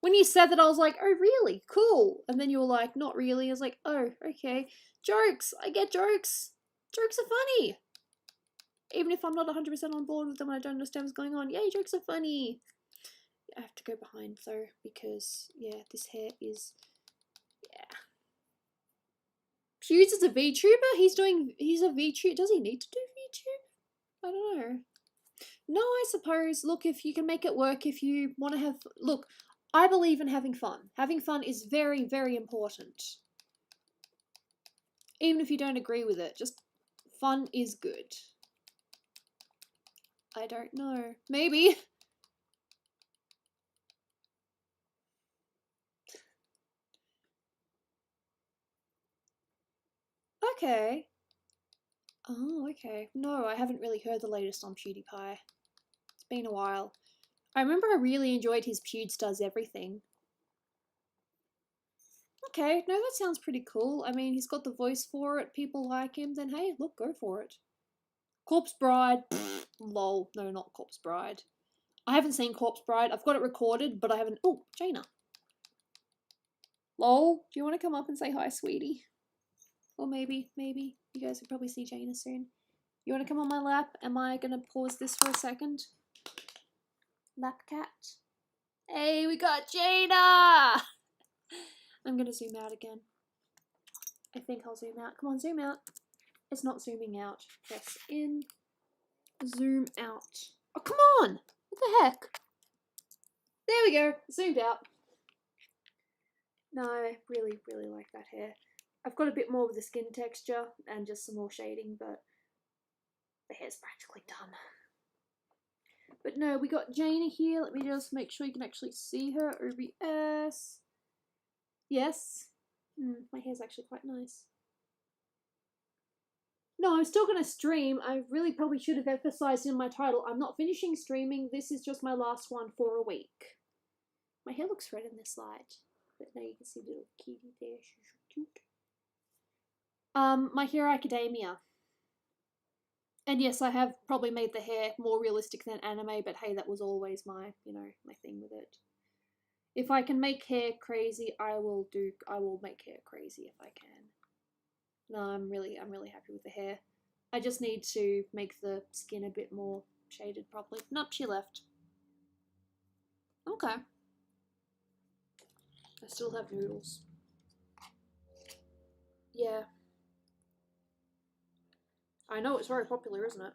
When you said that, I was like, oh, really? Cool. And then you were like, not really. I was like, oh, okay. Jokes. I get jokes. Jokes are funny. Even if I'm not 100% on board with them and I don't understand what's going on. Yay, jokes are funny. I have to go behind though because, yeah, this hair is, yeah. Pewds is a VTuber? He's a VTuber. Does he need to do VTube? I don't know. No, I suppose. Look, if you can make it work, if you want to have, look, I believe in having fun. Having fun is very, very important. Even if you don't agree with it, just fun is good. I don't know. Maybe. Okay. Oh, okay. No, I haven't really heard the latest on PewDiePie. It's been a while. I remember I really enjoyed his Pewds Does Everything. Okay, no, that sounds pretty cool. I mean, he's got the voice for it, people like him, then hey, look, go for it. Corpse Bride, pfft, lol, no, not Corpse Bride. I haven't seen Corpse Bride, I've got it recorded, but I haven't, oh, Jaina. Lol, do you want to come up and say hi, sweetie? Or maybe, you guys will probably see Jaina soon. You want to come on my lap? Am I going to pause this for a second? Lap cat. Hey, we got Jaina! I'm going to zoom out again. I think I'll zoom out. Come on, zoom out. It's not zooming out. Press in. Zoom out. Oh, come on! What the heck? There we go. Zoomed out. No, I really, really like that hair. I've got a bit more of the skin texture and just some more shading, but the hair's practically done. But no, we got Jaina here. Let me just make sure you can actually see her. OBS. Yes. My hair's actually quite nice. No, I'm still going to stream. I really probably should have emphasized in my title. I'm not finishing streaming. This is just my last one for a week. My hair looks red in this light. But now you can see the little kitty there. She's so cute. My Hero Academia. And yes, I have probably made the hair more realistic than anime, but hey, that was always my, my thing with it. If I can make hair crazy, I will make hair crazy if I can. No, I'm really happy with the hair. I just need to make the skin a bit more shaded properly. Nope, she left. Okay. I still have noodles. Yeah. I know it's very popular, isn't it?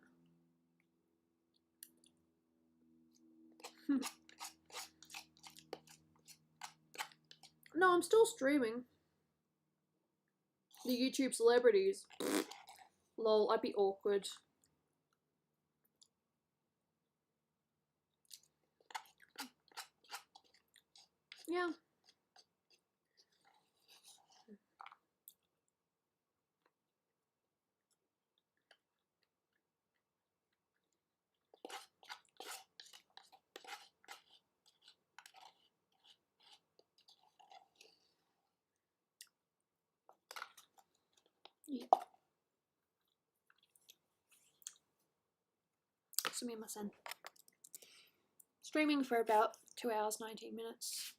No, I'm still streaming. The YouTube celebrities. Lol, I'd be awkward. Yeah. Yeah. Sumimasen. Streaming for about 2 hours, 19 minutes.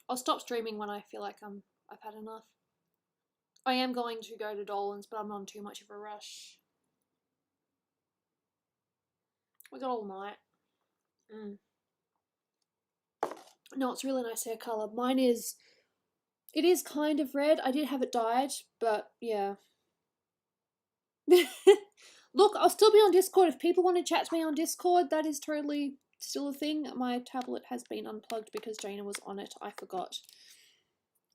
I'll stop streaming when I feel like I've had enough. I am going to go to Dolan's, but I'm not in too much of a rush. We got all night. No, it's really nice hair colour. Mine is It is kind of red. I did have it dyed, but yeah. Look, I'll still be on Discord. If people want to chat to me on Discord, that is totally still a thing. My tablet has been unplugged because Jaina was on it. I forgot.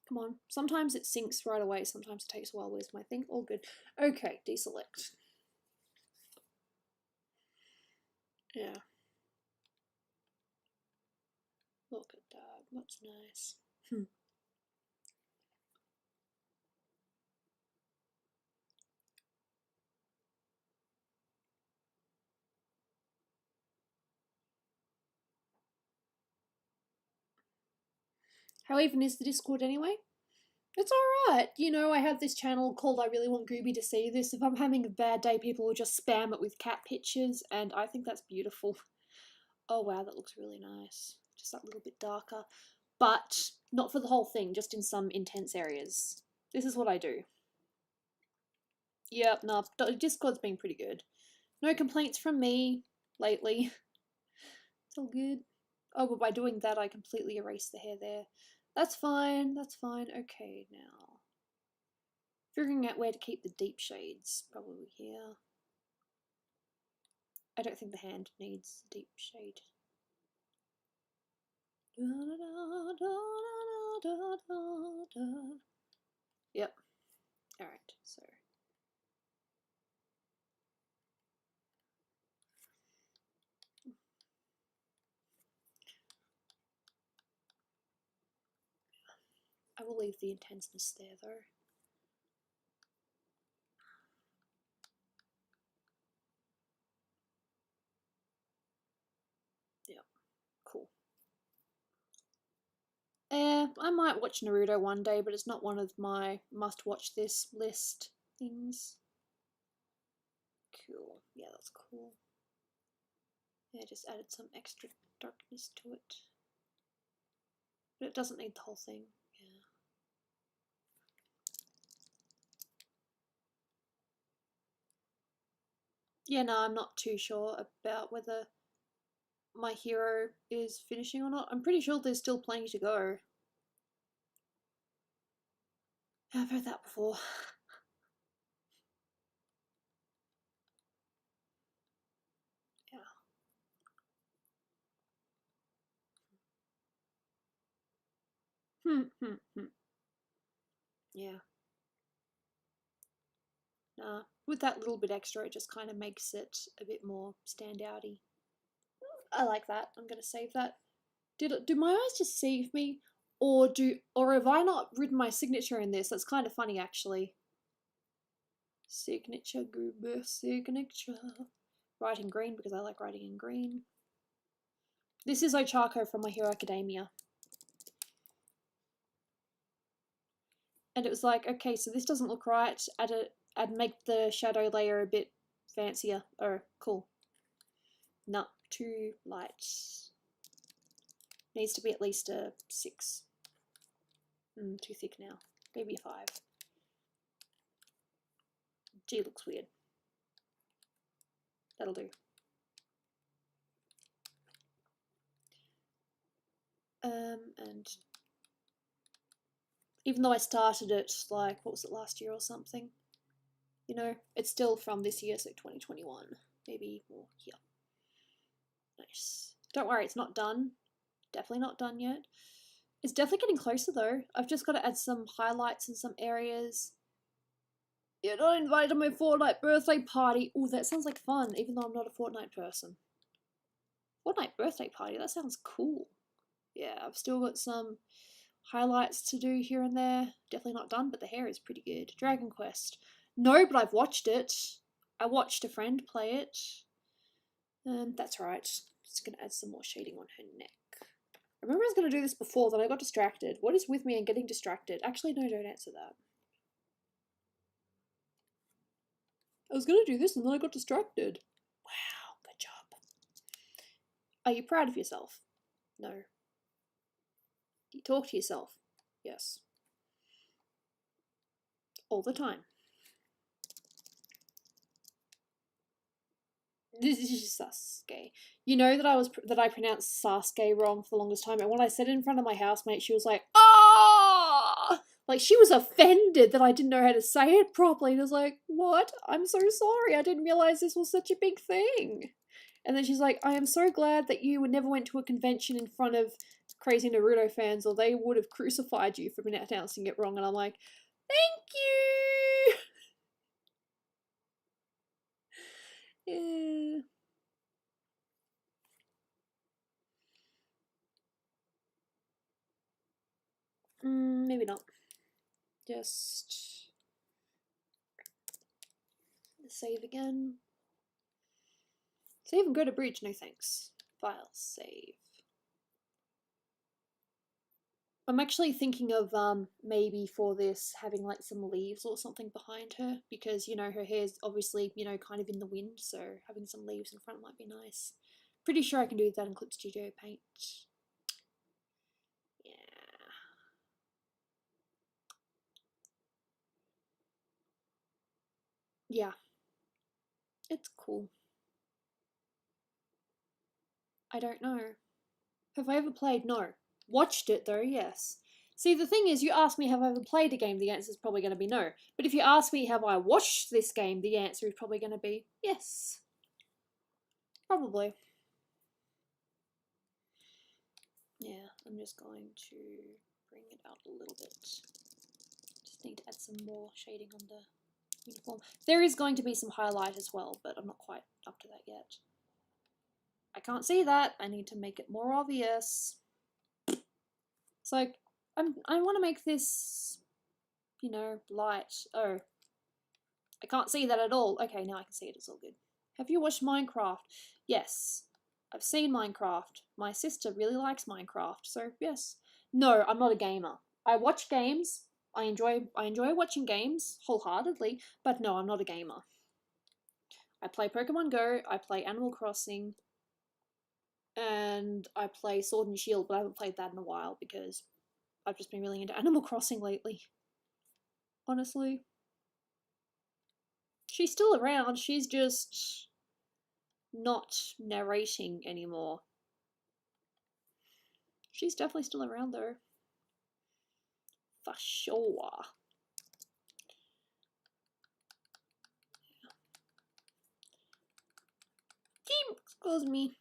Come on. Sometimes it syncs right away. Sometimes it takes a while. Where's my thing? All good. Okay, deselect. Yeah. Look at that. That's nice. How even is the Discord anyway? It's alright. You know, I have this channel called I Really Want Gooby to See This. If I'm having a bad day, people will just spam it with cat pictures, and I think that's beautiful. Oh wow, that looks really nice. Just that little bit darker. But not for the whole thing, just in some intense areas. This is what I do. Yep, no, Discord's been pretty good. No complaints from me lately. It's all good. Oh, but by doing that, I completely erased the hair there. That's fine, that's fine. Okay, now. Figuring out where to keep the deep shades. Probably here. I don't think the hand needs deep shade. Yep. Alright, so. I will leave the intenseness there though. Yep, cool. I might watch Naruto one day, but it's not one of my must-watch this list things. Cool. Yeah, that's cool. Yeah, just added some extra darkness to it. But it doesn't need the whole thing. Yeah. Yeah, no, I'm not too sure about whether my hero is finishing or not. I'm pretty sure there's still plenty to go. I've heard that before. Yeah. Yeah. Nah. With that little bit extra, it just kind of makes it a bit more standouty. I like that. I'm gonna save that. Do my eyes just deceive me, or have I not written my signature in this? That's kind of funny actually. Signature, Gooby, signature. Write in green because I like writing in green. This is Ochako from My Hero Academia. And it was like, okay, so this doesn't look right. I'd make the shadow layer a bit fancier. Oh, cool. Nah, too light. Needs to be at least a 6. Too thick now. Maybe a 5. G looks weird. That'll do. And even though I started it, like, what was it, last year or something? You know, it's still from this year, so 2021. Maybe more here. Nice. Don't worry, it's not done. Definitely not done yet. It's definitely getting closer though. I've just got to add some highlights in some areas. You're not invited to my Fortnite birthday party. Oh, that sounds like fun, even though I'm not a Fortnite person. Fortnite birthday party, that sounds cool. Yeah, I've still got some highlights to do here and there. Definitely not done, but the hair is pretty good. Dragon Quest. No, but I've watched it. I watched a friend play it. That's right. Just gonna add some more shading on her neck. I remember I was gonna do this before, then I got distracted. What is with me and getting distracted? Actually, no, don't answer that. I was gonna do this and then I got distracted. Wow, good job. Are you proud of yourself? No. You talk to yourself? Yes. All the time. This is Sasuke. You know that I pronounced Sasuke wrong for the longest time, and when I said it in front of my housemate, she was like, "Ah!" Like, she was offended that I didn't know how to say it properly. And I was like, what? I'm so sorry. I didn't realize this was such a big thing. And then she's like, I am so glad that you never went to a convention in front of crazy Naruto fans, or they would have crucified you for announcing it wrong. And I'm like, thank you! Yeah. Maybe not. Just save again. Save and go to bridge, no thanks. File, save. I'm actually thinking of maybe for this having like some leaves or something behind her, because you know her hair's obviously, you know, kind of in the wind, so having some leaves in front might be nice. Pretty sure I can do that in Clip Studio Paint. Yeah. Yeah. It's cool. I don't know. Have I ever played? No. Watched it though, yes. See, the thing is, you ask me have I ever played a game, the answer is probably going to be no. But if you ask me have I watched this game, the answer is probably going to be yes. Probably. Yeah, I'm just going to bring it out a little bit. Just need to add some more shading on the uniform. There is going to be some highlight as well, but I'm not quite up to that yet. I can't see that. I need to make it more obvious. So I want to make this, you know, light. Oh, I can't see that at all. Okay, now I can see it. It's all good. Have you watched Minecraft? Yes. I've seen Minecraft. My sister really likes Minecraft, so yes. No, I'm not a gamer. I watch games. I enjoy watching games wholeheartedly, but no, I'm not a gamer. I play Pokemon Go, I play Animal Crossing, and I play Sword and Shield, but I haven't played that in a while because I've just been really into Animal Crossing lately. Honestly. She's still around, she's just not narrating anymore. She's definitely still around though. For sure. Excuse me.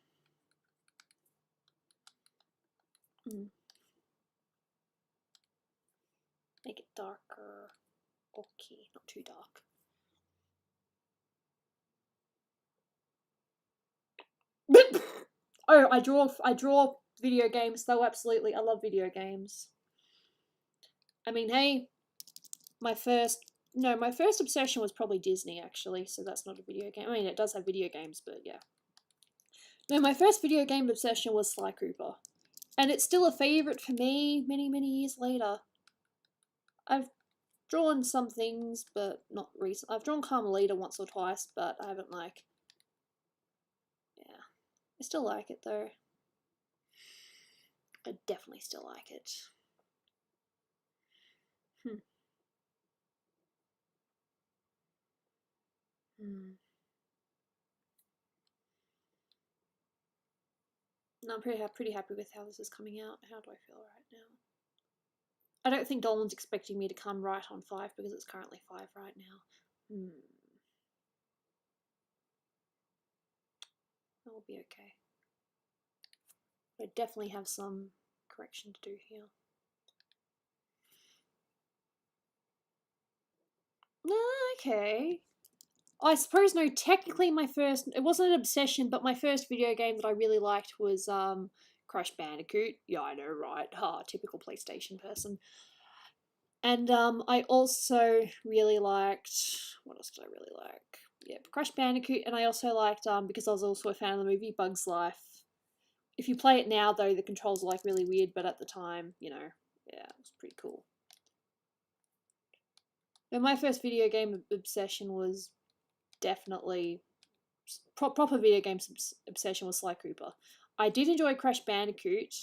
Make it darker. Okay, not too dark. Oh, I draw video games though, absolutely. I love video games. I mean, hey, my first obsession was probably Disney actually, so that's not a video game. I mean, it does have video games, but yeah. No, my first video game obsession was Sly Cooper. And it's still a favourite for me many, many years later. I've drawn some things, but not recent. I've drawn Carmelita once or twice, but I haven't like... Yeah. I still like it though. I definitely still like it. No, I'm pretty happy with how this is coming out. How do I feel right now? I don't think Dolan's expecting me to come right on 5 because it's currently 5 right now. That will be okay. I definitely have some correction to do here. Okay. I suppose, no, technically my first... It wasn't an obsession, but my first video game that I really liked was Crash Bandicoot. Yeah, I know, right? Typical PlayStation person. And I also really liked... What else did I really like? Yeah, Crash Bandicoot, and I also liked, because I was also a fan of the movie, Bug's Life. If you play it now, though, the controls are like really weird, but at the time, you know, yeah, it was pretty cool. But my first video game obsession was definitely... proper video game obsession was Sly Cooper. I did enjoy Crash Bandicoot,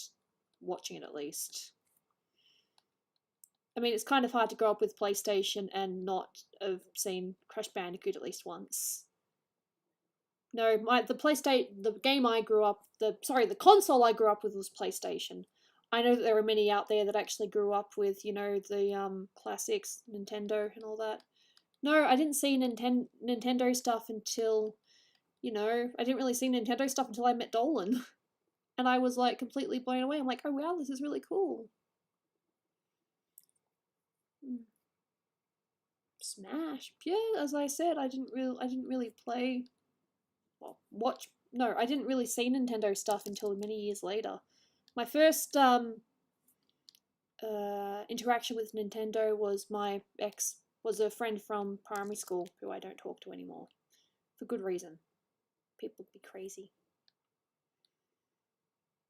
watching it at least. I mean, it's kind of hard to grow up with PlayStation and not have seen Crash Bandicoot at least once. No, the game I grew up, the console I grew up with was PlayStation. I know that there are many out there that actually grew up with, you know, the classics, Nintendo and all that. No, I didn't see Nintendo stuff until, you know, I didn't really see Nintendo stuff until I met Dolan. And I was like completely blown away. I'm like, oh wow, this is really cool. Smash. Yeah, as I said, I didn't really play, well, watch, no, I didn't really see Nintendo stuff until many years later. My first interaction with Nintendo was a friend from primary school who I don't talk to anymore. For good reason. People would be crazy.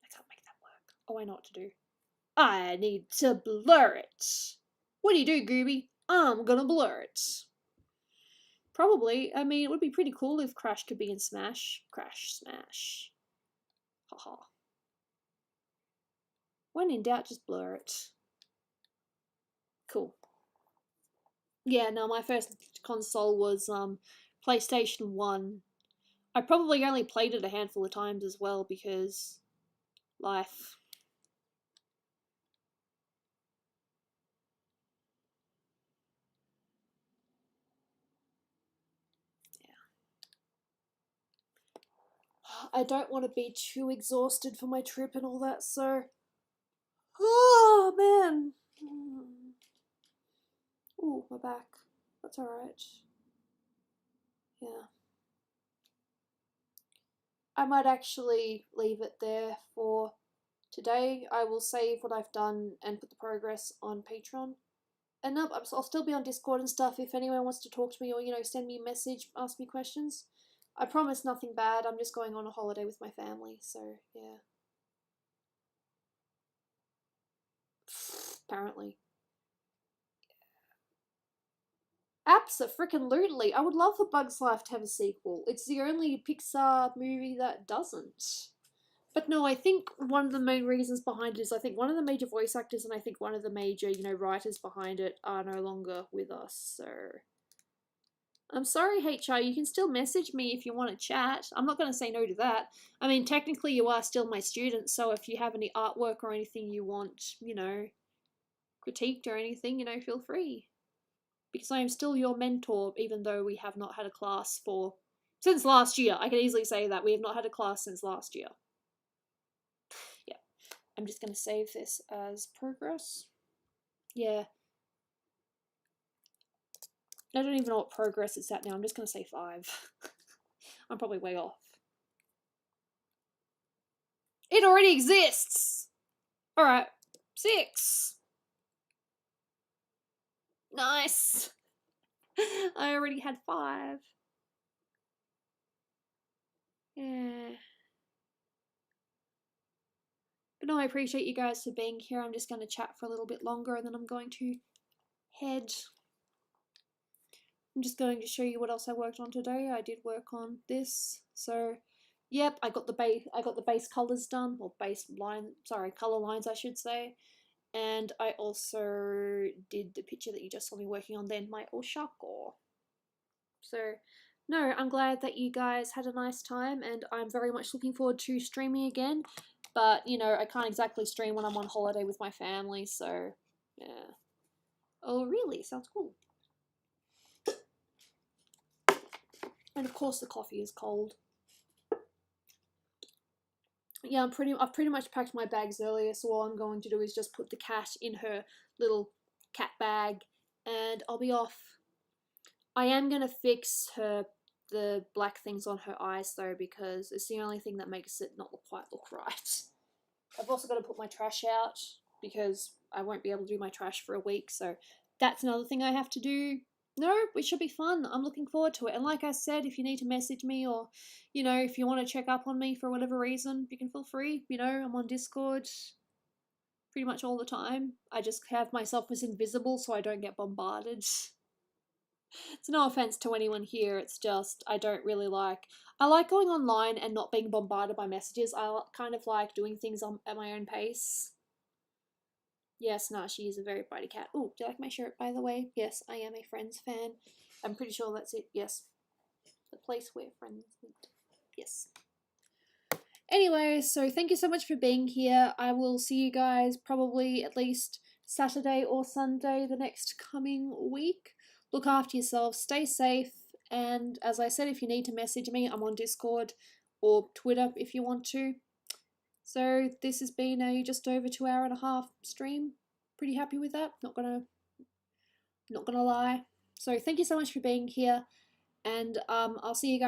I can't make that work. Oh, I know what to do. I need to blur it. What do you do, Gooby? I'm gonna blur it. Probably. I mean, it would be pretty cool if Crash could be in Smash. Crash, Smash. Haha. When in doubt, just blur it. Cool. Yeah, no, my first console was PlayStation 1. I probably only played it a handful of times as well because life. I don't want to be too exhausted for my trip and all that, so. Oh, man. Ooh, my back. That's alright. Yeah. I might actually leave it there for today. I will save what I've done and put the progress on Patreon. And no, I'll still be on Discord and stuff if anyone wants to talk to me or, you know, send me a message, ask me questions. I promise nothing bad. I'm just going on a holiday with my family, so yeah. Apparently. Abso-freaking-lutely. I would love for Bug's Life to have a sequel. It's the only Pixar movie that doesn't. But no, I think one of the main reasons behind it is I think one of the major voice actors and I think one of the major, you know, writers behind it are no longer with us, so. I'm sorry, HR, you can still message me if you want to chat. I'm not going to say no to that. I mean, technically you are still my student, so if you have any artwork or anything you want, you know, critiqued or anything, you know, feel free. Because I am still your mentor, even though we have not had a class since last year. I can easily say that. We have not had a class since last year. Yeah. I'm just going to save this as progress. Yeah. I don't even know what progress it's at now. I'm just going to say 5. I'm probably way off. It already exists! Alright. 6. Nice. I already had 5. Yeah. But no, I appreciate you guys for being here. I'm just going to chat for a little bit longer and then I'm going to head. I'm just going to show you what else I worked on today. I did work on this. So, yep, I got the base colors done, or color lines I should say. And I also did the picture that you just saw me working on then, my Oshako. So, no, I'm glad that you guys had a nice time and I'm very much looking forward to streaming again. But, you know, I can't exactly stream when I'm on holiday with my family, so, yeah. Oh, really? Sounds cool. And of course the coffee is cold. Yeah, I've pretty much packed my bags earlier, so all I'm going to do is just put the cat in her little cat bag and I'll be off. I am going to fix the black things on her eyes though, because it's the only thing that makes it not quite look right. I've also got to put my trash out because I won't be able to do my trash for a week, so that's another thing I have to do. No, it should be fun. I'm looking forward to it. And like I said, if you need to message me or, you know, if you want to check up on me for whatever reason, you can feel free. You know, I'm on Discord pretty much all the time. I just have myself as invisible so I don't get bombarded. It's no offense to anyone here, it's just I don't really I like going online and not being bombarded by messages. I kind of like doing things at my own pace. Yes, no, she is a very brighty cat. Oh, do you like my shirt, by the way? Yes, I am a Friends fan. I'm pretty sure that's it. Yes. The place where friends meet. Yes. Anyway, so thank you so much for being here. I will see you guys probably at least Saturday or Sunday the next coming week. Look after yourselves, stay safe, and as I said, if you need to message me, I'm on Discord or Twitter if you want to. So this has been a just over 2.5 hour stream. Pretty happy with that. Not gonna lie. So thank you so much for being here, and I'll see you guys